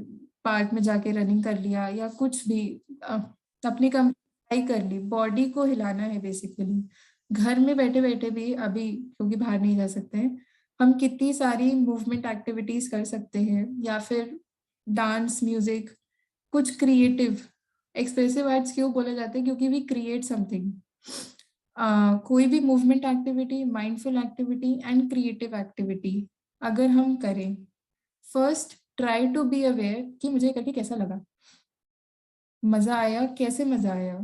पार्क में जाके रनिंग कर लिया, या कुछ भी अपनी कमाई कर ली, बॉडी को हिलाना है बेसिकली। घर में बैठे बैठे भी अभी, क्योंकि बाहर नहीं जा सकते हैं, हम कितनी सारी मूवमेंट एक्टिविटीज कर सकते हैं, या फिर डांस, म्यूजिक, कुछ क्रिएटिव। एक्सप्रेसिव आर्ट्स क्यों बोले जाते हैं? क्योंकि वी क्रिएट समथिंग। कोई भी movement activity, mindful activity and creative activity अगर हम करें, first try to be aware कि मुझे करके कैसा लगा, मजा आया, कैसे मजा आया,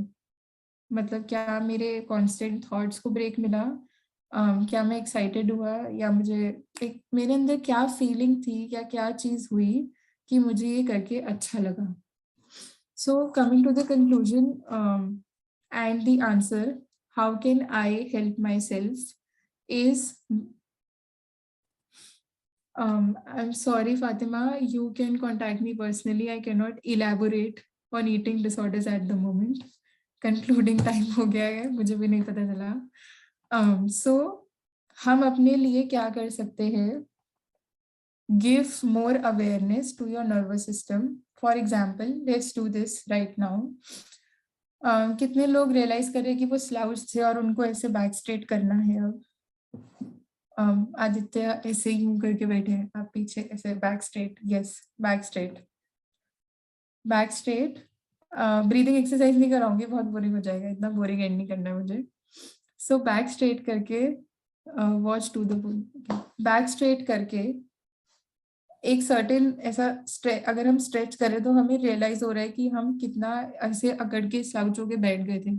मतलब क्या मेरे कॉन्स्टेंट थॉट्स को ब्रेक मिला, क्या मैं एक्साइटेड हुआ, या मुझे एक मेरे अंदर क्या फीलिंग थी, या क्या चीज हुई कि मुझे ये करके अच्छा लगा। So coming to the conclusion and the answer, how can I help myself is, I'm sorry, Fatima, you can contact me personally. I cannot elaborate on eating disorders at the moment. Concluding time हो गया है, मुझे भी नहीं पता चला. So हम अपने लिए क्या कर सकते हैं? Give more awareness to your nervous system. For example, let's do this right now. कितने लोग रियलाइज कर रहे हैं कि वो स्लाउच थे और उनको ऐसे बैक स्ट्रेट करना है अब? आदित्य ऐसे यूं करके बैठे हैं, आप पीछे ऐसे back straight. Yes, back straight, back straight. Breathing exercise नहीं कराऊंगी, बहुत बोरिंग हो जाएगा, इतना बोरिंग एंड नहीं करना है मुझे. सो बैक स्ट्रेट करके watch to the back straight करके एक सर्टेन ऐसा अगर हम स्ट्रेच करें तो हमें रियलाइज हो रहा है कि हम कितना ऐसे अकड़ के स्लाउच होके बैठ गए थे.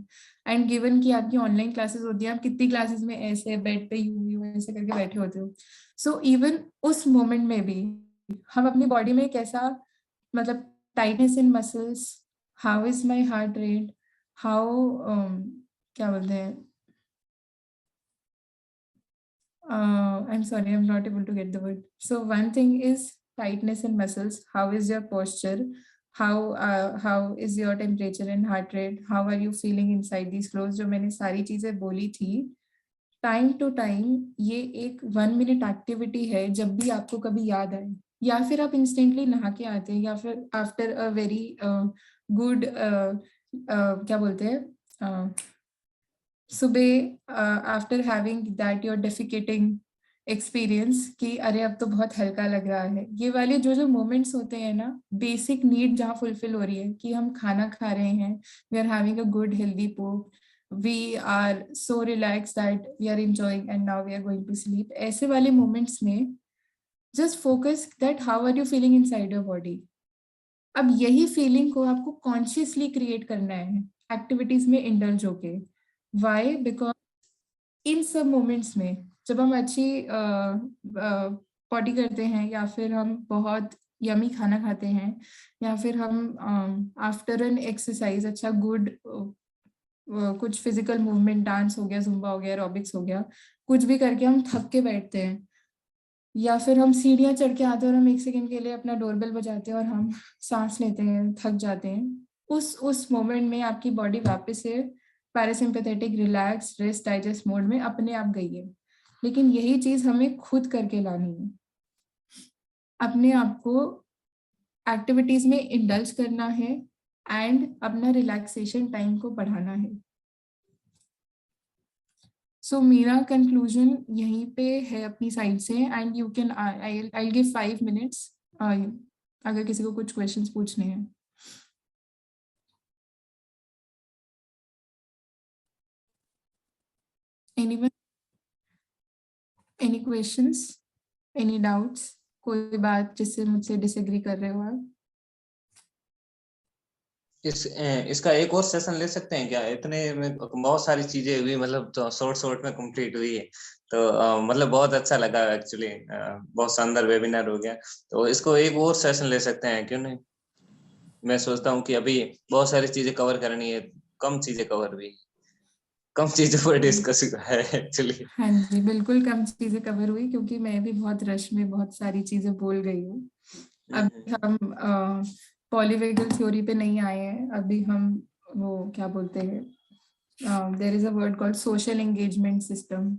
एंड गिवन कि आपकी ऑनलाइन क्लासेस होती है, आप कितनी क्लासेस में ऐसे बेड पे यूं ऐसे करके बैठे होते हो. सो इवन उस मोमेंट में भी हम अपनी बॉडी में कैसा, मतलब tightness in muscles, how is my heart rate, how क्या बोलते हैं, I'm sorry, I'm not able to get the word. So one thing is tightness in muscles. How is your posture? How is your temperature and heart rate? How are you feeling inside these clothes? जो मैंने सारी चीजें बोली थी, time to time ये एक 1 minute activity है. जब भी आपको कभी याद आए, या फिर आप इंस्टेंटली नहा के आते हैं, या फिर आफ्टर अ वेरी गुड क्या बोलते हैं, सुबह after having that your defecating experience कि अरे अब तो बहुत हल्का लग रहा है. ये वाले जो जो मोमेंट्स होते हैं ना, बेसिक नीड जहाँ फुलफिल हो रही है कि हम खाना खा रहे हैं, we are having a good healthy poke, we are so relax that we are enjoying and now we are going to sleep. ऐसे वाले मोमेंट्स में just focus that how are you feeling inside your body. अब यही feeling को आपको consciously create करना है activities में इंडल्ज होके. Why? Because इन सब मोमेंट्स में जब हम अच्छी पॉटी करते हैं, या फिर हम बहुत यमी खाना खाते हैं, या फिर हम आफ्टर एन एक्सरसाइज अच्छा गुड कुछ फिजिकल मूवमेंट, डांस हो गया, जुम्बा हो गया, एरोबिक्स हो गया, कुछ भी करके हम थक के बैठते हैं, या फिर हम सीढ़ियाँ चढ़ के आते हैं और हम 1 सेकंड के लिए अपना डोरबेल बजाते हैं और हम सांस लेते हैं, थक जाते हैं. उस मोमेंट में आपकी बॉडी वापस से parasympathetic, relax, rest, digest mode में अपने आप गई है. लेकिन यही चीज हमें खुद करके लानी है. अपने आप को एक्टिविटीज में इंडल्ज करना है एंड अपना रिलैक्सेशन टाइम को बढ़ाना है. सो मेरा कंक्लूजन यहीं पे है अपनी साइड से. And you can, I give 5 minutes अगर किसी को कुछ क्वेश्चंस पूछने हैं. Anyone? Any questions? Any doubts? कोई बात जिससे मुझसे डिसएग्री कर रहे हो आप? इसका एक और सेशन ले सकते हैं क्या? इतने में बहुत सारी चीजें हुई, मतलब तो शॉर्ट में कंप्लीट हुई है, तो मतलब बहुत अच्छा लगा एक्चुअली. बहुत शानदार वेबिनार हो गया. तो इसको एक और सेशन ले सकते हैं, क्यों नहीं? मैं सोचता हूँ कि अभी बहुत सारी चीजें कवर करनी है, कम चीजें कवर हुई, कम चीजों पर डिस्कस है एक्चुअली. हाँ जी, बिल्कुल कम चीजें कवर हुई, क्योंकि मैं भी बहुत रश में बहुत सारी चीजें बोल गई हूँ. अभी हम पॉलीवेगल थ्योरी पे नहीं आए हैं. अभी हम वो क्या बोलते हैं, there is a word called social engagement system.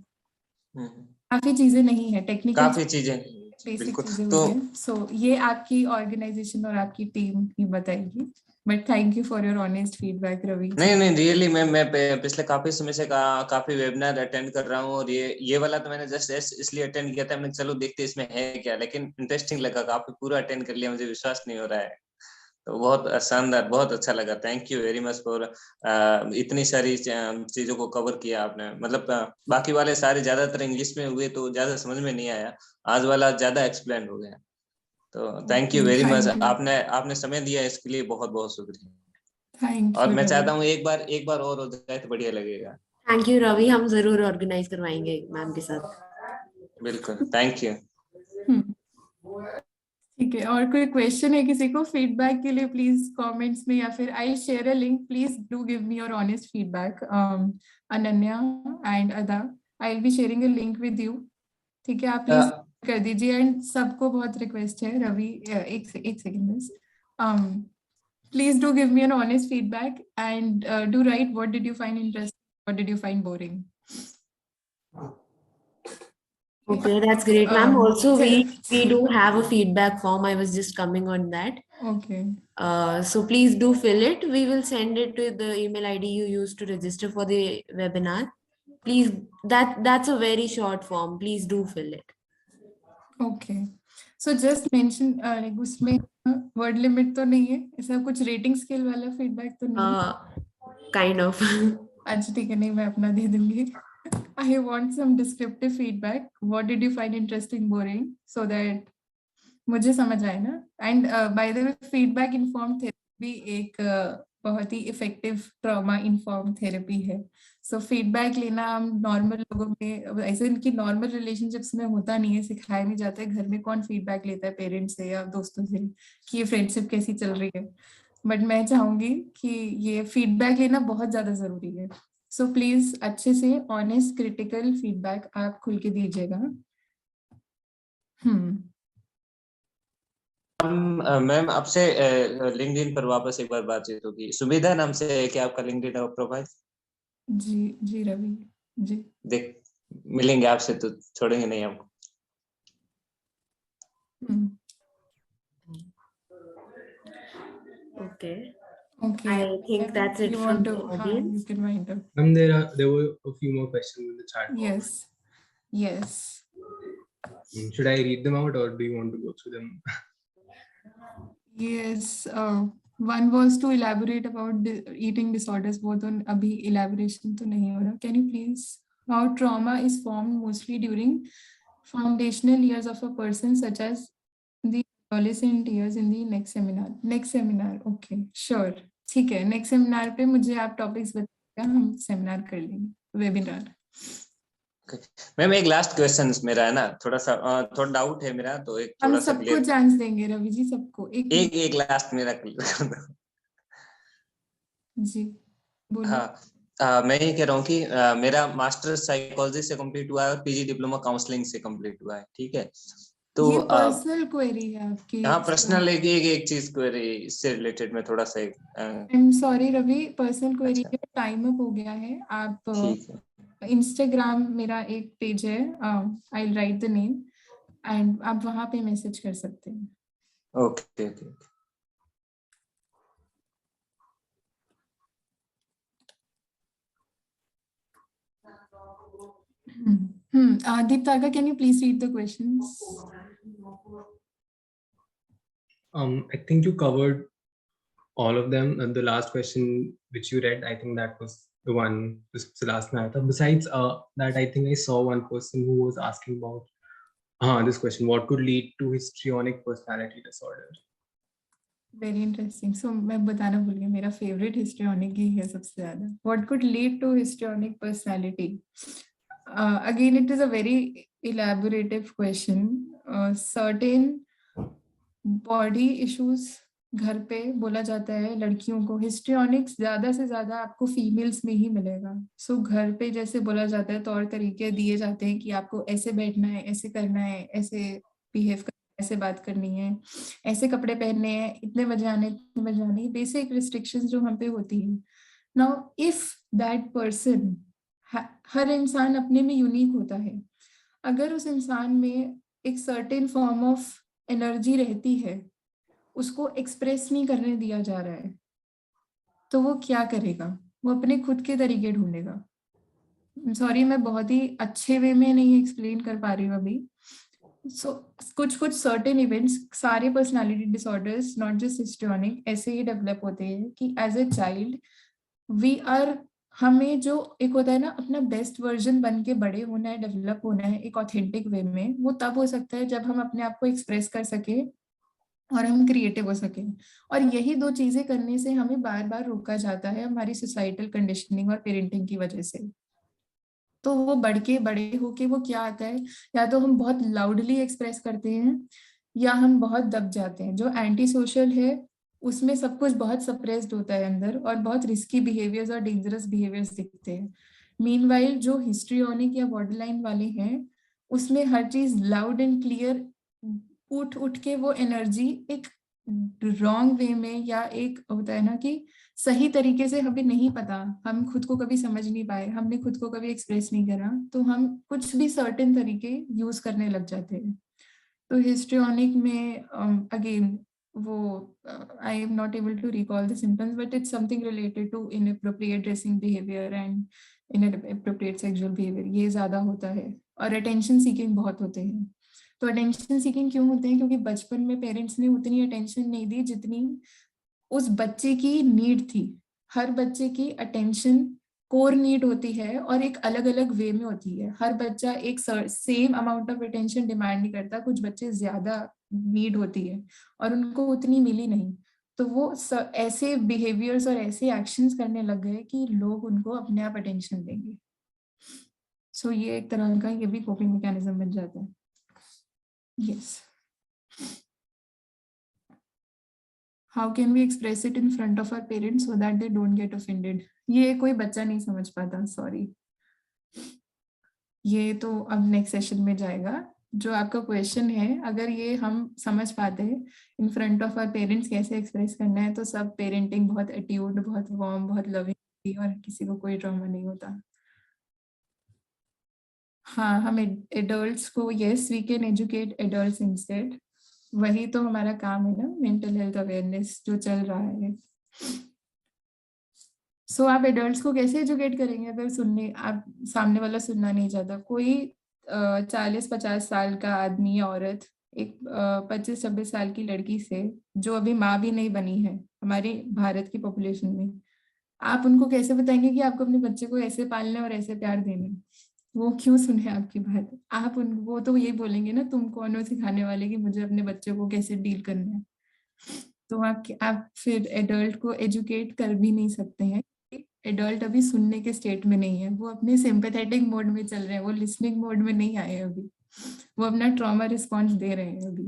काफी चीजें नहीं है, टेक्निकल काफी चीजें, बेसिक चीजें हुई है. सो ये आपकी ऑर्गेनाइजेशन और आपकी टीम ही बताएगी. But thank you for your honest feedback Ravi. नहीं रियली मैं पिछले काफी समय से काफी वेबिनार अटेंड कर रहा हूँ, और ये वाला तो मैंने जस्ट इसलिए अटेंड किया था, मैंने चलो देखते इसमें है क्या, लेकिन इंटरेस्टिंग लगा, काफी पूरा अटेंड कर लिया, मुझे विश्वास नहीं हो रहा है. तो बहुत शानदार, बहुत अच्छा लगा. Thank you very much for इतनी सारी चीजों को कवर किया आपने. मतलब बाकी वाले सारे ज्यादातर इंग्लिश में हुए तो ज्यादा समझ में नहीं आया, आज वाला ज्यादा एक्सप्लेन हो गया. तो थैंक यू वेरी मच. आपने समय दिया, इसके लिए बहुत बहुत शुक्रिया. और मैं चाहता हूँ एक बार और हो जाए तो बढ़िया लगेगा. थैंक यू रवि, हम जरूर ऑर्गेनाइज करवाएंगे मैम के साथ. बिल्कुल, थैंक यू. ठीक है, और कोई क्वेश्चन है किसी को फीडबैक के लिए प्लीज कमेंट्स में, या फिर I share a link, please do give me your honest feedback. Ananya and Ada, I will be sharing a link with you. ठीक है, आप प्लीज कर दीजिए। एंड सबको बहुत रिक्वेस्ट है, रवि एक सेकंड बस, please do give me an honest feedback and do write what did you find interesting, what did you find boring. Okay, that's great, ma'am. Also, we do have a feedback form. I was just coming on that. Okay. So please do fill it. We will send it to the email ID you used to register for the webinar. Please, that's a very short form. Please do fill it. Okay. So just mention like उसमें word limit तो नहीं है, ऐसा कुछ rating scale वाला feedback तो नहीं है? Kind of. अच्छा ठीक है, नहीं मैं अपना दे दूंगी। I want some descriptive feedback. What did you find interesting, boring, so that मुझे समझ आए ना। And by the way feedback inform therapy एक बहुत ही इफेक्टिव ट्रॉमा इन्फॉर्म थेरेपी है। सो फीडबैक लेना हम नॉर्मल लोगों में, ऐसे इनकी नॉर्मल रिलेशनशिप्स में होता नहीं है, सिखाया नहीं जाता है। घर में कौन फीडबैक लेता है पेरेंट्स से या दोस्तों से कि ये फ्रेंडशिप कैसी चल रही है। बट मैं चाहूंगी कि ये फीडबैक लेना बहुत ज्यादा जरूरी है। सो प्लीज अच्छे से ऑनेस्ट क्रिटिकल फीडबैक आप खुल के दीजिएगा। मैम आपसे लिंक्डइन पर वापस एक बार बातचीत होगी। सुविधा नाम से है क्या आपका लिंक्डइन प्रोफाइल? जी रवि जी, देख मिलेंगे आपसे तो छोड़ेंगे नहीं आपको। Okay. Okay. I think that's it You from want the to? audience. You can wind up. There were a few more questions in the chat box. Yes. Should I read them out or do you want to go through them? Yes. One was to elaborate about eating disorders. वो तो अभी elaboration तो नहीं हो रहा. Can you please? How trauma is formed mostly during foundational years of a person, such as the adolescent years in the next seminar. Next seminar, okay, sure. ठीक है, next seminar पे मुझे आप topics बताइएगा, हम seminar कर लेंगे, webinar. Ma'am एक लास्ट क्वेश्चन मेरा है ना, थोड़ा डाउट है मेरा, तो एक थोड़ा सा सबको चांस देंगे रवि जी, सबको एक लास्ट मेरा क्लियर कर दो जी। बोलिए। हाँ, मैं ये कह रहा हूँ कि मेरा मास्टर्स साइकोलॉजी से कंप्लीट हुआ है और पीजी डिप्लोमा काउंसलिंग से कंप्लीट हुआ है, ठीक है। तो ये पर्सनल क्वेरी है आपकी? हाँ, पर्सनल एक चीज क्वेरी, इससे रिलेटेड में थोड़ा सा I am sorry Ravi, personal query के टाइम अप हो गया है। आप इंस्टाग्राम मेरा एक पेज है, I will write the name एंड आप वहां पे मैसेज कर सकते हैं। Okay. Deeptaka, can you please read the questions? I think you covered all of them. The last question which you read, I think that was the one, this was the last night. Besides that, I think I saw one person who was asking about this question: what could lead to histrionic personality disorder? Very interesting. So मैं बताना भूल गया, मेरा favorite histrionic ही है सबसे ज़्यादा. What could lead to histrionic personality? Again, it is a very elaborative question. Certain body issues घर पे बोला जाता है लड़कियों को, हिस्ट्रियोनिक्स ज्यादा से ज्यादा आपको फीमेल्स में ही मिलेगा। सो घर पे जैसे बोला जाता है, तौर तरीके दिए जाते हैं कि आपको ऐसे बैठना है, ऐसे करना है, ऐसे बिहेव करना है, ऐसे बात करनी है, ऐसे कपड़े पहनने हैं, इतने बजे आने, इतने बजे आने, बेसिक रिस्ट्रिक्शंस जो हम पे होती है। नाउ इफ दैट पर्सन, हर इंसान अपने में यूनिक होता है, अगर उस इंसान में एक सर्टेन फॉर्म ऑफ एनर्जी रहती है, उसको एक्सप्रेस नहीं करने दिया जा रहा है, तो वो क्या करेगा? वो अपने खुद के तरीके ढूंढेगा। सॉरी, मैं बहुत ही अच्छे वे में नहीं एक्सप्लेन कर पा रही हूँ अभी। कुछ सर्टेन इवेंट्स, सारे personality disorders, not just histrionic, ऐसे ही डेवलप होते हैं कि एज ए चाइल्ड हमें जो एक होता है ना, अपना बेस्ट वर्जन बन के बड़े होना है, डेवलप होना है एक ऑथेंटिक वे में, वो तब हो सकता है जब हम अपने आप को एक्सप्रेस कर सके और हम क्रिएटिव हो सके। और यही दो चीजें करने से हमें बार बार रोका जाता है हमारी सोसाइटल कंडीशनिंग और पेरेंटिंग की वजह से। तो वो बड़े होके वो क्या आता है, या तो हम बहुत लाउडली एक्सप्रेस करते हैं, या हम बहुत दब जाते हैं। जो एंटी सोशल है उसमें सब कुछ बहुत सप्रेस्ड होता है अंदर, और बहुत रिस्की बिहेवियर्स और डेंजरस बिहेवियर्स दिखते हैं। मीनवाइल जो हिस्ट्रियोनिक या बॉर्डरलाइन वाले हैं उसमें हर चीज लाउड एंड क्लियर, उठ उठ के वो एनर्जी एक रॉन्ग वे में, या एक होता है ना कि सही तरीके से हमें नहीं पता, हम खुद को कभी समझ नहीं पाए, हमने खुद को कभी एक्सप्रेस नहीं करा, तो हम कुछ भी सर्टेन तरीके यूज करने लग जाते हैं। तो हिस्ट्रियोनिक में अगेन वो I am not able to recall the symptoms, but it's something related to inappropriate dressing behaviour and inappropriate sexual behaviour, ये ज्यादा होता है। और अटेंशन सीकिंग बहुत होते हैं। तो अटेंशन सीकिंग क्यों होते हैं? क्योंकि बचपन में पेरेंट्स ने उतनी अटेंशन नहीं दी जितनी उस बच्चे की नीड थी। हर बच्चे की अटेंशन कोर नीड होती है और एक अलग अलग वे में होती है। हर बच्चा एक same amount of attention demand नहीं करता, कुछ बच्चे ज्यादा नीड होती है और उनको उतनी मिली नहीं, तो वो ऐसे बिहेवियर्स और ऐसे एक्शंस करने लग गए कि लोग उनको अपने आप अटेंशन देंगे। सो ये एक तरह का ये भी कोपिंग मैकेनिज्म बन जाता है। Yes. How can we express it in front of our parents so that they don't get offended? ये कोई बच्चा नहीं समझ पाता, सॉरी। ये तो अब नेक्स्ट सेशन में जाएगा। जो आपका क्वेश्चन है, अगर ये हम समझ पाते हैं in front of our parents कैसे एक्सप्रेस करना है, तो सब पेरेंटिंग बहुत एट्यूड, बहुत वार्म, बहुत लविंग और किसी को कोई ड्रामा नहीं होता। हाँ, हम एडल्ट्स को, yes we can educate adults instead. वही तो हमारा काम है ना, मेंटल हेल्थ अवेयरनेस जो चल रहा है। सो आप एडल्ट्स को कैसे एजुकेट करेंगे अगर आप सामने वाला सुनना नहीं चाहता? कोई 40-50 साल का आदमी या औरत एक 25-26 साल की लड़की से, जो अभी माँ भी नहीं बनी है हमारी भारत की पॉपुलेशन में, आप उनको कैसे बताएंगे कि आपको अपने बच्चे को ऐसे पालना है और ऐसे प्यार देना है? वो क्यों सुने आपकी बात? आप वो तो यही बोलेंगे ना, तुम कौन हो सिखाने वाले कि मुझे अपने बच्चे को कैसे डील करना है? तो आप फिर एडल्ट को एजुकेट कर भी नहीं सकते हैं। एडल्ट अभी सुनने के स्टेट में नहीं है, वो अपने सिंपैथेटिक मोड में चल रहे हैं, वो लिसनिंग मोड में नहीं आए अभी, वो अपना ट्रॉमा रिस्पॉन्स दे रहे हैं अभी।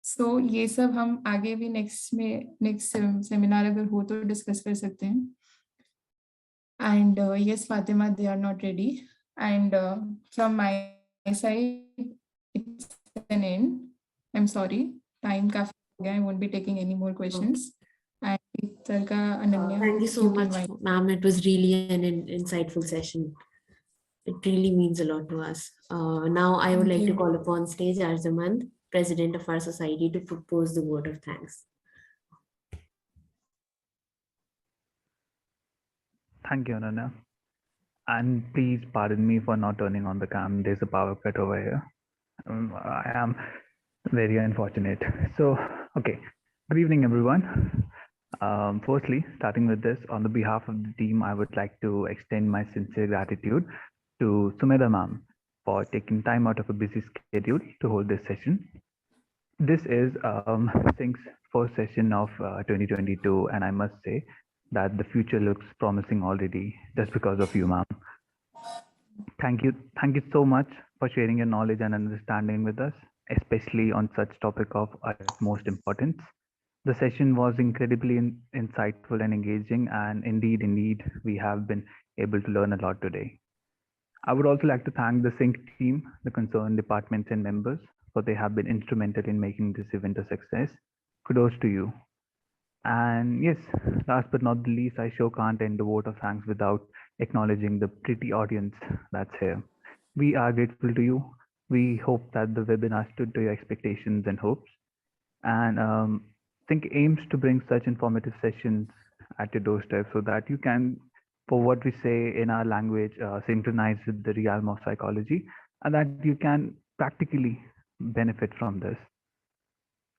सो ये सब हम आगे भी नेक्स्ट सेमिनार अगर हो तो डिस्कस कर सकते हैं। And yes, Fatima, they are not ready. And from my side, it's an end. I'm sorry. Time काफी हो गया. I won't be taking any more questions. And Tarka, Ananya, Thank you so much, ma'am. It was really an insightful session. It really means a lot to us. Now I would like to call upon stage Arjamand, President of our society, to propose the vote of thanks. Thank you, Ananya. And please pardon me for not turning on the cam. There's a power cut over here. I am very unfortunate. So, okay. Good evening, everyone. Firstly, starting with this, on the behalf of the team, I would like to extend my sincere gratitude to Sumedha ma'am for taking time out of a busy schedule to hold this session. This is Sync's first session of 2022, and I must say that the future looks promising already just because of you, ma'am. Thank you so much for sharing your knowledge and understanding with us, especially on such topic of utmost importance. The session was incredibly insightful and engaging, and indeed, we have been able to learn a lot today. I would also like to thank the Sync team, the concerned departments and members, for they have been instrumental in making this event a success. Kudos to you. And yes, last but not the least, I sure can't end the vote of thanks without acknowledging the pretty audience that's here. We are grateful to you. We hope that the webinar stood to your expectations and hopes. And Think aims to bring such informative sessions at your doorstep so that you can, for what we say in our language, synchronize with the realm of psychology, and that you can practically benefit from this.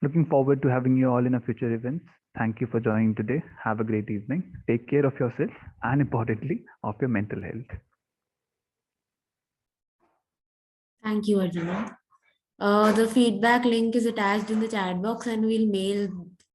Looking forward to having you all in our future events. Thank you for joining today. Have a great evening. Take care of yourself and importantly, of your mental health. Thank you, Arjuna. The feedback link is attached in the chat box, and we'll mail